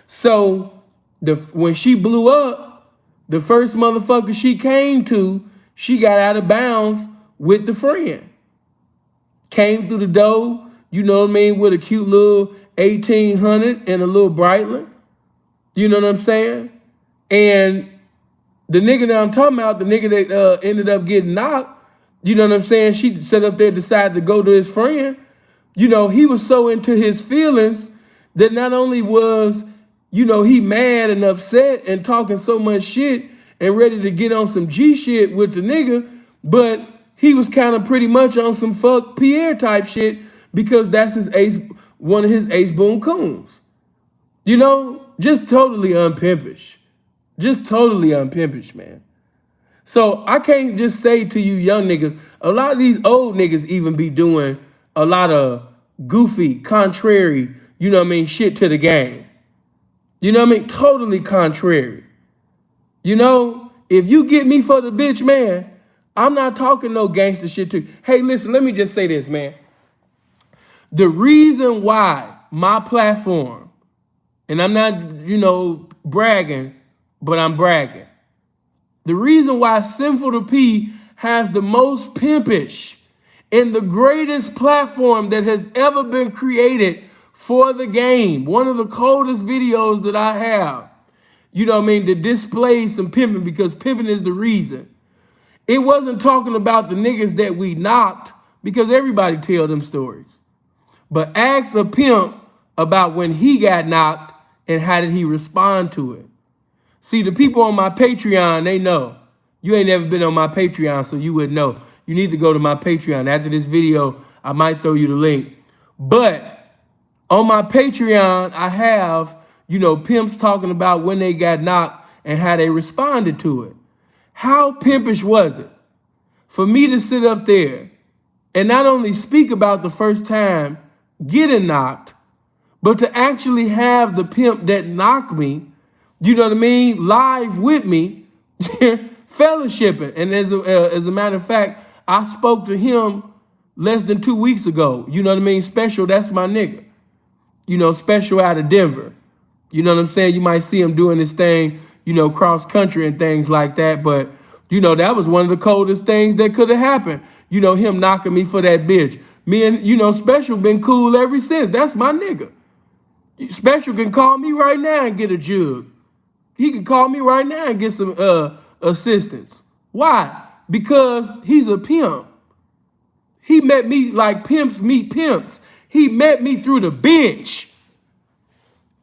So when she blew up, the first motherfucker she came to, she got out of bounds with the friend. Came through the door, you know what I mean, with a cute little 1800 and a little Breitling. You know what I'm saying? And the nigga that I'm talking about, the nigga that ended up getting knocked, you know what I'm saying? She sat up there, decided to go to his friend. You know, he was so into his feelings that not only was, you know, he mad and upset and talking so much shit and ready to get on some G shit with the nigga, but he was kind of pretty much on some fuck Pierre type shit because that's one of his ace boon coons. You know, just totally unpimpish. Just totally unpimpish, man. So I can't just say to you young niggas, a lot of these old niggas even be doing a lot of goofy, contrary, you know what I mean, shit to the game. You know what I mean? Totally contrary. You know, if you get me for the bitch, man, I'm not talking no gangster shit to you. Hey, listen, let me just say this, man. The reason why my platform, and I'm not, you know, bragging, but I'm bragging. The reason why Sinful to P has the most pimpish and the greatest platform that has ever been created for the game, one of the coldest videos that I have, you know what I mean, to display some pimping, because pimping is the reason. It wasn't talking about the niggas that we knocked, because everybody tell them stories. But ask a pimp about when he got knocked and how did he respond to it. See, the people on my Patreon, they know. You ain't never been on my Patreon, so you would know. You need to go to my Patreon. After this video, I might throw you the link. But on my Patreon, I have, you know, pimps talking about when they got knocked and how they responded to it. How pimpish was it for me to sit up there and not only speak about the first time getting knocked, but to actually have the pimp that knocked me, you know what I mean, live with me, fellowshipping. And as a matter of fact, I spoke to him less than 2 weeks ago. You know what I mean? Special, that's my nigga. You know, Special out of Denver. You know what I'm saying? You might see him doing this thing, you know, cross country and things like that. But, you know, that was one of the coldest things that could have happened. You know, him knocking me for that bitch. Me and, you know, Special been cool ever since. That's my nigga. Special can call me right now and get a jug. He can call me right now and get some assistance. Why? Because he's a pimp. He met me like pimps meet pimps. He met me through the bitch.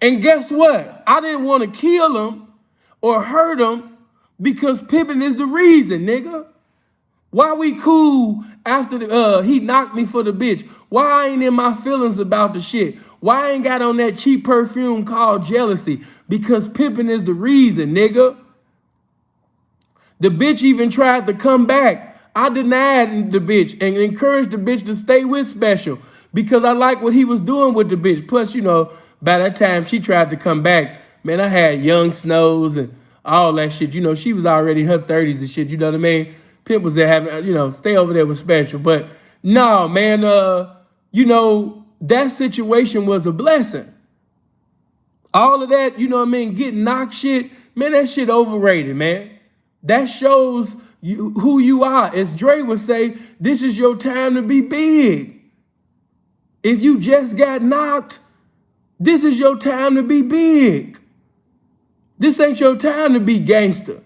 And guess what? I didn't want to kill him or hurt him because pimping is the reason, nigga. Why we cool after he knocked me for the bitch? Why I ain't in my feelings about the shit? Why I ain't got on that cheap perfume called jealousy? Because pimping is the reason, nigga. The bitch even tried to come back. I denied the bitch and encouraged the bitch to stay with Special because I like what he was doing with the bitch. Plus, you know, by that time she tried to come back, man, I had young snows and all that shit. You know, she was already in her 30s and shit, you know what I mean? Pimp was there having, you know, stay over there with Special. But no, man, you know, that situation was a blessing. All of that, you know what I mean, getting knocked shit, man, that shit overrated, man. That shows you who you are. As Dre would say, this is your time to be big. If you just got knocked, this is your time to be big. This ain't your time to be gangster.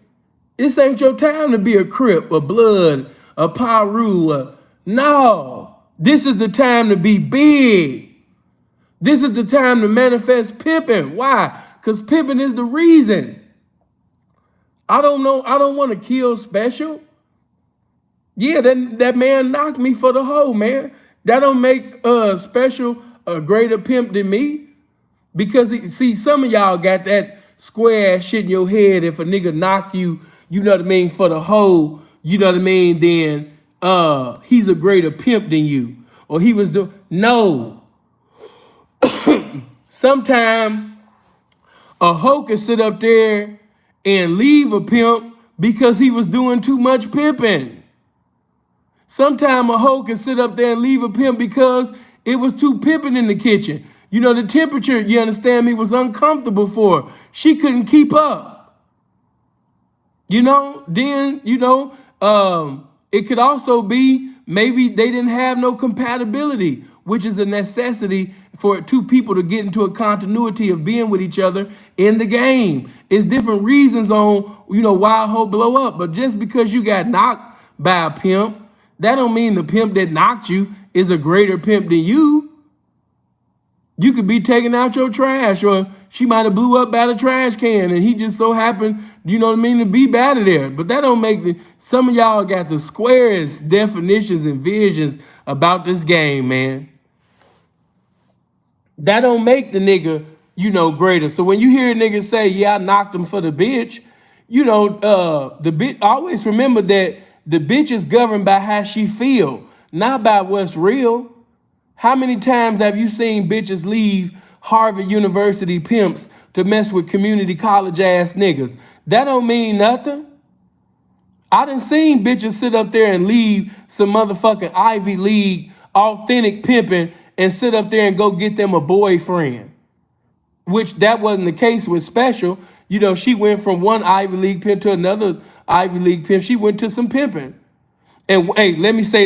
This ain't your time to be a Crip, a Blood, a Paru. No, this is the time to be big. This is the time to manifest pimping. Why? Because pimping is the reason. I don't know. I don't want to kill Special. Yeah, that man knocked me for the hoe, man. That don't make Special a greater pimp than me. Because see, some of y'all got that square ass shit in your head. If a nigga knock you, you know what I mean, for the hoe, you know what I mean, then he's a greater pimp than you. Or he was doing no. Sometime a hoe can sit up there and leave a pimp because he was doing too much pimping. Sometime a hoe can sit up there and leave a pimp because it was too pimping in the kitchen. You know, the temperature, you understand me, was uncomfortable for her. She couldn't keep up. You know, then, you know, it could also be maybe they didn't have no compatibility, which is a necessity for two people to get into a continuity of being with each other in the game. It's different reasons on, you know, why a hoe blow up. But just because you got knocked by a pimp, that don't mean the pimp that knocked you is a greater pimp than you. You could be taking out your trash, or she might have blew up by the trash can and he just so happened, you know what I mean, to be bad at there. But that don't make some of y'all got the squarest definitions and visions about this game, man. That don't make the nigga, you know, greater. So when you hear a nigga say, yeah, I knocked him for the bitch, you know, the bitch, always remember that the bitch is governed by how she feel, not by what's real. How many times have you seen bitches leave Harvard University pimps to mess with community college ass niggas? That don't mean nothing. I done seen bitches sit up there and leave some motherfucking Ivy League authentic pimping and sit up there and go get them a boyfriend. Which that wasn't the case with Special. You know, she went from one Ivy League pimp to another Ivy League pimp. She went to some pimping. And hey, let me say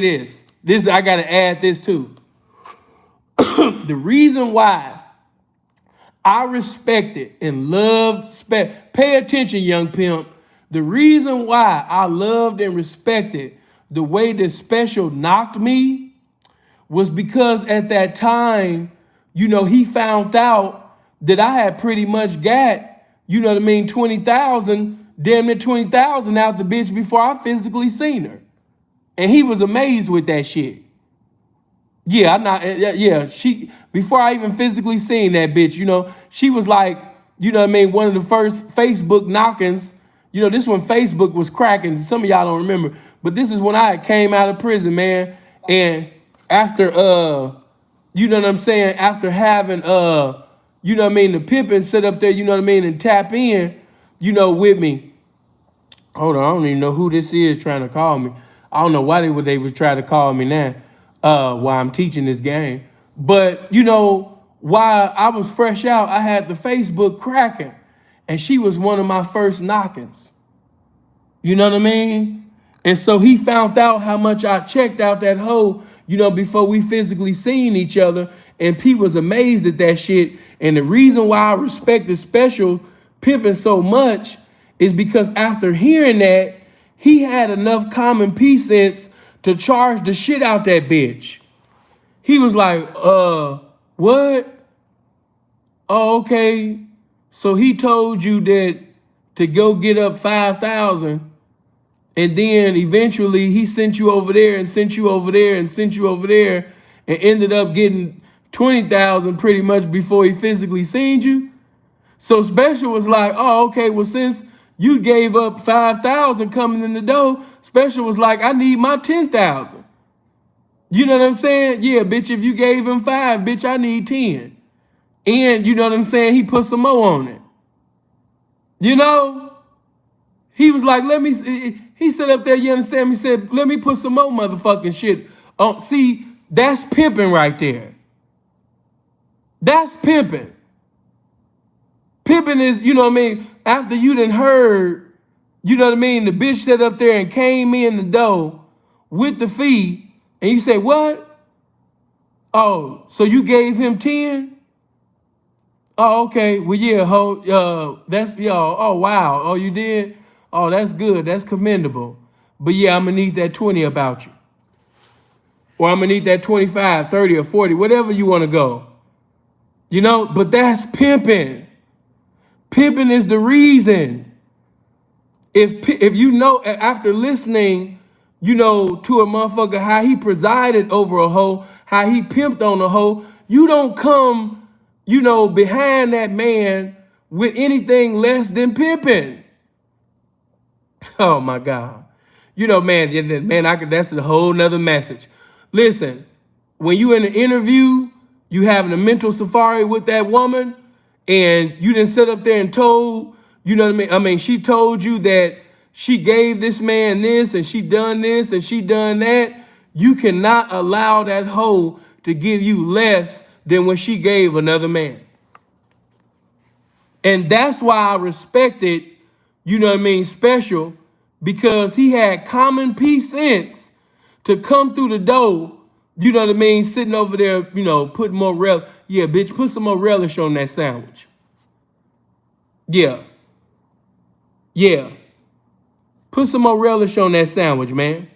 this. I gotta add this too. The reason why I respected and loved, pay attention, young pimp. The reason why I loved and respected the way that Special knocked me was because at that time, you know, he found out that I had pretty much got, you know what I mean, 20,000, damn near 20,000 out the bitch before I physically seen her. And he was amazed with that shit. She, before I even physically seen that bitch, you know, she was like, you know what I mean, one of the first Facebook knockings. You know, this when Facebook was cracking. Some of y'all don't remember, but this is when I came out of prison, man. And after, you know what I'm saying, after having, you know what I mean, the pimpin' sit up there, you know what I mean, and tap in, you know, with me. Hold on, I don't even know who this is trying to call me. I don't know why they would try to call me now. While I'm teaching this game. But, you know, while I was fresh out, I had the Facebook cracking. And she was one of my first knockings. You know what I mean? And so he found out how much I checked out that hoe, you know, before we physically seen each other. And P was amazed at that shit. And the reason why I respected Special pimping so much is because after hearing that, he had enough common P sense to charge the shit out that bitch. He was like, what? Oh, okay. So he told you that to go get up 5,000, and then eventually he sent you over there and sent you over there and sent you over there and ended up getting 20,000 pretty much before he physically seen you. So Special was like, oh, okay, well, since you gave up 5,000 coming in the door, Special was like, I need my 10,000. You know what I'm saying? Yeah, bitch, if you gave him 5, bitch, I need 10. And you know what I'm saying? He put some more on it. You know? He was like, he said up there, you understand me? He said, let me put some more motherfucking shit on. See, that's pimping right there. That's pimping. Pimping is, you know what I mean? After you done heard, you know what I mean? The bitch sat up there and came in the door with the fee, and you say, what? Oh, so you gave him 10? Oh, okay. Well, yeah, that's, oh, wow. Oh, you did? Oh, that's good. That's commendable. But yeah, I'm gonna need that 20 about you. Or I'm gonna need that 25, 30, or 40, whatever you wanna go. You know, but that's pimping. Pimping is the reason. If you know, after listening, you know, to a motherfucker, how he presided over a hoe, how he pimped on a hoe, you don't come, you know, behind that man with anything less than pimping. Oh my God. You know, man, that's a whole nother message. Listen, when you in an interview, you having a mental safari with that woman, and you didn't sit up there and told, you know what I mean? I mean, she told you that she gave this man this, and she done this, and she done that. You cannot allow that hoe to give you less than what she gave another man. And that's why I respected, you know what I mean, Special, because he had common peace sense to come through the door, you know what I mean, sitting over there, you know, putting more yeah, bitch, put some more relish on that sandwich. Yeah. Yeah. Put some more relish on that sandwich, man.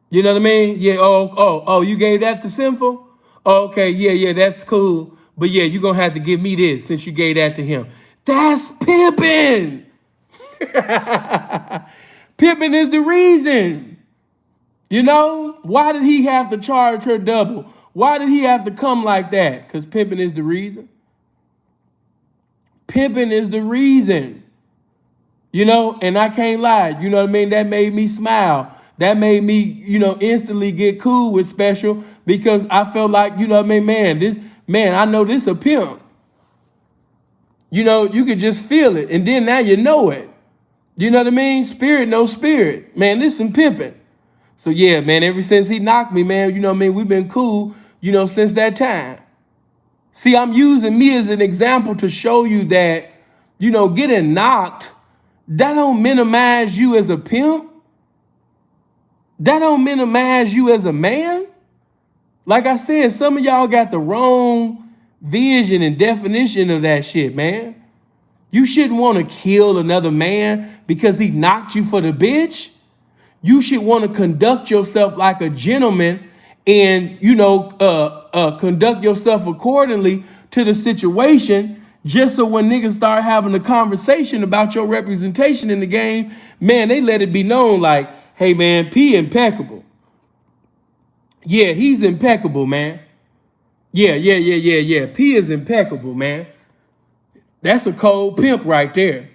You know what I mean? Yeah, oh, you gave that to Sinful? Oh, okay, yeah, that's cool. But yeah, you're gonna have to give me this since you gave that to him. That's pimping. Pimping is the reason. You know? Why did he have to charge her double? Why did he have to come like that? Because pimping is the reason. Pimping is the reason. You know, and I can't lie. You know what I mean? That made me smile. That made me, you know, instantly get cool with Special because I felt like, you know what I mean, I know this a pimp. You know, you could just feel it. And then now you know it. You know what I mean? Spirit, no spirit. Man, this some pimping. So yeah, man, ever since he knocked me, man, you know what I mean? We've been cool, you know, since that time. See, I'm using me as an example to show you that, you know, getting knocked, that don't minimize you as a pimp. That don't minimize you as a man. Like I said, some of y'all got the wrong vision and definition of that shit, man. You shouldn't want to kill another man because he knocked you for the bitch. You should want to conduct yourself like a gentleman and, you know, conduct yourself accordingly to the situation, just so when niggas start having a conversation about your representation in the game, man, they let it be known like, hey, man, P impeccable. Yeah, he's impeccable, man. Yeah. P is impeccable, man. That's a cold pimp right there.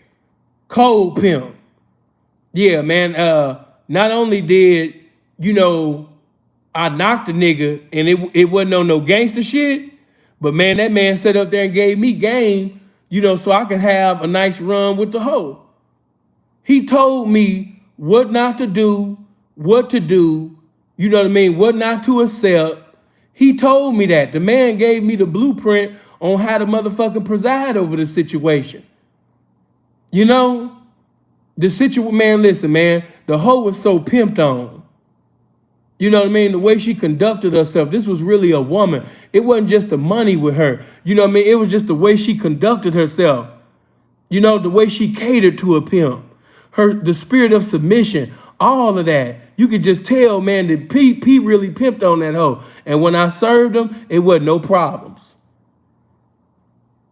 Cold pimp. Yeah, man. Not only did, you know, I knocked the nigga and it wasn't on no gangster shit, but man, that man sat up there and gave me game, you know, so I could have a nice run with the hoe. He told me what not to do, what to do, you know what I mean, what not to accept. He told me that. The man gave me the blueprint on how to motherfucking preside over the situation. You know? The situation, man, listen, man, the hoe was so pimped on. You know what I mean? The way she conducted herself, this was really a woman. It wasn't just the money with her. You know what I mean? It was just the way she conducted herself. You know, the way she catered to a pimp. The spirit of submission, all of that. You could just tell, man, that Pete really pimped on that hoe. And when I served him, it wasn't no problems.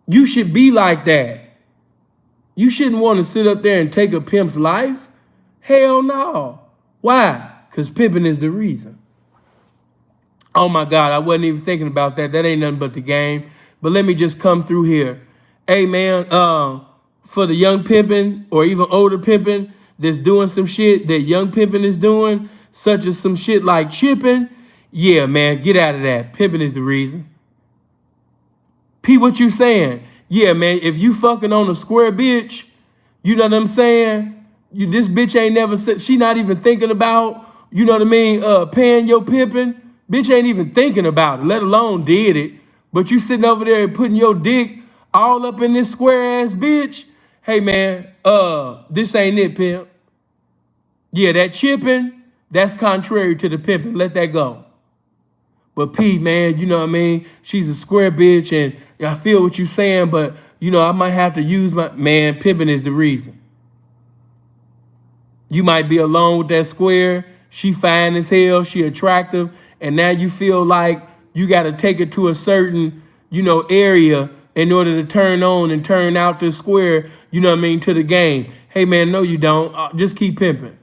You should be like that. You shouldn't want to sit up there and take a pimp's life. Hell no. Why? Because pimping is the reason. Oh my God, I wasn't even thinking about that. That ain't nothing but the game. But let me just come through here. Hey man, for the young pimping or even older pimping that's doing some shit that young pimping is doing, such as some shit like chipping, yeah man, get out of that. Pimping is the reason. P, what you saying? Yeah, man, if you fucking on a square bitch, you know what I'm saying? This bitch ain't never said, she not even thinking about, you know what I mean, paying your pimping. Bitch ain't even thinking about it, let alone did it. But you sitting over there and putting your dick all up in this square ass bitch. Hey man, this ain't it, pimp. Yeah, that chipping, that's contrary to the pimping. Let that go. But P, man, you know what I mean? She's a square bitch, and I feel what you're saying, but, you know, I might have to use my... Man, pimping is the reason. You might be alone with that square. She fine as hell. She attractive. And now you feel like you got to take it to a certain, area in order to turn on and turn out the square, to the game. Hey man, no you don't. Just keep pimping.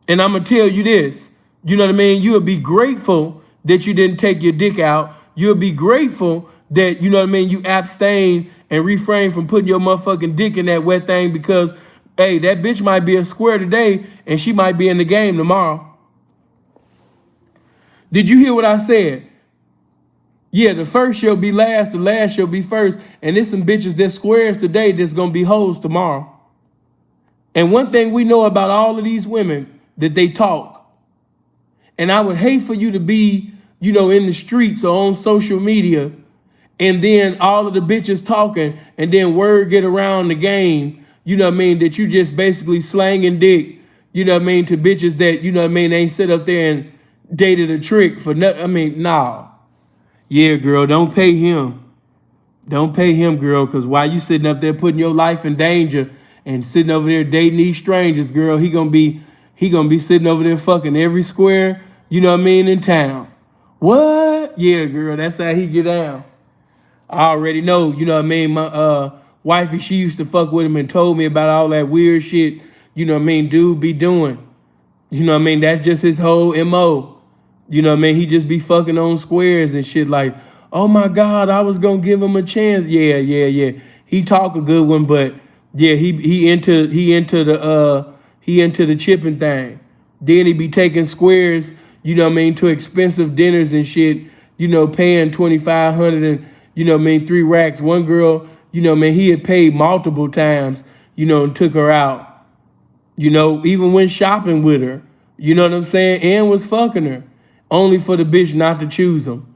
And I'm gonna tell you this, you'll be grateful that you didn't take your dick out. You'll be grateful that, you abstain and refrain from putting your motherfucking dick in that wet thing because, hey, that bitch might be a square today and she might be in the game tomorrow. Did you hear what I said? Yeah, the first shall be last, the last shall be first. And there's some bitches that squares today that's gonna be hoes tomorrow. And one thing we know about all of these women, that they talk. And I would hate for you to be, in the streets or on social media, and then all of the bitches talking, and then word get around the game, that you just basically slanging dick, to bitches that, ain't sit up there and dated a trick for nothing. Nah. Yeah, girl, don't pay him. Don't pay him, girl, because while you sitting up there putting your life in danger and sitting over there dating these strangers, girl, he gonna be sitting over there fucking every square, in town. What? Yeah, girl, that's how he get down. I already know, my wifey, she used to fuck with him and told me about all that weird shit, dude be doing. That's just his whole MO. He just be fucking on squares and shit like, oh my God, I was gonna give him a chance. Yeah. He talk a good one, but yeah, he into the chipping thing. Then he be taking squares, to expensive dinners and shit, paying $2,500 and 3 racks. One girl, he had paid multiple times, and took her out. Even went shopping with her. You know what I'm saying? And was fucking her. Only for the bitch not to choose him.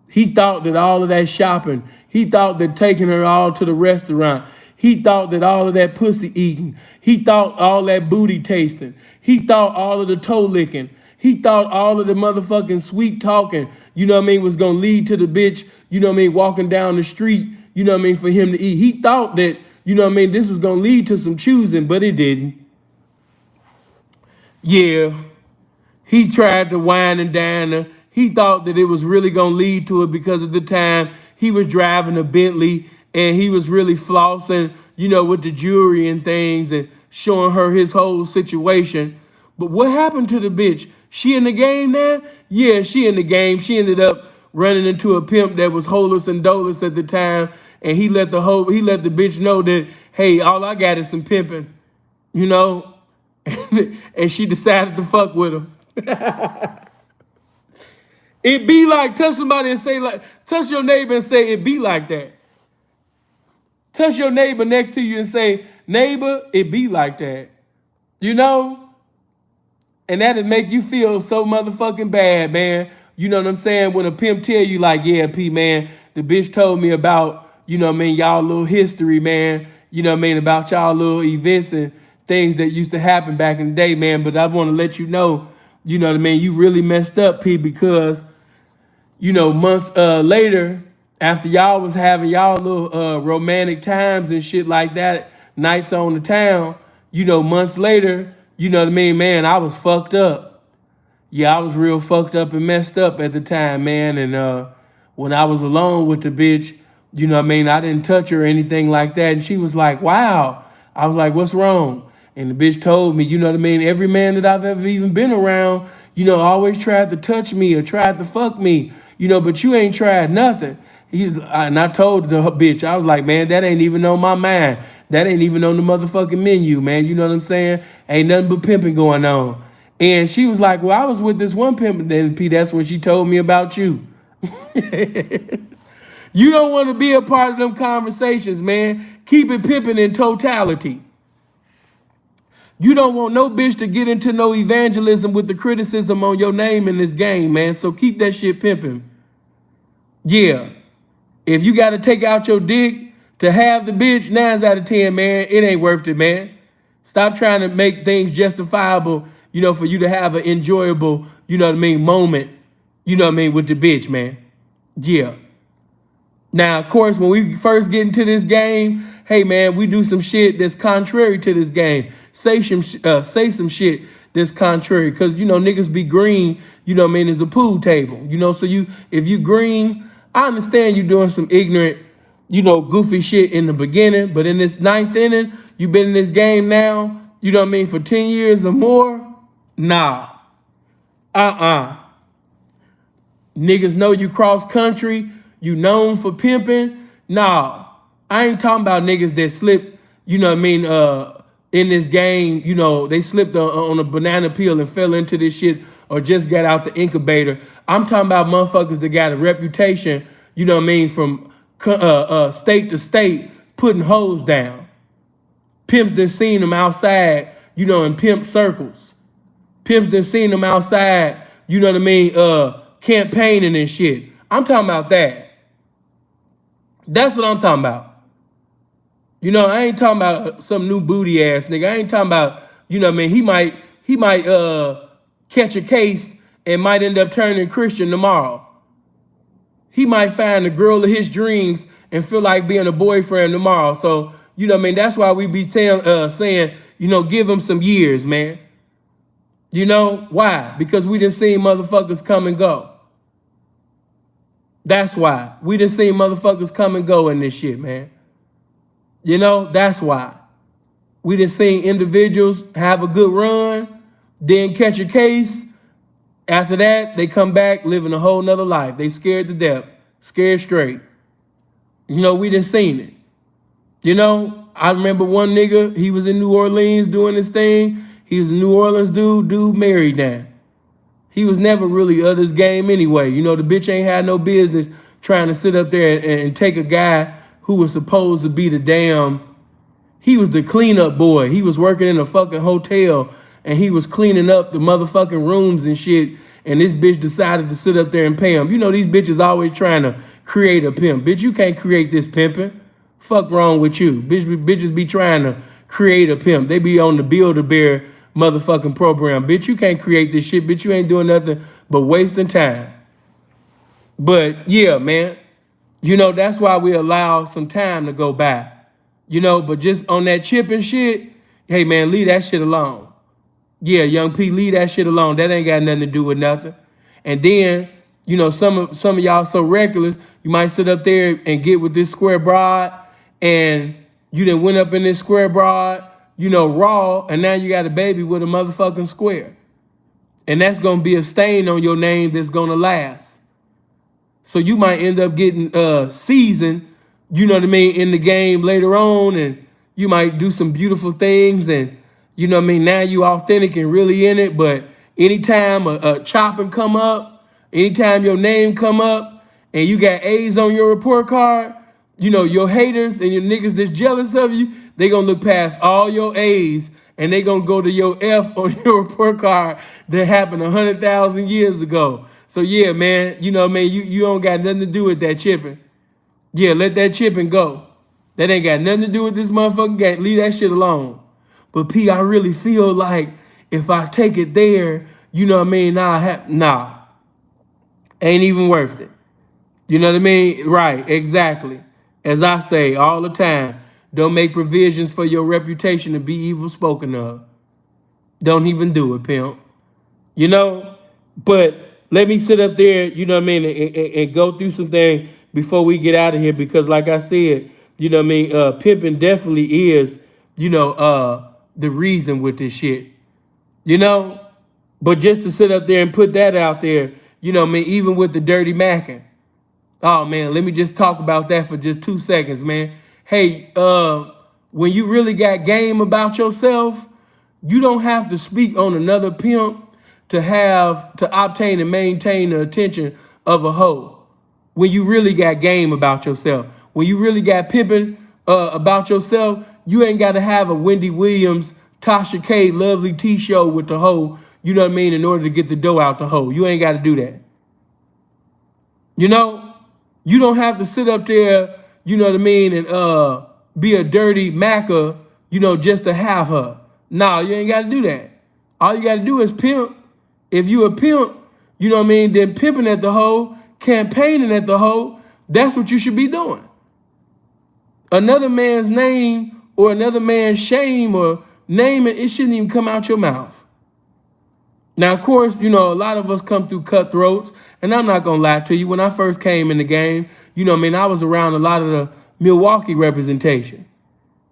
He thought that all of that shopping, he thought that taking her all to the restaurant, he thought that all of that pussy eating, he thought all that booty tasting, he thought all of the toe licking, he thought all of the motherfucking sweet talking, was gonna lead to the bitch, walking down the street, for him to eat. He thought that, this was gonna lead to some choosing, but it didn't. Yeah. He tried to wine and dine her. He thought that it was really going to lead to it because at the time he was driving a Bentley and he was really flossing, with the jewelry and things and showing her his whole situation. But what happened to the bitch? She in the game now? Yeah, she in the game. She ended up running into a pimp that was holeless and doleless at the time. And he let the bitch know that, hey, all I got is some pimping, and she decided to fuck with him. It be like, touch somebody and say, like, touch your neighbor and say, it be like that. Touch your neighbor next to you and say, neighbor, it be like that. And that'll make you feel so motherfucking bad, man. You know what I'm saying? When a pimp tell you like, yeah, P, man, the bitch told me about, y'all little history, man. About y'all little events and things that used to happen back in the day, man. But I want to let you know, you really messed up, P, because, months later, after y'all was having y'all little romantic times and shit like that, nights on the town, months later, man, I was fucked up. Yeah, I was real fucked up and messed up at the time, man. And when I was alone with the bitch, I didn't touch her or anything like that. And she was like, wow. I was like, what's wrong? And the bitch told me, every man that I've ever even been around, always tried to touch me or tried to fuck me, but you ain't tried nothing. And I told the bitch, I was like, man, that ain't even on my mind. That ain't even on the motherfucking menu, man. You know what I'm saying? Ain't nothing but pimping going on. And she was like, well, I was with this one pimp. And then, P, that's what she told me about you. You don't want to be a part of them conversations, man. Keep it pimping in totality. You don't want no bitch to get into no evangelism with the criticism on your name in this game, man. So keep that shit pimping. Yeah. If you got to take out your dick to have the bitch, 9 out of 10, man, it ain't worth it, man. Stop trying to make things justifiable, for you to have an enjoyable, moment, with the bitch, man. Yeah. Now, of course, when we first get into this game, hey, man, we do some shit that's contrary to this game. Say some shit that's contrary. Cause you know, niggas be green, you know what I mean, is a pool table. You know, so if you green, I understand you doing some ignorant, you know, goofy shit in the beginning, but in this ninth inning, you been in this game now, you know what I mean, for 10 years or more. Nah. Niggas know you cross country, you known for pimping. Nah. I ain't talking about niggas that slip, you know what I mean, in this game, you know, they slipped on a banana peel and fell into this shit or just got out the incubator. I'm talking about motherfuckers that got a reputation, you know what I mean, from state to state, putting hoes down. Pimps done seen them outside, you know, in pimp circles. Pimps done seen them outside, you know what I mean, campaigning and shit. I'm talking about that. That's what I'm talking about. You know, I ain't talking about some new booty ass nigga. I ain't talking about, you know what I mean, he might catch a case and might end up turning Christian tomorrow. He might find the girl of his dreams and feel like being a boyfriend tomorrow. So, you know what I mean, that's why we be saying, you know, give him some years, man. You know, why? Because we done seen motherfuckers come and go. That's why. We done seen motherfuckers come and go in this shit, man. You know, that's why. We done seen individuals have a good run, then catch a case. After that, they come back living a whole nother life. They scared to death, scared straight. You know, we done seen it. You know, I remember one nigga, he was in New Orleans doing his thing. He was a New Orleans dude married now. He was never really of this game anyway. You know, the bitch ain't had no business trying to sit up there and take a guy who was supposed to be he was the cleanup boy. He was working in a fucking hotel and he was cleaning up the motherfucking rooms and shit. And this bitch decided to sit up there and pay him. You know, these bitches always trying to create a pimp. Bitch, you can't create this pimping. Fuck wrong with you. Bitches be trying to create a pimp. They be on the Build-A-Bear motherfucking program. Bitch, you can't create this shit. Bitch, you ain't doing nothing but wasting time. But yeah, man, you know, that's why we allow some time to go by. You know, but just on that chip and shit, hey man, leave that shit alone. Yeah, young P, leave that shit alone. That ain't got nothing to do with nothing. And then, you know, some of y'all so reckless, you might sit up there and get with this square broad, and you done went up in this square broad, you know, raw, and now you got a baby with a motherfucking square. And that's gonna be a stain on your name that's gonna last. So you might end up getting seasoned, you know what I mean, in the game later on, and you might do some beautiful things, and you know what I mean, now you authentic and really in it. But anytime a chopping come up, anytime your name come up and you got A's on your report card, you know, your haters and your niggas that's jealous of you, they gonna look past all your A's and they gonna go to your F on your report card that happened 100,000 years ago. So yeah, man, you know what I mean, you don't got nothing to do with that chipping. Yeah, let that chipping go. That ain't got nothing to do with this motherfucking game. Leave that shit alone. But P, I really feel like if I take it there, you know what I mean, nah. Ain't even worth it. You know what I mean? Right, exactly. As I say all the time, don't make provisions for your reputation to be evil spoken of. Don't even do it, pimp. You know? But let me sit up there, you know what I mean, and go through some things before we get out of here, because like I said, you know what I mean, pimping definitely is, you know, the reason with this shit. You know? But just to sit up there and put that out there, you know what I mean, even with the dirty macking. Oh man, let me just talk about that for just 2 seconds, man. Hey, when you really got game about yourself, you don't have to speak on another pimp to obtain and maintain the attention of a hoe. When you really got game about yourself, when you really got pimping about yourself, you ain't got to have a Wendy Williams, Tasha K, Lovely T show with the hoe, you know what I mean, in order to get the dough out the hoe. You ain't got to do that. You know? You don't have to sit up there, you know what I mean, and be a dirty macker, you know, just to have her. Nah, you ain't got to do that. All you got to do is pimp. If you a pimp, you know what I mean, then pimping at the hoe, campaigning at the hoe, that's what you should be doing. Another man's name or another man's shame or name it shouldn't even come out your mouth. Now, of course, you know, a lot of us come through cutthroats, and I'm not gonna lie to you. When I first came in the game, you know, I mean, I was around a lot of the Milwaukee representation.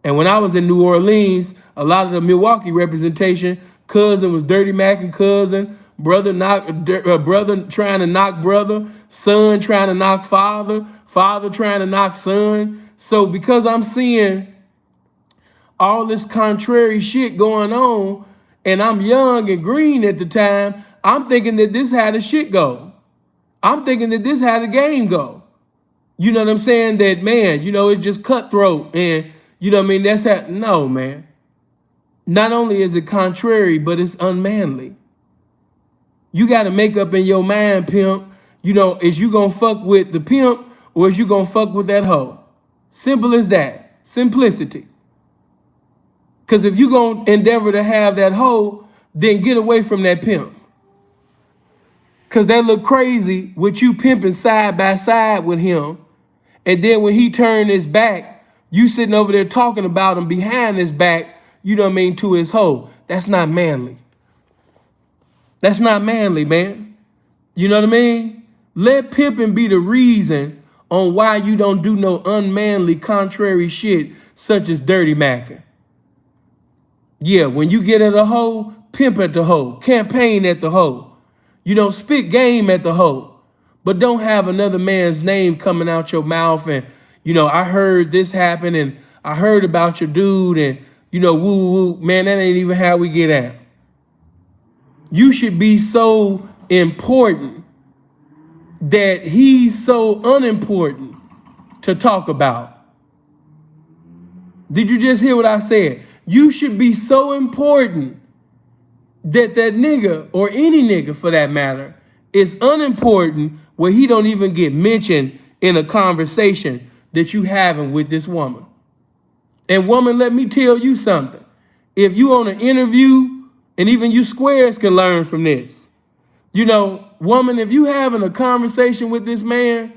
And when I was in New Orleans, a lot of the Milwaukee representation, cousin was Dirty Mac and cousin, brother trying to knock brother, son trying to knock father, father trying to knock son. So because I'm seeing all this contrary shit going on, and I'm young and green at the time, I'm thinking that this how the shit go. I'm thinking that this how the game go. You know what I'm saying? That, man, you know, it's just cutthroat. And, you know what I mean? That's how, no, man. Not only is it contrary, but it's unmanly. You got to make up in your mind, pimp, you know, is you going to fuck with the pimp or is you going to fuck with that hoe? Simple as that. Simplicity. Because if you going to endeavor to have that hoe, then get away from that pimp. Because that look crazy with you pimping side by side with him. And then when he turned his back, you sitting over there talking about him behind his back, you know what I mean, to his hoe. That's not manly. That's not manly, man. You know what I mean? Let pimping be the reason on why you don't do no unmanly, contrary shit such as dirty macking. Yeah, when you get at a hoe, pimp at the hoe, campaign at the hoe. You know, spit game at the hoe. But don't have another man's name coming out your mouth and, you know, I heard this happen and I heard about your dude and, you know, woo woo. Man, that ain't even how we get at. You should be so important that he's so unimportant to talk about. Did you just hear what I said? You should be so important that that nigga, or any nigga for that matter, is unimportant where he don't even get mentioned in a conversation that you having with this woman. And woman, let me tell you something. If you on an interview, and even you squares can learn from this. You know, woman, if you having a conversation with this man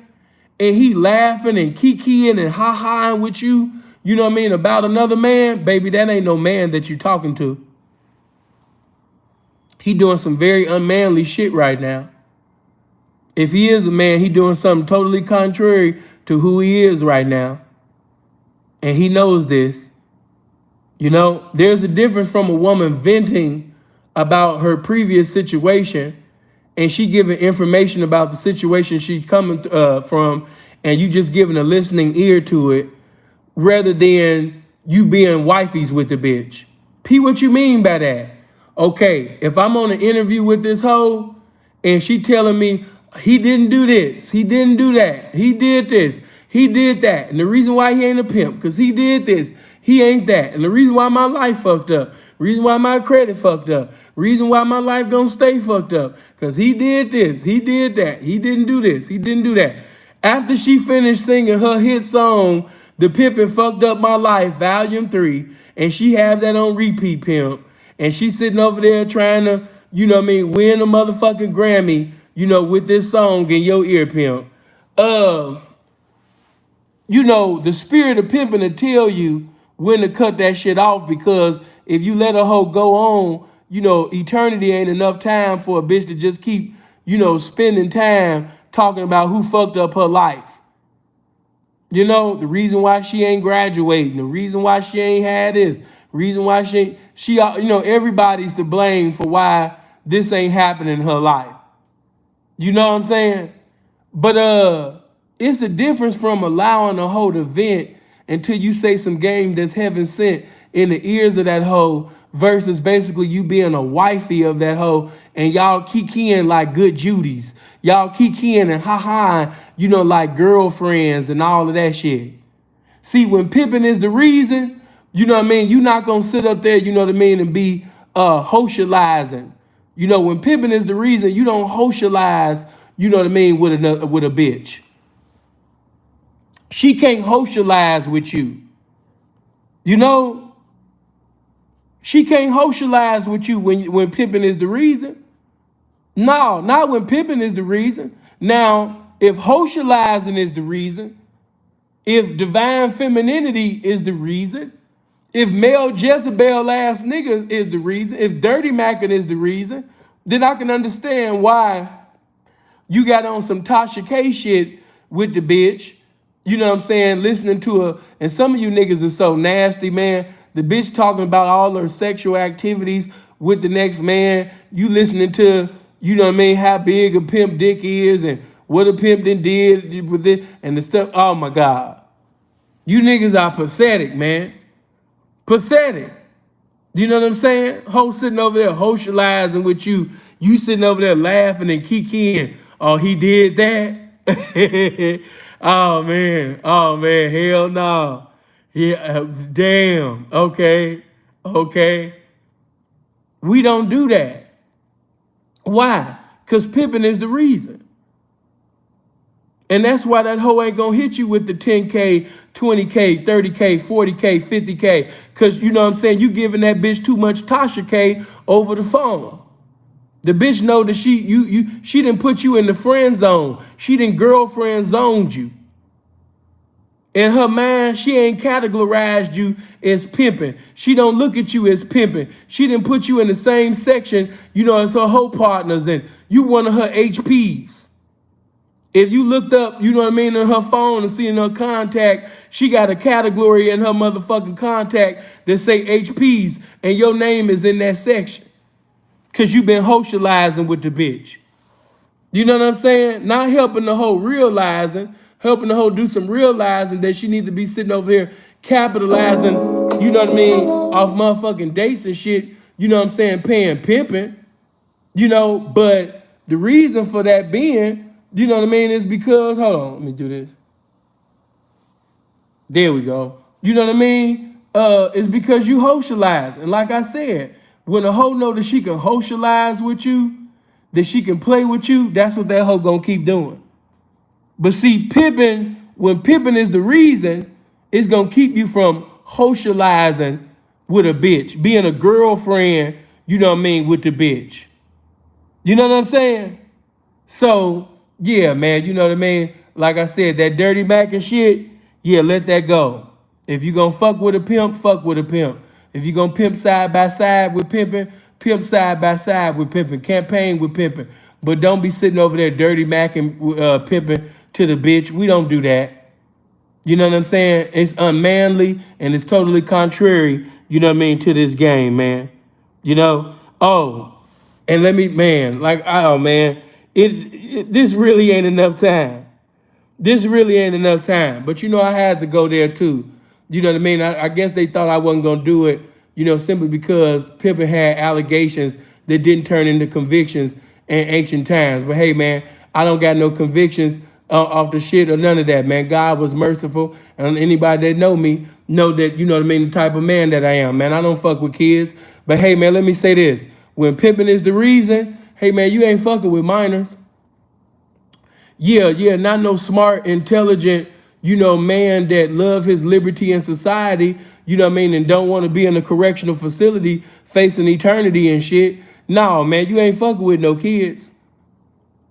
and he laughing and kikiing and ha-haing with you, you know what I mean, about another man, baby, that ain't no man that you talking to. He doing some very unmanly shit right now. If he is a man, he doing something totally contrary to who he is right now. And he knows this. You know, there's a difference from a woman venting about her previous situation and she giving information about the situation she's coming from, and you just giving a listening ear to it, rather than you being wifeys with the bitch. P, what you mean by that? Okay, if I'm on an interview with this hoe and she telling me he didn't do this, he didn't do that, he did this, he did that, and the reason why he ain't a pimp, because he did this, he ain't that, and the reason why my life fucked up, reason why my credit fucked up, reason why my life gonna stay fucked up, because he did this, he did that, he didn't do this, he didn't do that. After she finished singing her hit song, The Pimpin' Fucked Up My Life, Volume 3, and she have that on repeat, pimp, and she's sitting over there trying to, you know what I mean, win a motherfucking Grammy, you know, with this song in your ear, pimp. You know, the spirit of pimping to tell you when to cut that shit off, because if you let a hoe go on, you know, eternity ain't enough time for a bitch to just keep, you know, spending time talking about who fucked up her life. You know, the reason why she ain't graduating, the reason why she ain't had this, reason why you know, everybody's to blame for why this ain't happening in her life. You know what I'm saying? But it's a difference from allowing a hoe to vent until you say some game that's heaven sent in the ears of that hoe, versus basically you being a wifey of that hoe and y'all kikiing like good Judies. Y'all kikiing and ha-ha, you know, like girlfriends and all of that shit. See, when pimping is the reason, you know what I mean, you're not going to sit up there, you know what I mean, and be socializing. You know, when pimping is the reason, you don't socialize, you know what I mean, with a bitch. She can't socialize with you. You know? She can't socialize with you when pimping is the reason. No, not when pimping is the reason. Now, if socializing is the reason, if divine femininity is the reason, if male Jezebel ass niggas is the reason, if dirty macking is the reason, then I can understand why you got on some Tasha K shit with the bitch. You know what I'm saying? Listening to her. And some of you niggas are so nasty, man. The bitch talking about all her sexual activities with the next man. You listening to, you know what I mean, how big a pimp dick is and what a pimp then did with it and the stuff. Oh my God. You niggas are pathetic, man. Pathetic. You know what I'm saying? Ho sitting over there socializing with you. You sitting over there laughing and kikiing. Oh, he did that? Oh man. Oh man. Hell no. Yeah. Damn. Okay. Okay. We don't do that. Why? Because pimping is the reason. And that's why that hoe ain't gonna hit you with the 10K, 20K, 30K, 40K, 50K. Cause you know what I'm saying, you giving that bitch too much Tasha K over the phone. The bitch know that she didn't put you in the friend zone. She didn't girlfriend zoned you. In her mind, she ain't categorized you as pimping. She don't look at you as pimping. She didn't put you in the same section, you know, as her hoe partners, and you one of her HPs. If you looked up, you know what I mean, in her phone and see in her contact, she got a category in her motherfucking contact that say HPs, and your name is in that section. Cause you been socializing with the bitch. You know what I'm saying? Not helping the hoe realizing, helping the hoe do some realizing that she need to be sitting over here capitalizing, you know what I mean, off motherfucking dates and shit, you know what I'm saying, paying pimping, you know, but the reason for that being, you know what I mean, is because, hold on, let me do this. There we go. You know what I mean? It's because you socialize. And like I said, when a hoe know that she can socialize with you, that she can play with you, that's what that hoe gonna keep doing. But see, pimping, when pimping is the reason, it's gonna keep you from socializing with a bitch, being a girlfriend, you know what I mean, with the bitch. You know what I'm saying? So, yeah, man, you know what I mean? Like I said, that dirty Mac and shit, yeah, let that go. If you gonna fuck with a pimp, fuck with a pimp. If you gonna pimp side by side with pimping, pimp side by side with pimping, campaign with pimping. But don't be sitting over there dirty Mac and pimping to the bitch. We don't do that. You know what I'm saying? It's unmanly and it's totally contrary, you know what I mean, to this game, man. You know? Oh, and let me, man, like, oh, man, this really ain't enough time. This really ain't enough time. But, you know, I had to go there, too. You know what I mean? I guess they thought I wasn't going to do it, you know, simply because Pimpin had allegations that didn't turn into convictions in ancient times. But, hey, man, I don't got no convictions off the shit or none of that, man. God was merciful. And anybody that know me know that, you know what I mean, the type of man that I am, man. I don't fuck with kids. But, hey, man, let me say this. When pimping is the reason, hey, man, you ain't fucking with minors. Yeah, not no smart, intelligent, you know, man that love his liberty in society, you know what I mean, and don't want to be in a correctional facility facing eternity and shit. No, man, you ain't fucking with no kids.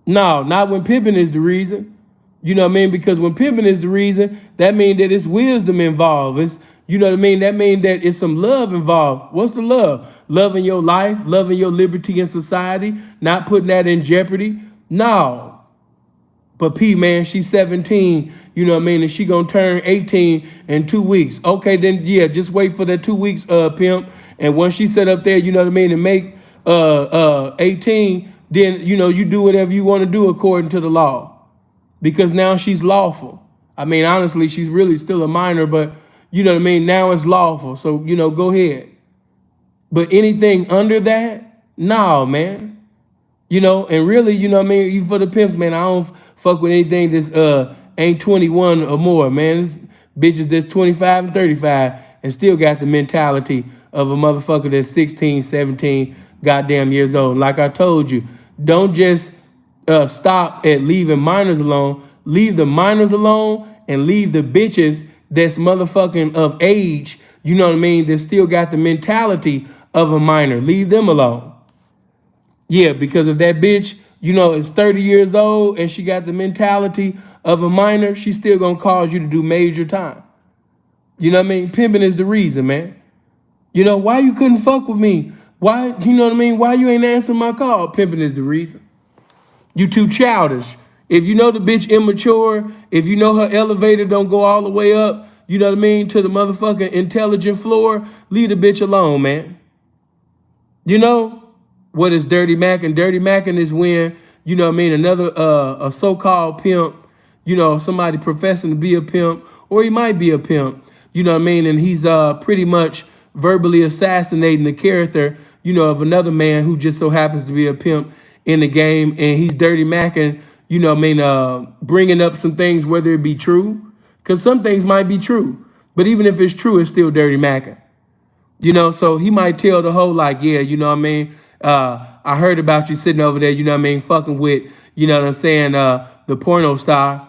No, not when pimping is the reason. You know what I mean? Because when pimping is the reason, that means that it's wisdom involved. It's, you know what I mean? That means that it's some love involved. What's the love? Loving your life, loving your liberty in society, not putting that in jeopardy. No. But P, man, she's 17, you know what I mean? And she gonna turn 18 in 2 weeks. Okay, then, yeah, just wait for that 2 weeks, pimp. And once she set up there, you know what I mean, and make 18, then, you know, you do whatever you want to do according to the law. Because now she's lawful. I mean, honestly, she's really still a minor, but you know what I mean? Now it's lawful. So, you know, go ahead. But anything under that, no, man. You know, and really, you know what I mean? Even for the pimps, man, I don't fuck with anything that's ain't 21 or more, man. It's bitches that's 25 and 35 and still got the mentality of a motherfucker that's 16, 17 goddamn years old. Like I told you, don't just stop at leaving minors alone. Leave the minors alone and leave the bitches that's motherfucking of age, you know what I mean, that still got the mentality of a minor. Leave them alone. Yeah, because if that bitch, you know, is 30 years old and she got the mentality of a minor, she's still gonna cause you to do major time. You know what I mean? Pimping is the reason, man. You know, why you couldn't fuck with me? Why, you know what I mean? Why you ain't answering my call? Pimping is the reason. You too childish. If you know the bitch immature, if you know her elevator don't go all the way up, you know what I mean, to the motherfucking intelligent floor, leave the bitch alone, man. You know what is dirty macking? Dirty macking is when, you know what I mean, another a so-called pimp, you know, somebody professing to be a pimp, or he might be a pimp, you know what I mean, and he's pretty much verbally assassinating the character, you know, of another man who just so happens to be a pimp in the game, and he's dirty macking, you know what I mean, bringing up some things, whether it be true, because some things might be true, but even if it's true, it's still dirty macking. You know, so he might tell the hoe like, yeah, you know what I mean? I heard about you sitting over there, you know what I mean, fucking with, you know what I'm saying, the porno star.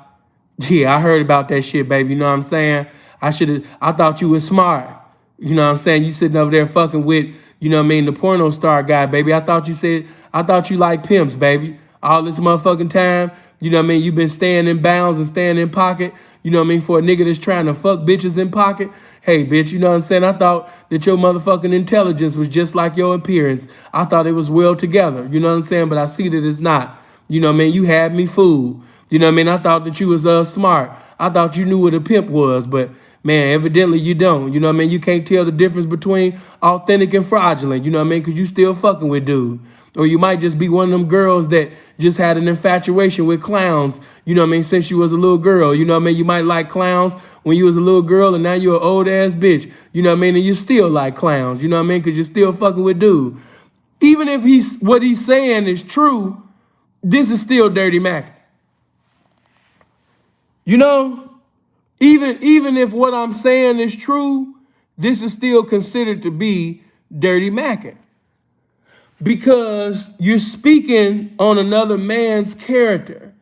Yeah, I heard about that shit, baby, you know what I'm saying? I thought you was smart. You know what I'm saying? You sitting over there fucking with, you know what I mean, the porno star guy, baby. I thought you like pimps, baby. All this motherfucking time, you know what I mean? You've been staying in bounds and staying in pocket, you know what I mean, for a nigga that's trying to fuck bitches in pocket. Hey, bitch, you know what I'm saying? I thought that your motherfucking intelligence was just like your appearance. I thought it was well together, you know what I'm saying? But I see that it's not. You know what I mean? You had me fooled. You know what I mean? I thought that you was smart. I thought you knew what a pimp was, but man, evidently you don't. You know what I mean? You can't tell the difference between authentic and fraudulent, you know what I mean? Because you still fucking with dude. Or you might just be one of them girls that just had an infatuation with clowns, you know what I mean, since you was a little girl. You know what I mean? You might like clowns when you was a little girl, and now you're an old ass bitch. You know what I mean? And you still like clowns, you know what I mean? Because you're still fucking with dude. Even if what he's saying is true, this is still dirty Mac. You know, even if what I'm saying is true, this is still considered to be dirty macking. Because you're speaking on another man's character,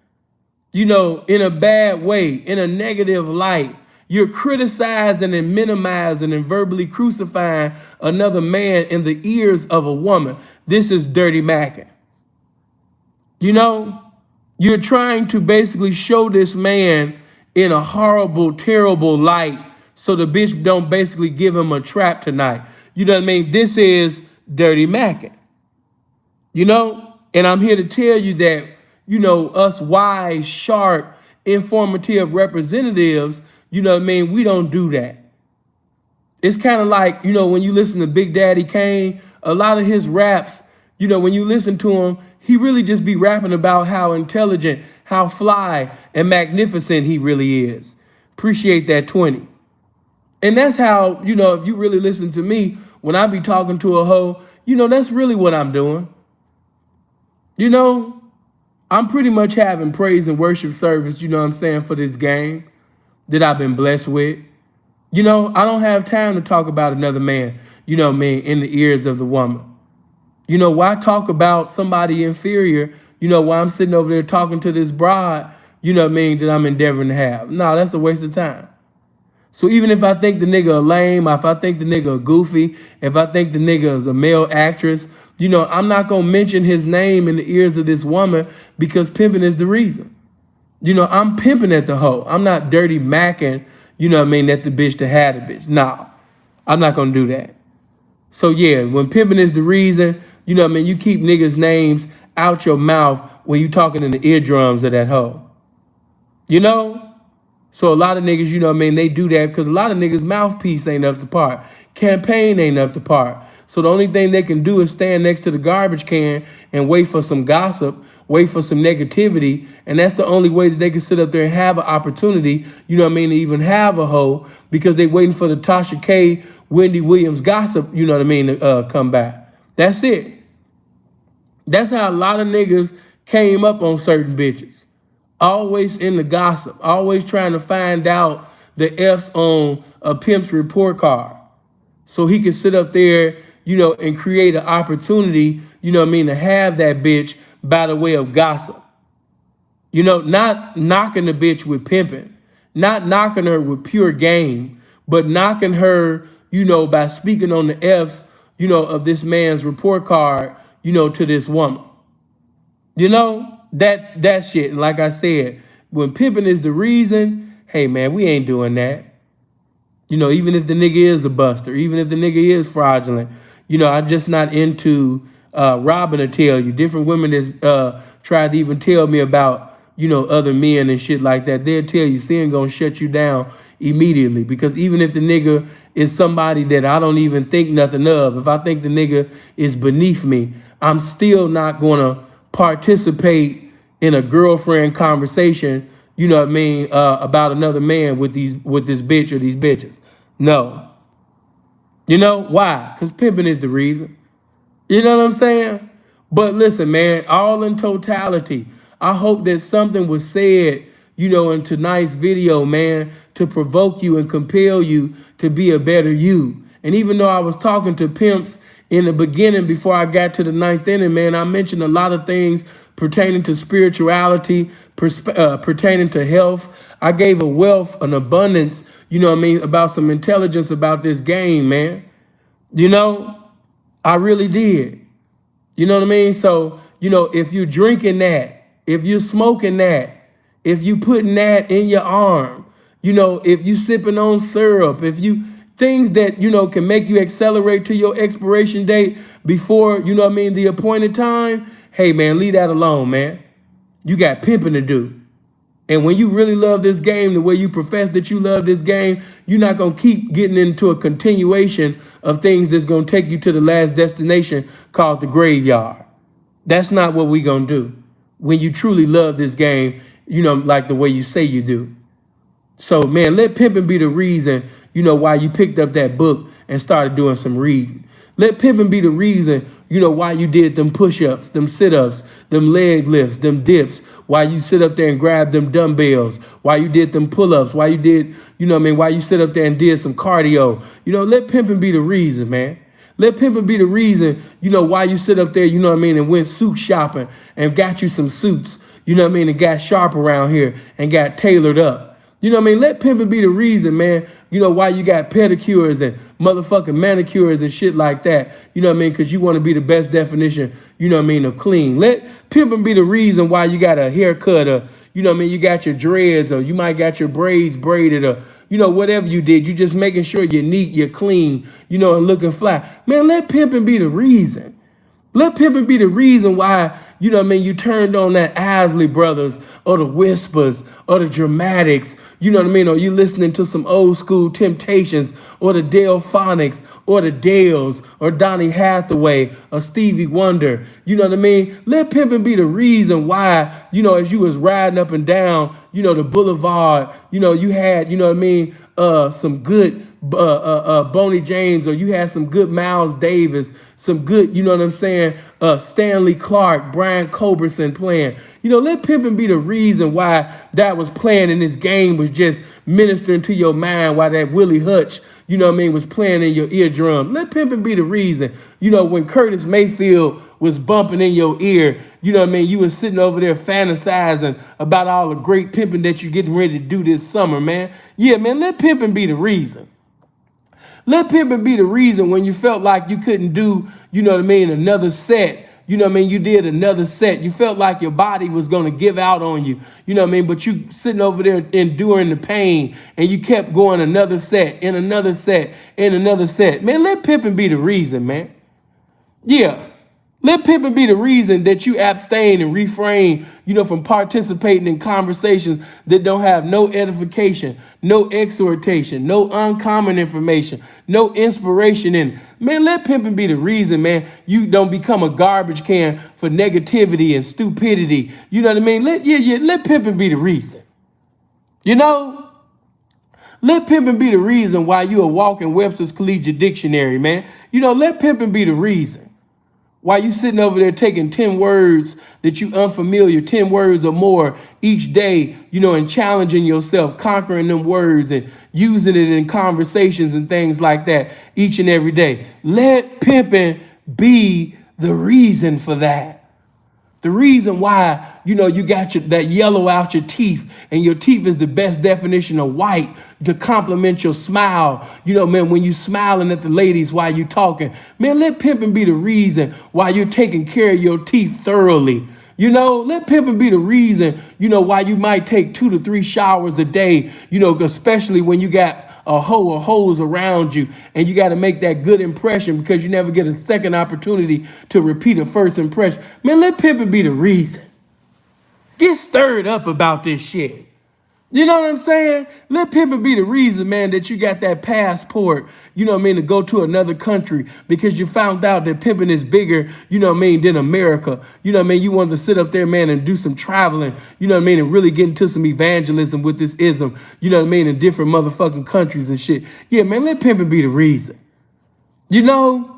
you know, in a bad way, in a negative light. You're criticizing and minimizing and verbally crucifying another man in the ears of a woman. This is dirty macking. You know, you're trying to basically show this man in a horrible, terrible light so the bitch don't basically give him a trap tonight. You know what I mean? This is dirty macking. You know, and I'm here to tell you that, you know, us wise, sharp, informative representatives, you know what I mean, we don't do that. It's kind of like, you know, when you listen to Big Daddy Kane, a lot of his raps, you know, when you listen to him, he really just be rapping about how intelligent, how fly and magnificent he really is. Appreciate that 20. And that's how, you know, if you really listen to me, when I be talking to a hoe, you know, that's really what I'm doing. You know, I'm pretty much having praise and worship service, you know what I'm saying, for this game that I've been blessed with. You know, I don't have time to talk about another man, you know what I mean, in the ears of the woman. You know, why talk about somebody inferior, you know, while I'm sitting over there talking to this bride, you know what I mean, that I'm endeavoring to have? No, that's a waste of time. So even if I think the nigga a lame, if I think the nigga a goofy, if I think the nigga is a male actress, you know, I'm not going to mention his name in the ears of this woman because pimping is the reason. You know, I'm pimping at the hoe. I'm not dirty macking, you know what I mean, at the bitch that had a bitch. Nah, I'm not going to do that. So yeah, when pimping is the reason, you know what I mean, you keep niggas' names out your mouth when you talking in the eardrums of that hoe. You know? So a lot of niggas, you know what I mean, they do that because a lot of niggas' mouthpiece ain't up to par. Campaign ain't up to par. So the only thing they can do is stand next to the garbage can and wait for some gossip, wait for some negativity. And that's the only way that they can sit up there and have an opportunity, you know what I mean, to even have a hoe, because they waiting for the Tasha K, Wendy Williams gossip, you know what I mean, to come back. That's it. That's how a lot of niggas came up on certain bitches. Always in the gossip, always trying to find out the F's on a pimp's report card. So he can sit up there, you know, and create an opportunity, you know what I mean, to have that bitch by the way of gossip. You know, not knocking the bitch with pimping, not knocking her with pure game, but knocking her, you know, by speaking on the F's, you know, of this man's report card, you know, to this woman. You know, that shit. And like I said, when pimping is the reason, hey man, we ain't doing that. You know, even if the nigga is a buster, even if the nigga is fraudulent, You know, I'm just not into robbing to tell you. Different women that tried to even tell me about, you know, other men and shit like that. They'll tell you sin gonna shut you down immediately. Because even if the nigga is somebody that I don't even think nothing of, if I think the nigga is beneath me, I'm still not gonna participate in a girlfriend conversation, you know what I mean, about another man with this bitch or these bitches. No. You know why? Because pimping is the reason. You know what I'm saying? But listen, man, all in totality, I hope that something was said, you know, in tonight's video, man, to provoke you and compel you to be a better you. And even though I was talking to pimps in the beginning before I got to the ninth inning, man, I mentioned a lot of things pertaining to spirituality, pertaining to health. I gave a wealth, an abundance, you know what I mean, about some intelligence about this game, man. You know, I really did. You know what I mean? So, you know, if you're drinking that, if you're smoking that, if you putting that in your arm, you know, if you sipping on syrup, if you things that, you know, can make you accelerate to your expiration date before, you know what I mean, the appointed time, hey, man, leave that alone, man. You got pimping to do. And when you really love this game, the way you profess that you love this game, you're not going to keep getting into a continuation of things that's going to take you to the last destination called the graveyard. That's not what we're going to do. When you truly love this game, you know, like the way you say you do. So, man, let pimping be the reason, you know, why you picked up that book and started doing some reading. Let pimping be the reason, you know, why you did them push-ups, them sit-ups, them leg lifts, them dips, why you sit up there and grab them dumbbells, why you did them pull-ups, why you did, you know what I mean, why you sit up there and did some cardio. You know, let pimping be the reason, man. Let pimping be the reason, you know, why you sit up there, you know what I mean, and went suit shopping and got you some suits, you know what I mean, and got sharp around here and got tailored up. You know what I mean? Let pimping be the reason, man, you know, why you got pedicures and motherfucking manicures and shit like that. You know what I mean? Because you want to be the best definition, you know what I mean, of clean. Let pimping be the reason why you got a haircut or, you know what I mean, you got your dreads or you might got your braids braided or, you know, whatever you did. You just making sure you're neat, you're clean, you know, and looking fly. Man, let pimping be the reason. Let pimping be the reason why, you know what I mean, you turned on that Isley Brothers or the Whispers or the Dramatics, you know what I mean, or you listening to some old school Temptations or the Delphonics or the Dales or Donny Hathaway or Stevie Wonder, you know what I mean? Let pimping be the reason why, you know, as you was riding up and down, you know, the boulevard, you know, you had, you know what I mean, some good Boney James, or you had some good Miles Davis, some good, you know what I'm saying, Stanley Clark, Brian Culberson playing. You know, let pimping be the reason why that was playing and this game was just ministering to your mind while that Willie Hutch, you know what I mean, was playing in your eardrum. Let pimping be the reason, you know, when Curtis Mayfield was bumping in your ear, you know what I mean, you was sitting over there fantasizing about all the great pimping that you're getting ready to do this summer, man. Yeah, man, let pimping be the reason. Let pimping be the reason when you felt like you couldn't do, you know what I mean, another set. You know what I mean? You did another set. You felt like your body was going to give out on you. You know what I mean? But you sitting over there enduring the pain and you kept going another set and another set and another set. Man, let pimping be the reason, man. Yeah. Let pimping be the reason that you abstain and refrain, you know, from participating in conversations that don't have no edification, no exhortation, no uncommon information, no inspiration in it. Man, let pimping be the reason, man, you don't become a garbage can for negativity and stupidity. You know what I mean? Let pimping be the reason. You know? Let pimping be the reason why you are walking Webster's Collegiate Dictionary, man. You know, let pimping be the reason. While you sitting over there taking 10 words that you unfamiliar, 10 words or more each day, you know, and challenging yourself, conquering them words and using it in conversations and things like that each and every day. Let pimping be the reason for that. The reason why, you know, you got that yellow out your teeth, and your teeth is the best definition of white to complement your smile. You know, man, when you smiling at the ladies while you talking, man, let pimping be the reason why you're taking care of your teeth thoroughly. You know, let pimping be the reason, you know, why you might take 2 to 3 showers a day, you know, especially when you got a hoe or hoes around you, and you got to make that good impression because you never get a second opportunity to repeat a first impression. Man, let pimping be the reason. Get stirred up about this shit. You know what I'm saying? Let pimping be the reason, man, that you got that passport, you know what I mean, to go to another country because you found out that pimping is bigger, you know what I mean, than America. You know what I mean? You wanted to sit up there, man, and do some traveling, you know what I mean, and really get into some evangelism with this ism, you know what I mean, in different motherfucking countries and shit. Yeah, man, let pimping be the reason. You know?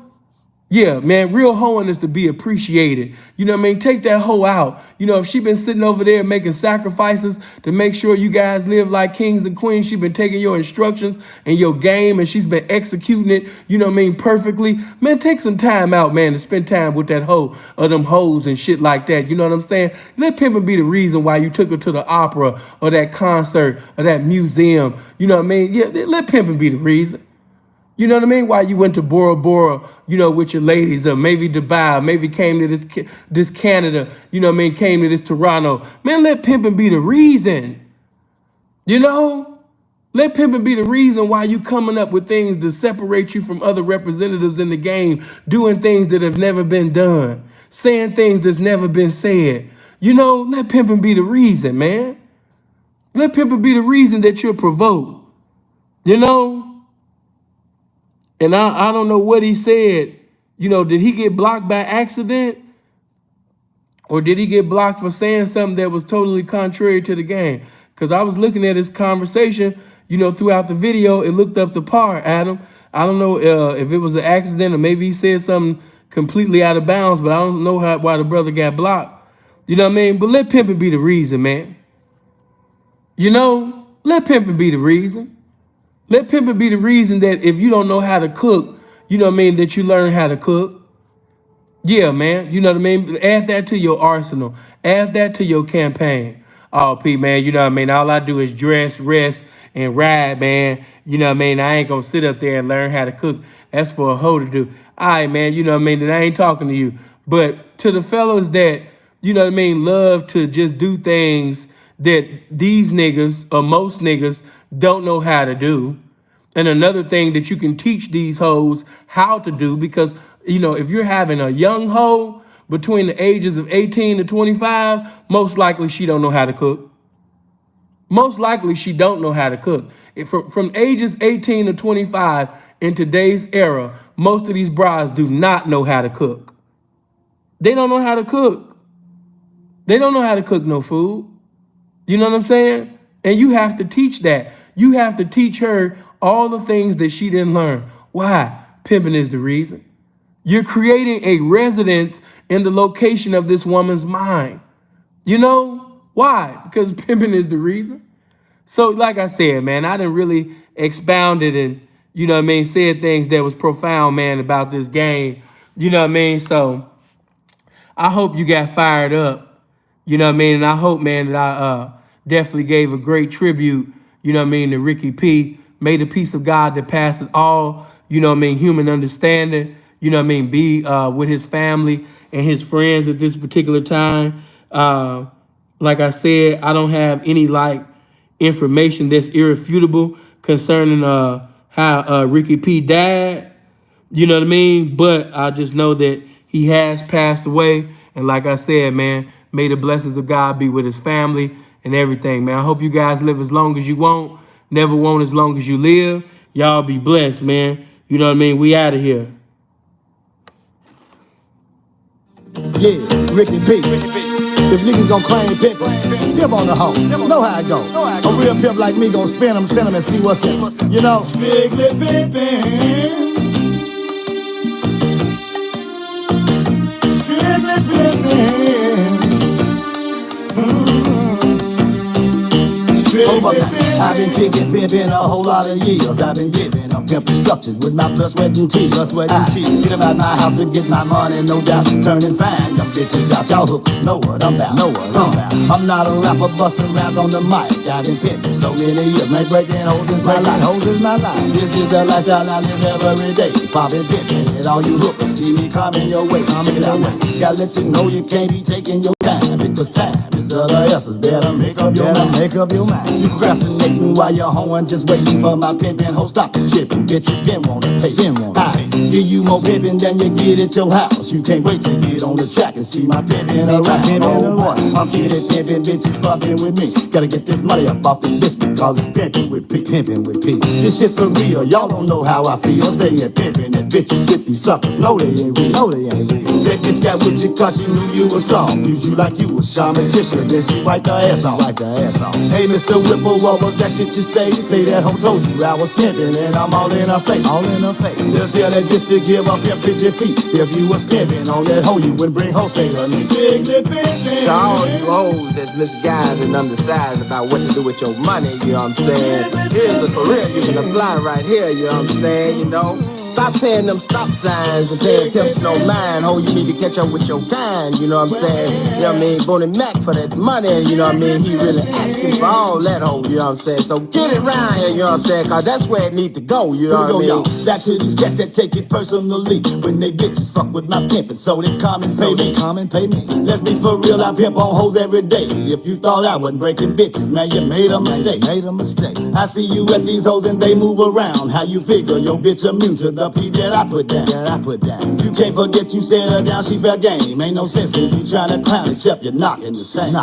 Yeah, man, real hoeing is to be appreciated. You know what I mean? Take that hoe out. You know, if she been sitting over there making sacrifices to make sure you guys live like kings and queens, she been taking your instructions and your game and she's been executing it, you know what I mean, perfectly. Man, take some time out, man, to spend time with that hoe or them hoes and shit like that. You know what I'm saying? Let pimping be the reason why you took her to the opera or that concert or that museum. You know what I mean? Yeah, let pimping be the reason. You know what I mean? Why you went to Bora Bora, you know, with your ladies, or maybe Dubai, maybe came to this Canada, you know what I mean, came to this Toronto. Man, let pimping be the reason. You know? Let pimping be the reason why you coming up with things to separate you from other representatives in the game, doing things that have never been done, saying things that's never been said. You know, let pimping be the reason, man. Let pimping be the reason that you're provoked. You know? And I don't know what he said. You know, did he get blocked by accident? Or did he get blocked for saying something that was totally contrary to the game? Because I was looking at his conversation, you know, throughout the video. It looked up to par, Adam. I don't know if it was an accident or maybe he said something completely out of bounds, but I don't know why the brother got blocked. You know what I mean? But let pimping be the reason, man. You know, let pimping be the reason. Let pimping be the reason that if you don't know how to cook, you know what I mean, that you learn how to cook. Yeah, man. You know what I mean? Add that to your arsenal. Add that to your campaign. Oh, P, man, you know what I mean? All I do is dress, rest, and ride, man. You know what I mean? I ain't gonna sit up there and learn how to cook. That's for a hoe to do. All right, man, you know what I mean? Then I ain't talking to you. But to the fellas that, you know what I mean, love to just do things that these niggas or most niggas don't know how to do. And another thing that you can teach these hoes how to do, because, you know, if you're having a young hoe between the ages of 18 to 25, most likely she don't know how to cook. Most likely she don't know how to cook. From ages 18 to 25 in today's era, most of these brides do not know how to cook. They don't know how to cook. They don't know how to cook no food. You know what I'm saying? And you have to teach that. You have to teach her all the things that she didn't learn. Why? Pimping is the reason. You're creating a residence in the location of this woman's mind. You know? Why? Because pimping is the reason. So like I said, man, I didn't really expounded and, you know what I mean, said things that was profound, man, about this game. You know what I mean? So I hope you got fired up. You know what I mean? And I hope, man, that I definitely gave a great tribute, you know what I mean, to Ricky P. May the peace of God that passeth all, you know what I mean, human understanding, you know what I mean, be with his family and his friends at this particular time. Like I said, I don't have any, like, information that's irrefutable concerning how Ricky P died, you know what I mean? But I just know that he has passed away. And like I said, man, may the blessings of God be with his family and everything, man. I hope you guys live as long as you want. Never want as long as you live. Y'all be blessed, man. You know what I mean? We out of here. Yeah, Ricky P. If niggas gon' claim Pimpin, pimp on the hoe. Know how it go. A real pimp like me gon' spin them, send them, and see what's up. You know? Strictly pimpin'. Strictly pimpin'. Hold up now. I've been kicking pimpin' a whole lot of years. I've been giving them pimpin' structures with my blood, sweat, and tears. Get about my house to get my money, no doubt. Turning fine, them bitches out. Y'all hookers know what I'm about. I'm not a rapper bustin' raps on the mic. I've been pimpin' so many years, man, breaking hoes is my life. Hoes is my life. This is the lifestyle I live every day. Poppin' pimpin', and all you hookers see me coming your way. Check it out, man. Gotta let you know you can't be taking your time, because time is S's or the S's. Better make up your mind. You procrastinating while you're home, just waiting for my pimpin'. Ho, stop the trippin', bitch. You been wanna pay. I give you more pimpin' than you get at your house. You can't wait to get on the track and see my pimpin' around. I'm getting pimpin', bitches fucking with me. Gotta get this money up off the bitch because it's pimpin' with P. This shit for real, y'all don't know how I feel. Stay here pimpin' and bitches get these suckers. No, they ain't real. That bitch got with you cause she knew you was soft. Used you like you was Shaman Tisha, then she wiped her ass off. Hey, Mr. Whipple, what was that shit you say? Say that hoe told you I was pimpin' and I'm all in her face. They'll tell that bitch to give up your 50 feet. If you was pimpin' on that hoe, you wouldn't bring wholesaler. To all you hoes that's misguided and undecided about what to do with your money, you know what I'm saying? Here's a career you can apply right here, you know what I'm saying, you know? Stop paying them stop signs and paying pimps no mind. Ho, you need to catch up with your kind, you know what I'm saying? You know what I mean? Bonnie Mac for that money, you know what I mean? He really asking for all that hoe, you know what I'm saying? So get it right here, you know what I'm saying? Cause that's where it need to go, you know what I mean? Yo, back to these cats that take it personally when they bitches fuck with my pimpin', so they come and pay me. Let's be for real, I pimp on hoes every day. If you thought I wasn't breaking bitches, man, you made a mistake. I see you at these hoes and they move around. How you figure your bitch immune to the P that I put down? You can't forget you set her down, she fair game. Ain't no sense in you trying to clown except you're knocking the same.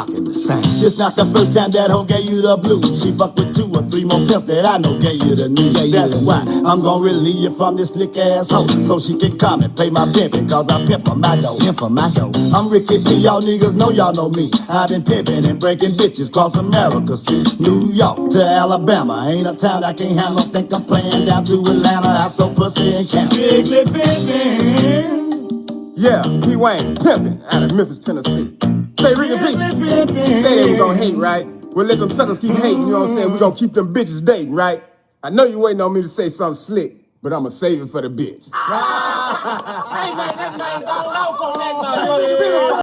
This not the first time that hoe gave you the blues. She fucked with 2 or 3 more pimps that I know gave you the news. That's why I'm gonna relieve you from this slick ass hoe, so she can come and pay my pimpin', cause I pimp for my dough. I'm Ricky P, y'all niggas know y'all know me. I've been pimpin' and breaking bitches cross America, see New York to Alabama. Ain't a town I can't handle. Think I'm playing down to Atlanta. I so pussy and count. Yeah, P. Wayne, pimpin' out of Memphis, Tennessee. Say Ricky P, say they was gonna hate, right? We'll let them suckers keep hating, you know what I'm saying? We gonna keep them bitches dating, right? I know you waiting on me to say something slick, but I'ma save it for the bitch.